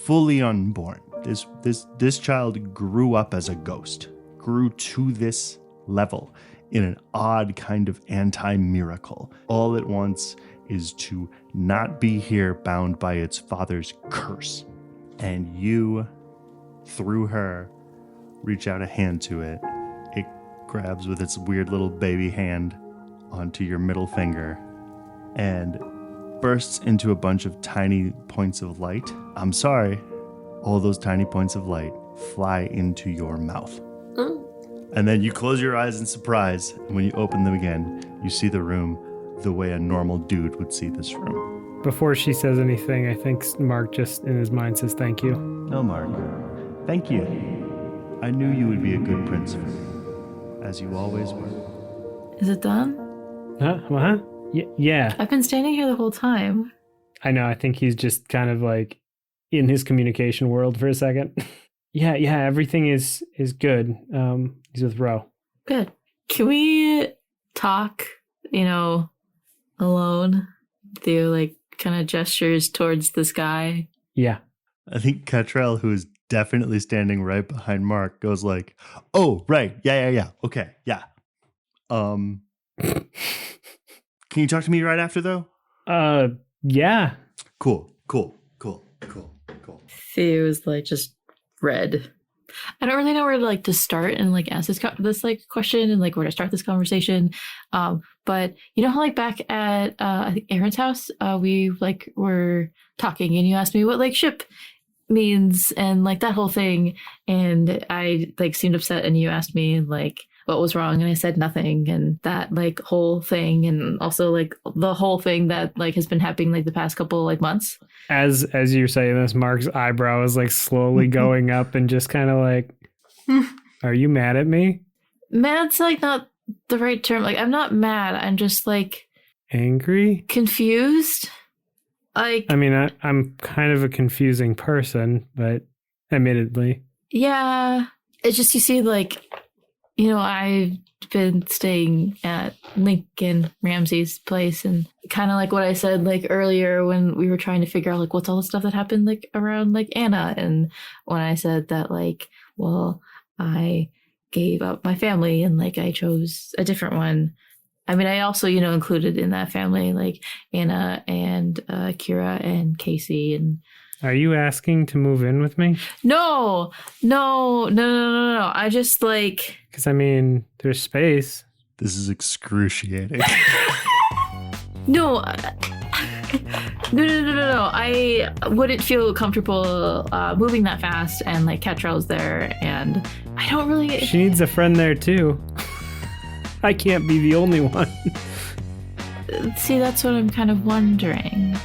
fully unborn. This child grew up as a ghost, grew to this level in an odd kind of anti-miracle. All it wants is to not be here bound by its father's curse. And you, through her, reach out a hand to it. It grabs with its weird little baby hand onto your middle finger. And bursts into a bunch of tiny points of light. I'm sorry, all those tiny points of light fly into your mouth. And then you close your eyes in surprise, and when you open them again, you see the room the way a normal dude would see this room. Before she says anything, I think Mark just in his mind says thank you. No, Mark. Thank you. I knew you would be a good prince for me, as you always were. Is it done? What? Yeah. I've been standing here the whole time. I know. I think he's just kind of like in his communication world for a second. Yeah. Everything is good. He's with Ro. Good. Can we talk, alone? Theo like kind of gestures towards the sky. Yeah. I think Catrell, who is definitely standing right behind Mark, goes like, "Oh, right. Yeah. Okay. Yeah. Can you talk to me right after though?" Yeah. Cool. Theo is like just red. I don't really know where to start and ask this question and where to start this conversation. But you know how back at I think Aaron's house, we were talking and you asked me what ship means and that whole thing, and I seemed upset and you asked me what was wrong, and I said nothing, and that whole thing, and also the whole thing that has been happening the past couple months. As you're saying this, Mark's eyebrow is slowly going up and just kind of are you mad at me? Mad's not the right term. I'm not mad. I'm just angry, confused. I mean, I'm kind of a confusing person, but admittedly. Yeah. It's just, you see, I've been staying at Lincoln Ramsey's place, and kind of what I said earlier when we were trying to figure out what's all the stuff that happened around Anna, and when I said that well, I gave up my family and I chose a different one. I mean, I also included in that family Anna and Kira and Casey. And are you asking to move in with me? No. I just because I mean, there's space. This is excruciating. No. I wouldn't feel comfortable moving that fast, and Catrell's there, and I don't really. She needs a friend there too. I can't be the only one. See, that's what I'm kind of wondering.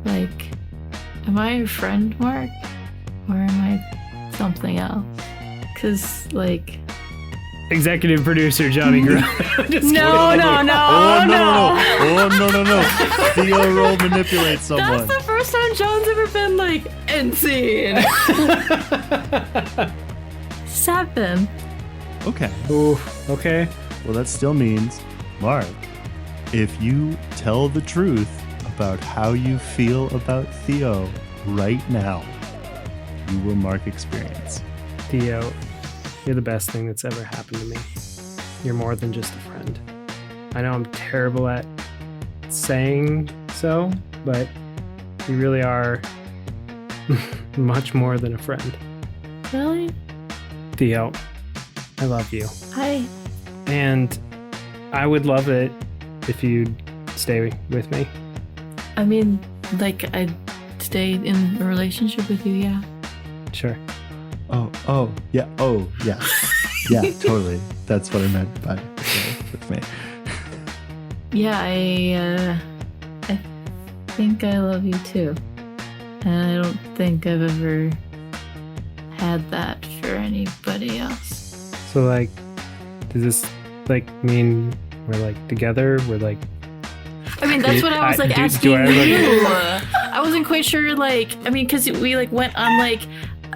Am I a friend, Mark? Or am I something else? Because, Executive producer Johnny Grove. No. Oh, no. Theo roll manipulate someone. That's the first time John's ever been, end scene. 7. Okay. Ooh, okay. Well, that still means, Mark, if you tell the truth about how you feel about Theo right now, you will mark experience. Theo, you're the best thing that's ever happened to me. You're more than just a friend. I know I'm terrible at saying so, but you really are much more than a friend. Really? Theo, I love you. Hi. And I would love it if you'd stay with me. I mean, I'd stay in a relationship with you, yeah. Sure. Oh, yeah. Yeah, totally. That's what I meant by with me. Yeah, I think I love you too. And I don't think I've ever had that for anybody else. So, does this, mean we're, together? We're, I mean, that's what I was, asking you. I wasn't quite sure, because we, went on,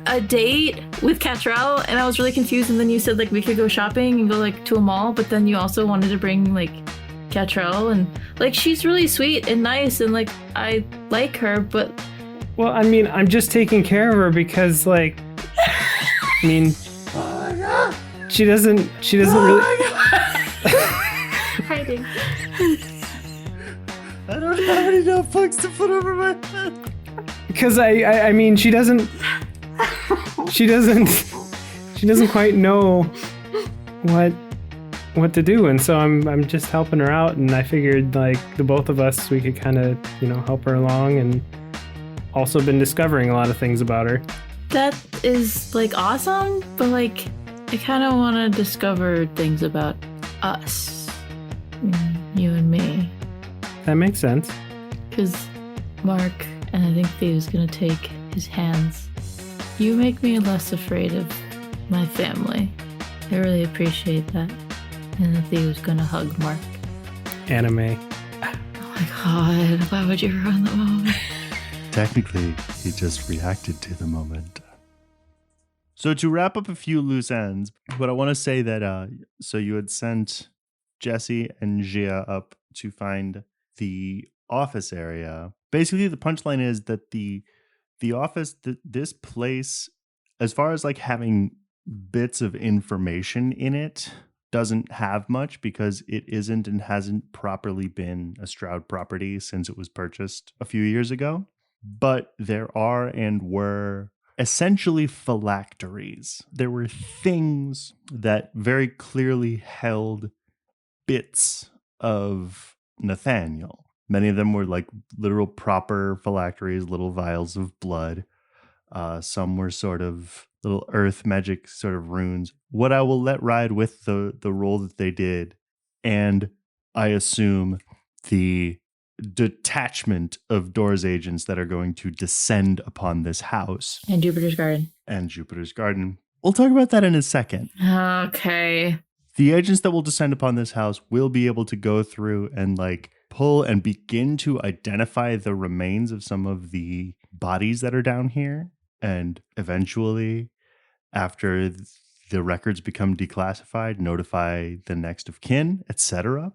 a date with Catrell, and I was really confused, and then you said, we could go shopping and go, to a mall, but then you also wanted to bring, Catrell, and, she's really sweet and nice, and, I like her, but... Well, I mean, I'm just taking care of her because, I mean... She doesn't really... Hiding. I don't have any notebooks to put over my head. Because I mean, she doesn't quite know what what to do, and so I'm just helping her out, and I figured like the both of us, we could kind of, help her along, and also been discovering a lot of things about her. That is like awesome, but like I kind of want to discover things about us, you and me. That makes sense. Because Mark, and I think Theo's gonna take his hands. You make me less afraid of my family. I really appreciate that. And Theo's gonna hug Mark. Anime. Oh my god, why would you ruin the moment? Technically, he just reacted to the moment. So to wrap up a few loose ends, but I want to say that, so you had sent Jesse and Gia up to find the office area. Basically, the punchline is that the office, this place, as far as like having bits of information in it, doesn't have much because it isn't and hasn't properly been a Stroud property since it was purchased a few years ago. But there are and were essentially phylacteries. There were things that very clearly held bits of Nathaniel. Many of them were like literal proper phylacteries, little vials of blood. Some were sort of little earth magic sort of runes. What I will let ride with the role that they did, and I assume the detachment of Doors agents that are going to descend upon this house. And Jupiter's Garden. We'll talk about that in a second. Okay. The agents that will descend upon this house will be able to go through and like pull and begin to identify the remains of some of the bodies that are down here. And eventually, after the records become declassified, notify the next of kin, etc.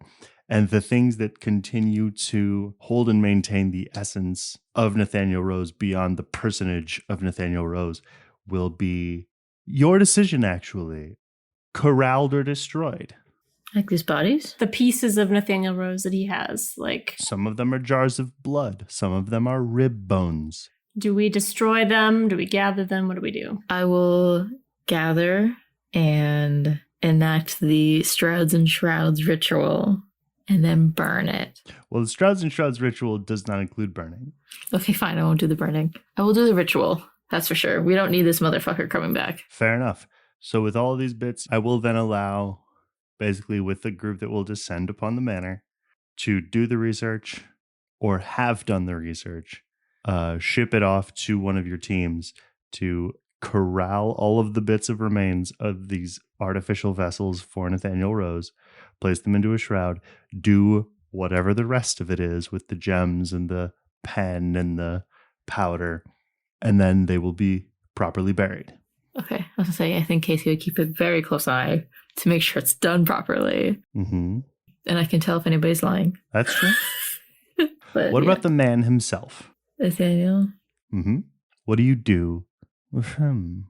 And the things that continue to hold and maintain the essence of Nathaniel Rose beyond the personage of Nathaniel Rose will be your decision, actually. Corralled or destroyed. Like these bodies? The pieces of Nathaniel Rose that he has, like... Some of them are jars of blood. Some of them are rib bones. Do we destroy them? Do we gather them? What do we do? I will gather and enact the Strouds and Shrouds ritual and then burn it. Well, the Strouds and Shrouds ritual does not include burning. Okay, fine. I won't do the burning. I will do the ritual. That's for sure. We don't need this motherfucker coming back. Fair enough. So with all of these bits, I will then allow, basically with the group that will descend upon the manor, to do the research or have done the research, ship it off to one of your teams to corral all of the bits of remains of these artificial vessels for Nathaniel Rose, place them into a shroud, do whatever the rest of it is with the gems and the pen and the powder, and then they will be properly buried. Okay, I was going to say, I think Casey would keep a very close eye to make sure it's done properly. Mm-hmm. And I can tell if anybody's lying. That's true. But, what about the man himself? Nathaniel? Mm-hmm. What do you do with him?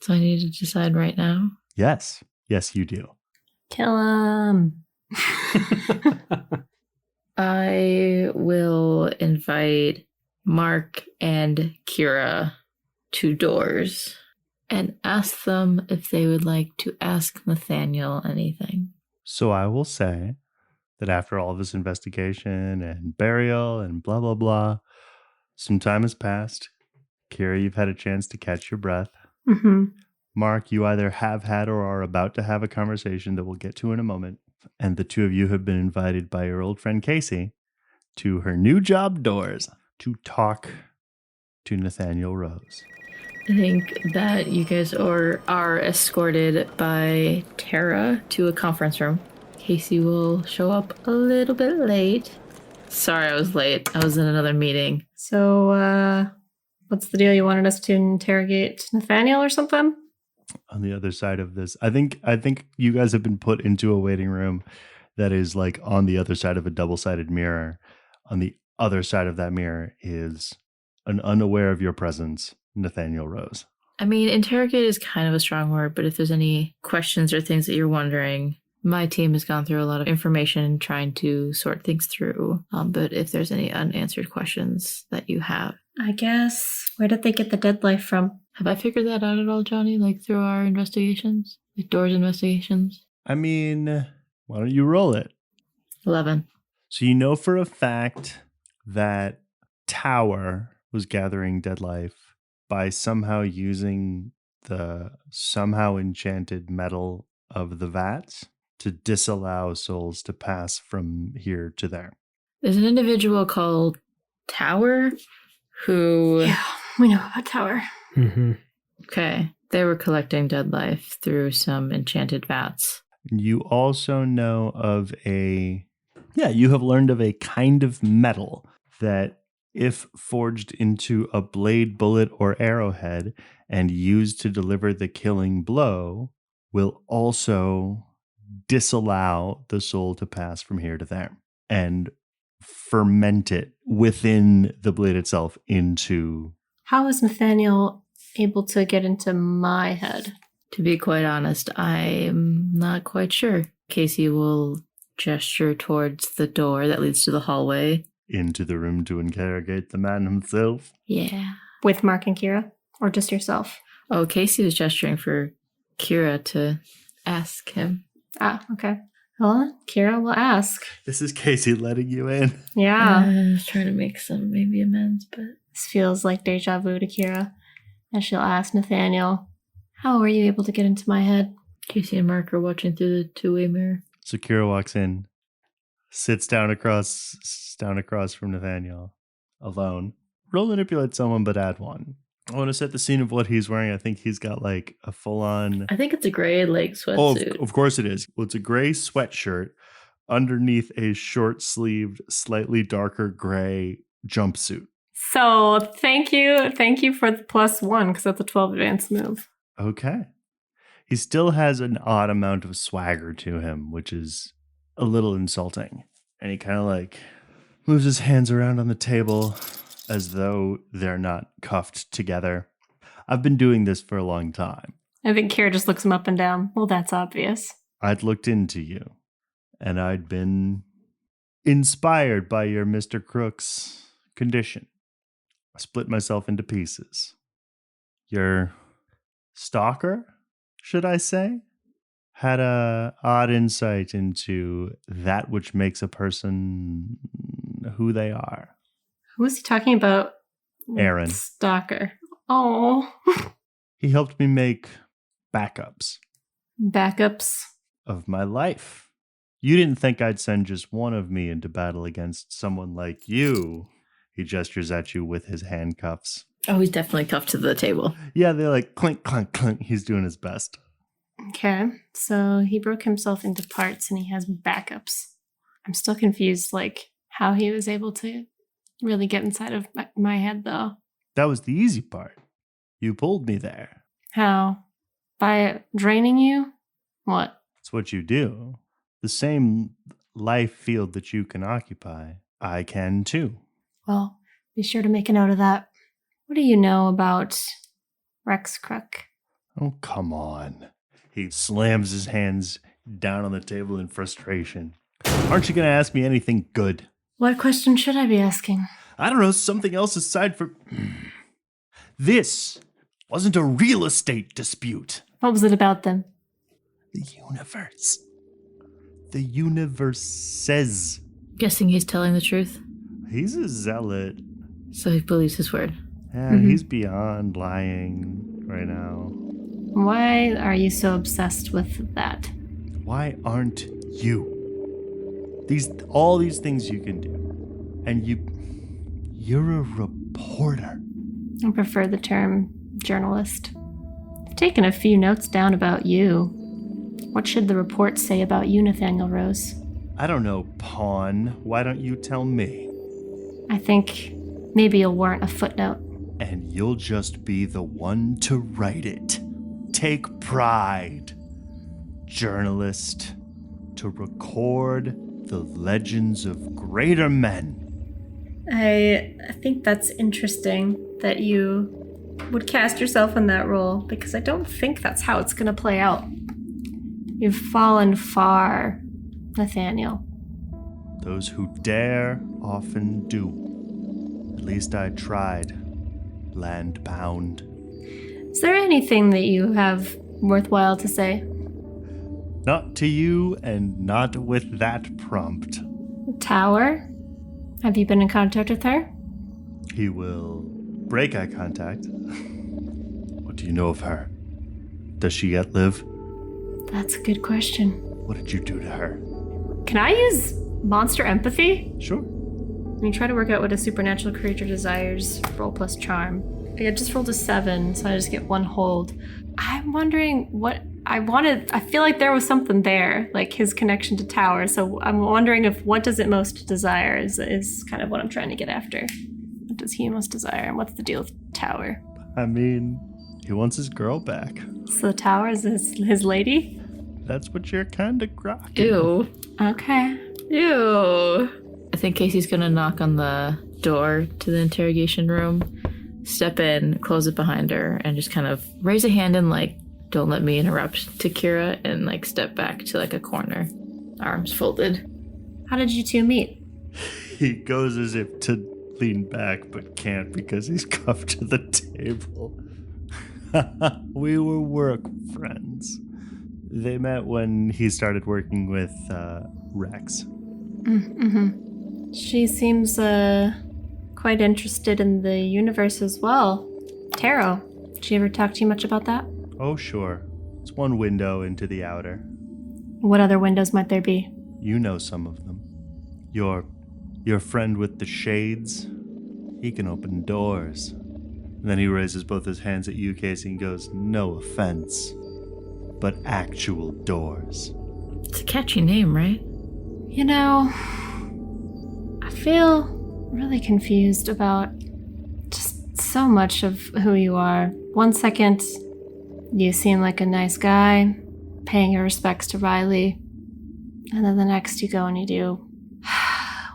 So I need to decide right now? Yes. Yes, you do. Kill him. I will invite Mark and Kira to Doors and ask them if they would like to ask Nathaniel anything. So I will say that after all this investigation and burial and blah, blah, blah, some time has passed. Kira, you've had a chance to catch your breath. Mm-hmm. Mark, you either have had or are about to have a conversation that we'll get to in a moment. And the two of you have been invited by your old friend Casey to her new job, Doors, to talk to Nathaniel Rose. I think that you guys are escorted by Tara to a conference room. Casey will show up a little bit late. Sorry I was late. I was in another meeting. So, what's the deal? You wanted us to interrogate Nathaniel or something? On the other side of this, I think you guys have been put into a waiting room that is like on the other side of a double-sided mirror. On the other side of that mirror is an unaware of your presence Nathaniel Rose. I mean, interrogate is kind of a strong word, but if there's any questions or things that you're wondering, my team has gone through a lot of information trying to sort things through. But if there's any unanswered questions that you have. I guess, where did they get the dead life from? Have I figured that out at all, Johnny? Like through our investigations? Like Doors investigations? I mean, Why don't you roll it? 11. So you know for a fact that Tower was gathering dead life by somehow using the somehow enchanted metal of the vats to disallow souls to pass from here to there. There's an individual called Tower who... Yeah, we know about Tower. Mm-hmm. Okay. They were collecting dead life through some enchanted vats. You also know of you have learned of a kind of metal that, if forged into a blade, bullet, or arrowhead and used to deliver the killing blow, will also disallow the soul to pass from here to there and ferment it within the blade itself into... How is Nathaniel able to get into my head? To be quite honest, I'm not quite sure. Casey will gesture towards the door that leads to the hallway. Into the room to interrogate the man himself. Yeah. With Mark and Kira? Or just yourself? Oh, Casey was gesturing for Kira to ask him. Ah, okay. Well, Kira will ask. This is Casey letting you in. Yeah. I was trying to make some maybe amends, but... This feels like deja vu to Kira. And she'll ask Nathaniel, how were you able to get into my head? Casey and Mark are watching through the two-way mirror. So Kira walks in, sits down across from Nathaniel, alone. Roll manipulate someone, but add 1. I want to set the scene of what he's wearing. I think he's got like a full-on... I think it's a gray sweatsuit. Oh, of course it is. Well, it's a gray sweatshirt underneath a short-sleeved, slightly darker gray jumpsuit. So thank you for the +1, because that's a 12 advanced move. Okay. He still has an odd amount of swagger to him, which is a little insulting. And he kind of like moves his hands around on the table as though they're not cuffed together. I've been doing this for a long time. I think Kira just looks him up and down. Well, that's obvious. I'd looked into you, and I'd been inspired by your Mr. Crook's condition. I split myself into pieces. Your stalker, should I say, had a odd insight into that which makes a person who they are. Who was he talking about? Aaron. Stalker. Oh. He helped me make backups. Backups? Of my life. You didn't think I'd send just one of me into battle against someone like you. He gestures at you with his handcuffs. Oh, he's definitely cuffed to the table. Yeah, they're like clink, clink, clink. He's doing his best. Okay, so he broke himself into parts and he has backups. I'm still confused, like, how he was able to really get inside of my head, though. That was the easy part. You pulled me there. How? By draining you? What? It's what you do. The same life field that you can occupy, I can too. Well, be sure to make a note of that. What do you know about Rex Crook? Oh, come on. He slams his hands down on the table in frustration. Aren't you going to ask me anything good? What question should I be asking? I don't know, something else aside from... This wasn't a real estate dispute. What was it about then? The universe. The universe says. Guessing he's telling the truth. He's a zealot. So he believes his word. Yeah, He's beyond lying right now. Why are you so obsessed with that? Why aren't you? All these things you can do. And you're a reporter. I prefer the term journalist. I've taken a few notes down about you. What should the report say about you, Nathaniel Rose? I don't know, pawn. Why don't you tell me? I think maybe you'll warrant a footnote. And you'll just be the one to write it. Take pride, journalist, to record the legends of greater men. I think that's interesting that you would cast yourself in that role, because I don't think that's how it's going to play out. You've fallen far, Nathaniel. Those who dare often do. At least I tried. Landbound. Is there anything that you have worthwhile to say? Not to you, and not with that prompt. Tower? Have you been in contact with her? He will break eye contact. What do you know of her? Does she yet live? That's a good question. What did you do to her? Can I use monster empathy? Sure. Let me try to work out what a supernatural creature desires. Roll plus charm. I just rolled a 7, so I just get 1 hold. I'm wondering what I wanted. I feel like there was something there, like his connection to Tower. So I'm wondering if what does it most desire is kind of what I'm trying to get after. What does he most desire, and what's the deal with Tower? I mean, he wants his girl back. So the Tower is his lady? That's what you're kind of grokking. Ew. Okay. Ew. I think Casey's gonna knock on the door to the interrogation room, step in, close it behind her, and just kind of raise a hand and like, don't let me interrupt to Kira, and like step back to like a corner, arms folded. How did you two meet? He goes as if to lean back, but can't because he's cuffed to the table. We were work friends. They met when he started working with Rex. Mm-hmm. She seems quite interested in the universe as well. Tarot. Did she ever talk to you much about that? Oh, sure. It's one window into the outer. What other windows might there be? You know some of them. Your friend with the shades, he can open doors. And then he raises both his hands at you, Casey, and goes, no offense, but actual doors. It's a catchy name, right? You know, I feel really confused about just so much of who you are. 1 second, you seem like a nice guy, paying your respects to Riley. And then the next you go and you do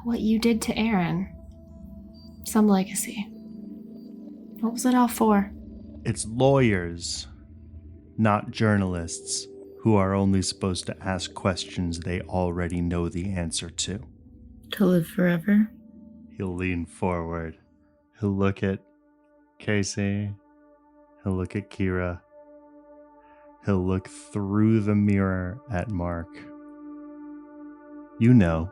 what you did to Aaron. Some legacy. What was it all for? It's lawyers, not journalists, who are only supposed to ask questions they already know the answer to. To live forever? He'll lean forward. He'll look at Casey. He'll look at Kira. He'll look through the mirror at Mark. You know.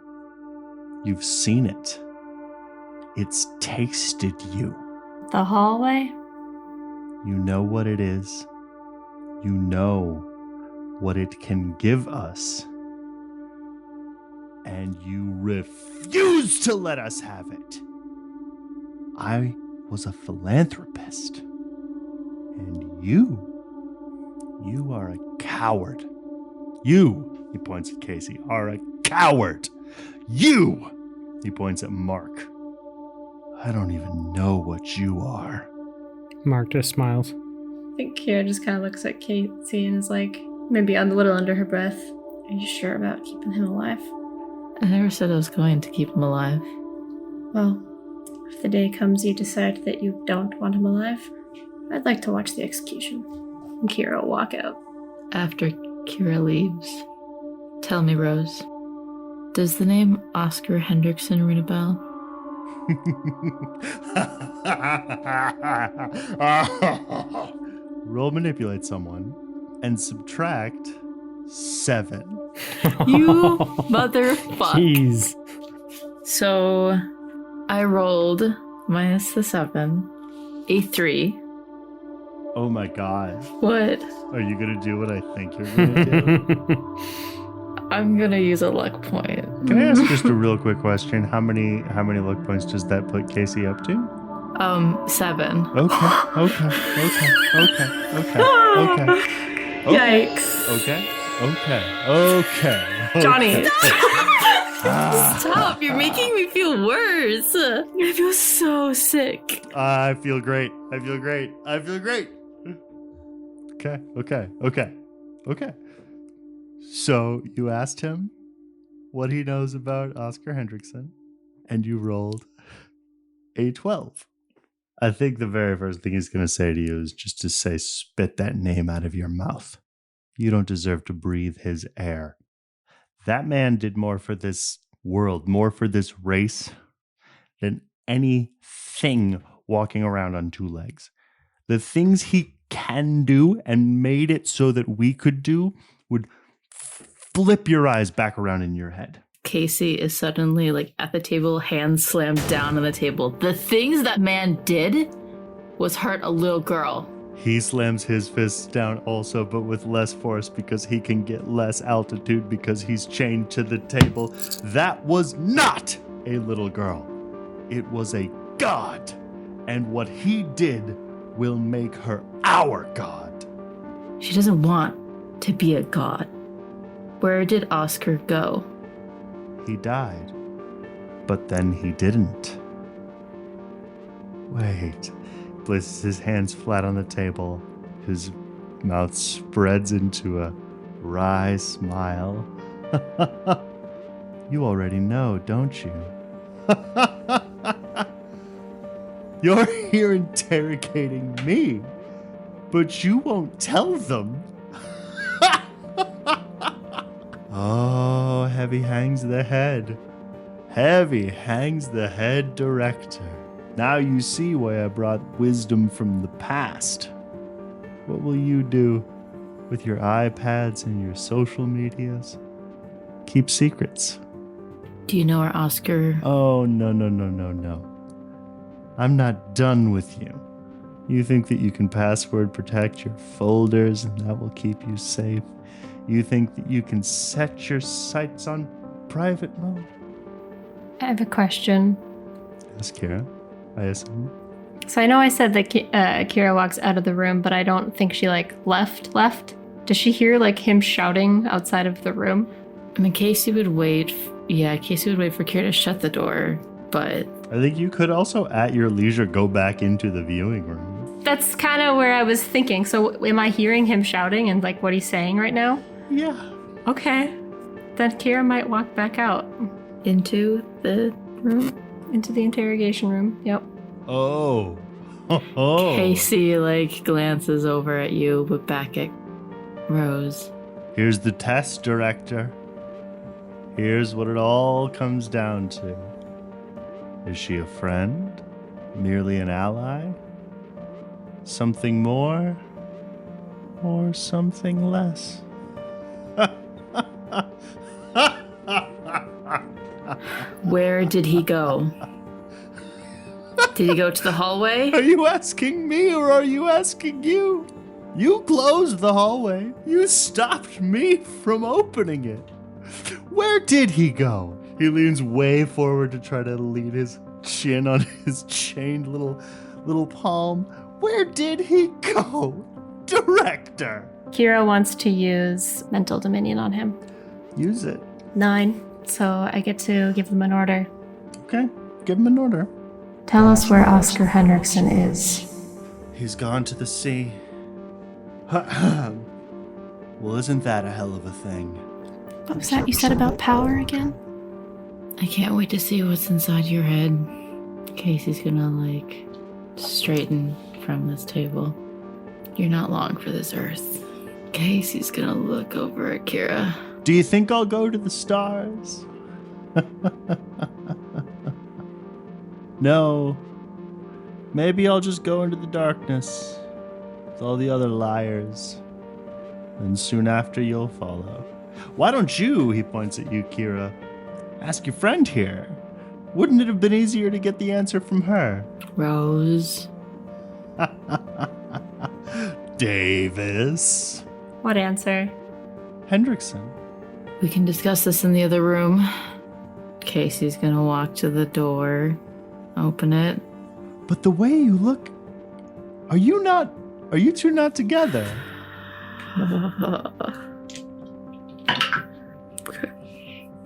You've seen it. It's tasted you. The hallway? You know what it is. You know what it can give us. And you refuse to let us have it. I was a philanthropist. And you are a coward. You, he points at Casey, are a coward. You, he points at Mark. I don't even know what you are. Mark just smiles. I think Kira just kind of looks at Casey and is like, maybe a little under her breath, are you sure about keeping him alive? I never said I was going to keep him alive. Well, if the day comes you decide that you don't want him alive, I'd like to watch the execution. And Kira will walk out. After Kira leaves, tell me, Rose, does the name Oscar Hendrickson ring a bell? Roll manipulate someone and subtract 7. You motherfucker. Jeez. So I rolled minus the 7, a 3. Oh my god. What? Are you gonna do what I think you're gonna do? I'm gonna use a luck point. Can I ask just a real quick question? How many luck points does that put Casey up to? 7. Okay. Yikes. Okay. Johnny. Stop, you're making me feel worse. I feel so sick. I feel great. Okay. So you asked him what he knows about Oscar Hendrickson, and you rolled a 12. I think the very first thing he's going to say to you is just to say, spit that name out of your mouth. You don't deserve to breathe his air. That man did more for this world, more for this race than anything walking around on 2 legs. The things he can do and made it so that we could do would flip your eyes back around in your head. Casey is suddenly like at the table, hands slammed down on the table. The things that man did was hurt a little girl. He slams his fists down also, but with less force because he can get less altitude because he's chained to the table. That was not a little girl. It was a god. And what he did will make her our god. She doesn't want to be a god. Where did Oscar go? He died. But then he didn't. Wait. Places his hands flat on the table. His mouth spreads into a wry smile. You already know, don't you? You're here interrogating me, but you won't tell them. Oh, heavy hangs the head. Heavy hangs the head, director. Now you see why I brought wisdom from the past. What will you do with your iPads and your social medias? Keep secrets. Do you know where Oscar... Oh, no. I'm not done with you. You think that you can password protect your folders and that will keep you safe? You think that you can set your sights on private mode? I have a question. Yes, Kira, I assume. So I know I said that Kira walks out of the room, but I don't think she left. Does she hear him shouting outside of the room? I mean, Casey would wait. Casey would wait for Kira to shut the door, but... I think you could also, at your leisure, go back into the viewing room. That's kind of where I was thinking. So am I hearing him shouting and what he's saying right now? Yeah. Okay. Then Kira might walk back out. Into the room? Into the interrogation room, yep. Oh. Casey, glances over at you, but back at Rose. Here's the test, director. Here's what it all comes down to. Is she a friend? Merely an ally? Something more? Or something less? Where did he go? Did he go to the hallway? Are you asking me or are you asking you? You closed the hallway. You stopped me from opening it. Where did he go? He leans way forward to try to lean his chin on his chained little palm. Where did he go? Director! Kira wants to use mental dominion on him. Use it. 9. So I get to give them an order. Okay, give him an order. Tell us where Oscar Henriksen is. He's gone to the sea. Well, isn't that a hell of a thing? What was that you said about power again? I can't wait to see what's inside your head. Casey's gonna straighten from this table. You're not long for this earth. Casey's gonna look over at Kira. Do you think I'll go to the stars? No. Maybe I'll just go into the darkness with all the other liars. And soon after you'll follow. Why don't you, he points at you, Kira, ask your friend here? Wouldn't it have been easier to get the answer from her? Rose. Davis. What answer? Hendrickson. We can discuss this in the other room. Casey's gonna walk to the door, open it. But the way you look, are you two not together?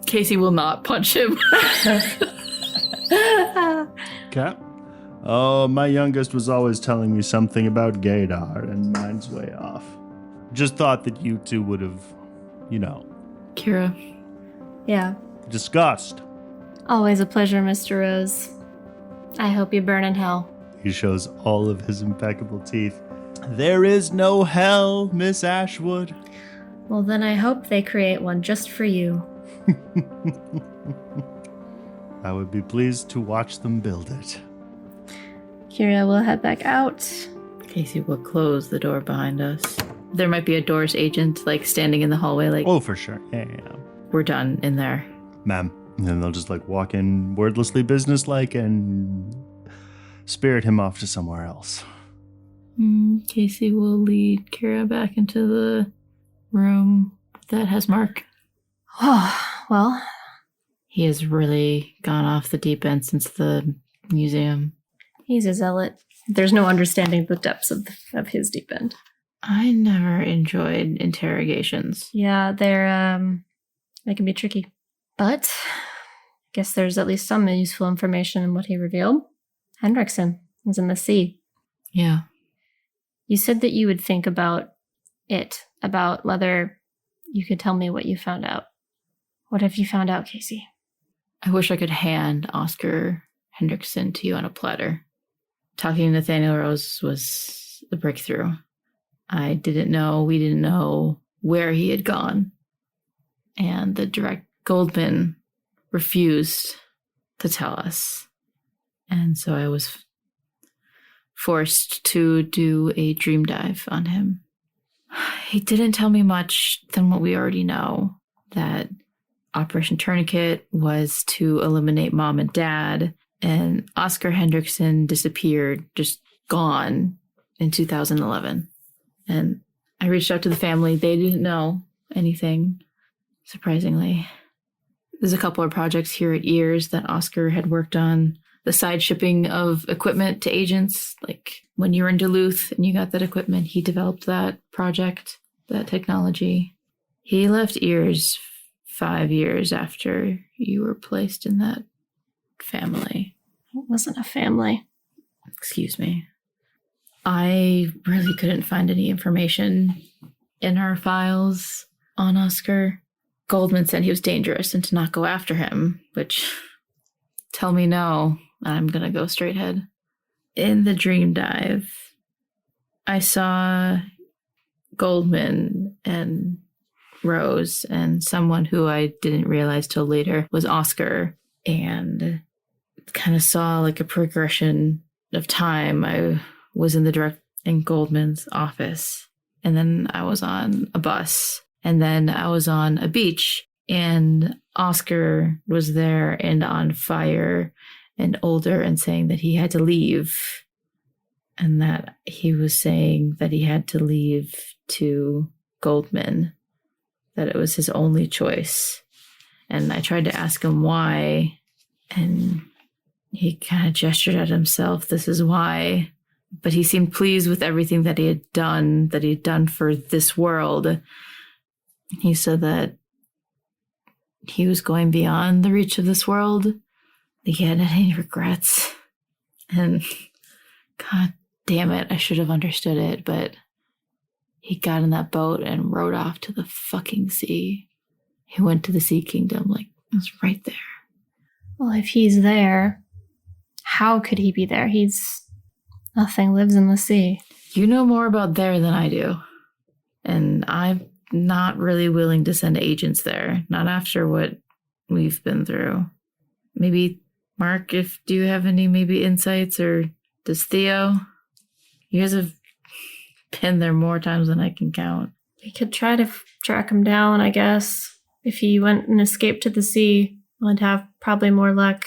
Casey will not punch him. Okay. Oh, my youngest was always telling me something about gaydar, and mine's way off. Just thought that you two would have, Kira. Yeah. discussed. Always a pleasure, Mr. Rose. I hope you burn in hell. He shows all of his impeccable teeth. There is no hell, Miss Ashwood. Well, then I hope they create one just for you. I would be pleased to watch them build it. Kira will head back out. Casey will close the door behind us. There might be a doors agent, like, standing in the hallway, like, Oh, for sure. Yeah. we're done in there. Ma'am. And then they'll just like walk in wordlessly businesslike and spirit him off to somewhere else. Casey will lead Kira back into the room that has Mark. Oh, well. He has really gone off the deep end since the museum. He's a zealot. There's no understanding the depths of his deep end. I never enjoyed interrogations. Yeah, they can be tricky. But I guess there's at least some useful information in what he revealed. Hendrickson was in the sea. Yeah. You said that you would think about whether you could tell me what you found out. What have you found out, Casey? I wish I could hand Oscar Hendrickson to you on a platter. Talking to Nathaniel Rose was a breakthrough. We didn't know where he had gone. And the direct Goldman refused to tell us. And so I was forced to do a dream dive on him. He didn't tell me much than what we already know, that Operation Tourniquet was to eliminate Mom and Dad, and Oscar Hendrickson disappeared, just gone, in 2011. And I reached out to the family. They didn't know anything, surprisingly. There's a couple of projects here at Ears that Oscar had worked on. The side shipping of equipment to agents, like when you were in Duluth and you got that equipment, he developed that project, that technology. He left Ears 5 years after you were placed in that family. It wasn't a family. Excuse me. I really couldn't find any information in our files on Oscar. Goldman said he was dangerous and to not go after him, which, tell me no, I'm gonna go straight ahead. In the dream dive, I saw Goldman and Rose and someone who I didn't realize till later was Oscar, and kind of saw like a progression of time. I was in the direct in Goldman's office, and then I was on a bus, and then I was on a beach, and Oscar was there and on fire and older and saying that he had to leave, and that he was saying that he had to leave to Goldman, that it was his only choice. And I tried to ask him why, and he kind of gestured at himself, this is why. But he seemed pleased with everything that he had done for this world. He said that he was going beyond the reach of this world. He hadn't had any regrets. And God damn it, I should have understood it, but he got in that boat and rowed off to the fucking sea. He went to the Sea Kingdom, like, it was right there. Well, if he's there, how could he be there? Nothing lives in the sea. You know more about there than I do. And I'm not really willing to send agents there. Not after what we've been through. Maybe, Mark, do you have any maybe insights, or does Theo? You guys have been there more times than I can count. We could try to track him down, I guess. If he went and escaped to the sea, we'd have probably more luck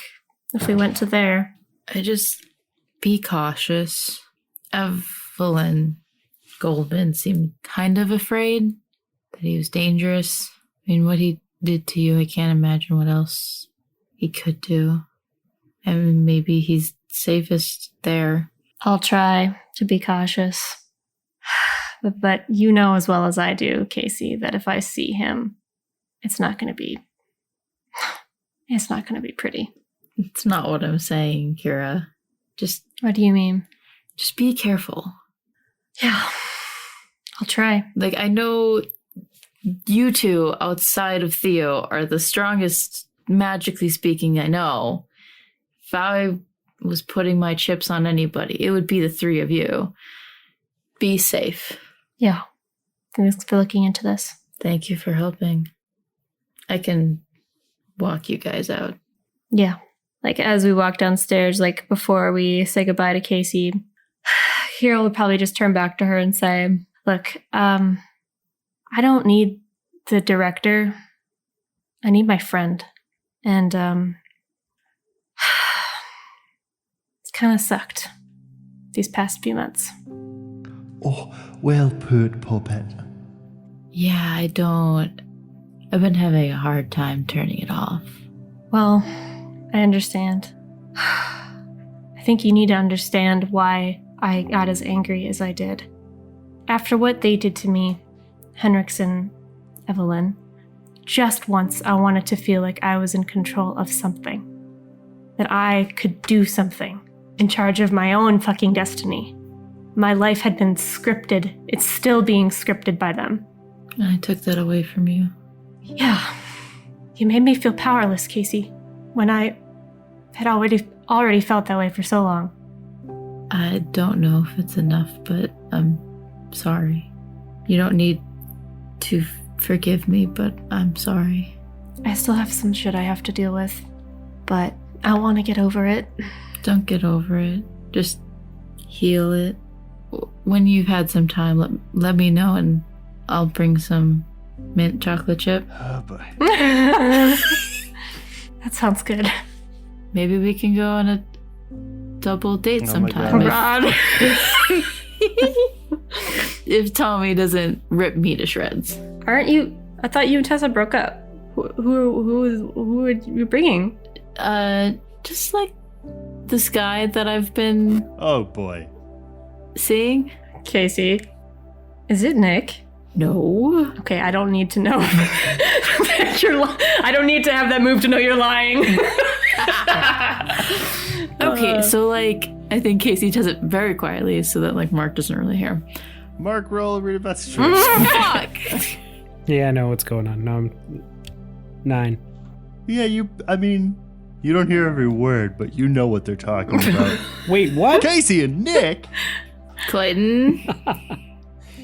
if we went to there. I just be cautious. Evelyn Goldman seemed kind of afraid that he was dangerous. I mean, what he did to you, I can't imagine what else he could do. And maybe he's safest there. I'll try to be cautious. But you know as well as I do, Casey, that if I see him, it's not going to be pretty. It's not what I'm saying, Kira. What do you mean? Just be careful. Yeah, I'll try. Like, I know you two outside of Theo are the strongest, magically speaking, I know. If I was putting my chips on anybody, it would be the three of you. Be safe. Yeah. Thanks for looking into this. Thank you for helping. I can walk you guys out. Yeah. Like, as we walk downstairs, before we say goodbye to Casey, Kira would probably just turn back to her and say, Look, I don't need the director. I need my friend. And, it's kind of sucked these past few months. Oh, well put, Puppet. Yeah, I've been having a hard time turning it off. Well, I understand. I think you need to understand why I got as angry as I did. After what they did to me, Henrix and Evelyn, just once I wanted to feel like I was in control of something. That I could do something, in charge of my own fucking destiny. My life had been scripted. It's still being scripted by them. I took that away from you. Yeah. You made me feel powerless, Casey, when I had already felt that way for so long. I don't know if it's enough, but I'm sorry. You don't need to forgive me, but I'm sorry. I still have some shit I have to deal with, but I want to get over it. Don't get over it. Just heal it. When you've had some time, let me know and I'll bring some mint chocolate chip. Oh boy. That sounds good. Maybe we can go on a double date sometime. If Tommy doesn't rip me to shreds. Aren't you? I thought you and Tessa broke up. Who are you bringing? Just like this guy that I've been. Oh boy. Seeing. Casey, is it Nick? No. Okay, I don't need to know. I don't need to have that move to know you're lying. Okay, so like I think Casey does it very quietly so that like Mark doesn't really hear. Mark, roll read about the Fuck! Yeah, I know what's going on. No, I'm 9. Yeah, you don't hear every word, but you know what they're talking about. Wait, what? Casey and Nick! Clayton.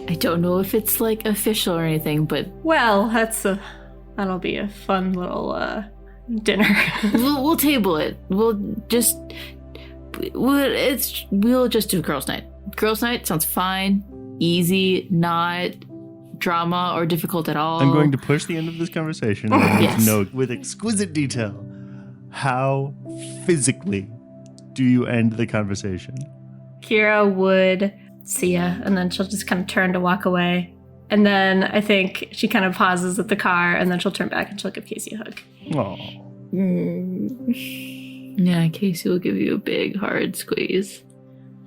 I don't know if it's like official or anything, but well, that'll be a fun little dinner. we'll table it. We'll just do girls' night. Girls' night sounds fine, easy, not drama or difficult at all. I'm going to push the end of this conversation and I need to know with exquisite detail how physically do you end the conversation? Kira would see ya, and then she'll just kind of turn to walk away. And then I think she kind of pauses at the car, and then she'll turn back and she'll give Casey a hug. Aww. Yeah, Casey will give you a big, hard squeeze.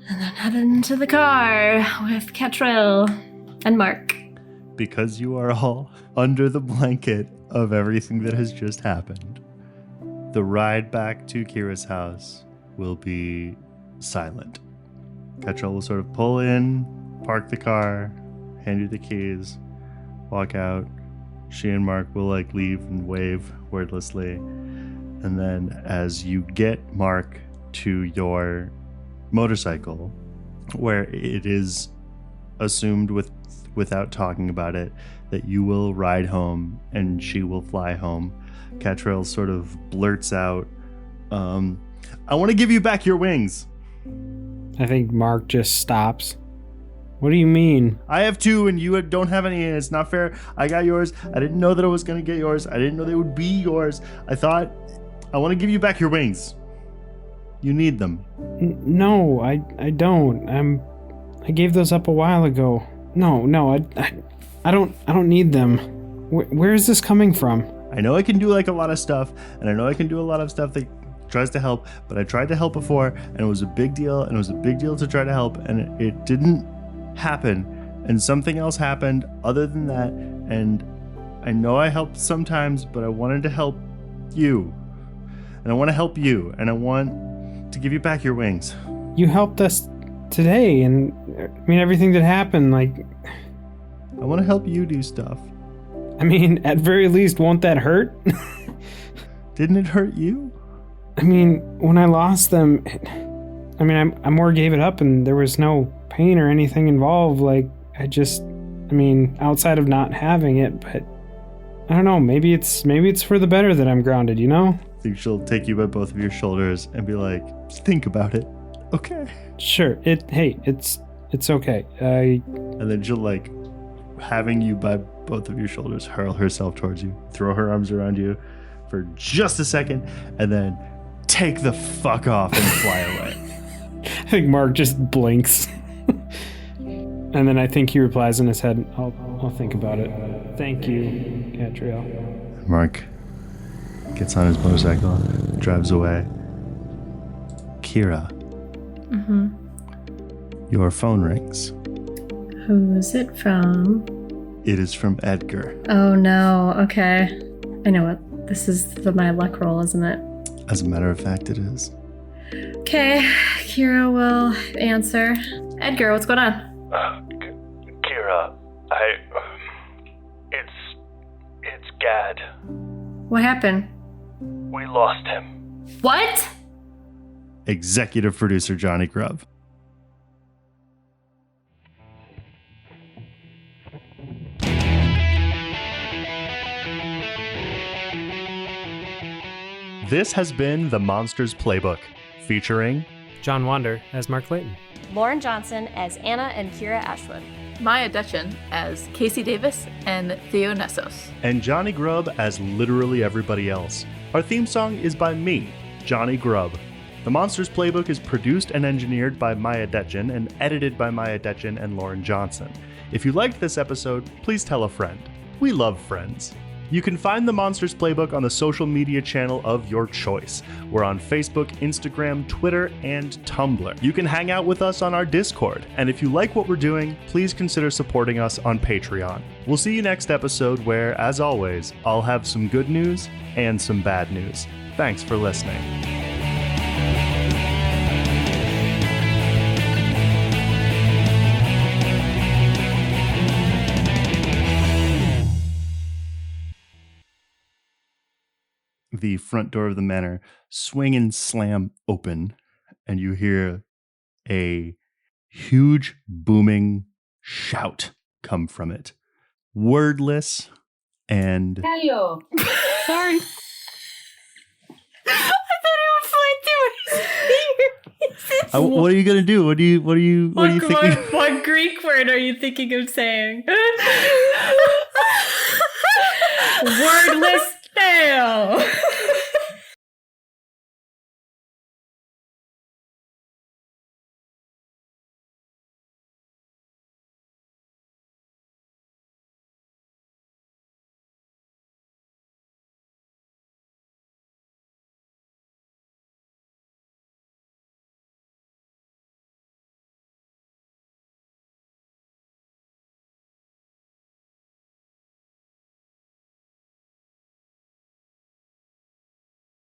And then head into the car with Catrell and Mark. Because you are all under the blanket of everything that has just happened, the ride back to Kira's house will be silent. Catrell will sort of pull in, park the car, hand you the keys, walk out. She and Mark will leave and wave wordlessly. And then as you get Mark to your motorcycle, where it is assumed without talking about it that you will ride home and she will fly home, Catrell sort of blurts out, I want to give you back your wings. I think Mark just stops. What do you mean? I have 2 and you don't have any, and it's not fair. I got yours. I didn't know that I was going to get yours. I didn't know they would be yours. I want to give you back your wings. You need them. No, I don't. I gave those up a while ago. No, I don't need them. Where is this coming from? I know I can do a lot of stuff, and I know I can do a lot of stuff that tries to help, but I tried to help before, and it was a big deal, and it was a big deal to try to help, and it didn't happen, and something else happened other than that, and I know I helped sometimes, but I wanted to help you, and I want to help you, and I want to give you back your wings. You helped us today, and everything that happened, I want to help you do stuff. At very least, won't that hurt? Didn't it hurt you? When I lost them, I more gave it up and there was no pain or anything involved. Outside of not having it, but I don't know, maybe it's for the better that I'm grounded, you know? I think she'll take you by both of your shoulders and be like, think about it, okay? Sure, it's It's okay. And then she'll, like, having you by both of your shoulders, hurl herself towards you, throw her arms around you for just a second, and then take the fuck off and fly away. I think Mark just blinks. And then I think he replies in his head, I'll think about it. Thank you, Catriel. Mark gets on his motorcycle, drives away. Kira. Mm-hmm. Your phone rings. Who's it from? It is from Edgar. Oh no, okay. I know what. This is my luck roll, isn't it? As a matter of fact, it is. Okay, Kira will answer. Edgar, what's going on? Kira, it's Gad. What happened? We lost him. What? Executive producer Johnny Grubb. This has been The Monsters Playbook, featuring John Wander as Mark Clayton. Lauren Johnson as Anna and Kira Ashwood. Maya Dutchin as Casey Davis and Theo Nessos. and Johnny Grubb as literally everybody else. Our theme song is by me, Johnny Grubb. The Monsters Playbook is produced and engineered by Maya Detjen and edited by Maya Detjen and Lauren Johnson. If you liked this episode, please tell a friend. We love friends. You can find the Monsters Playbook on the social media channel of your choice. We're on Facebook, Instagram, Twitter, and Tumblr. You can hang out with us on our Discord. And if you like what we're doing, please consider supporting us on Patreon. We'll see you next episode where, as always, I'll have some good news and some bad news. Thanks for listening. The front door of the manor swing and slam open, and you hear a huge booming shout come from it. Wordless and... Hello. Sorry. I thought it would fly through his fingers. what are you gonna do? What are you thinking? What Greek word are you thinking of saying? Wordless fail.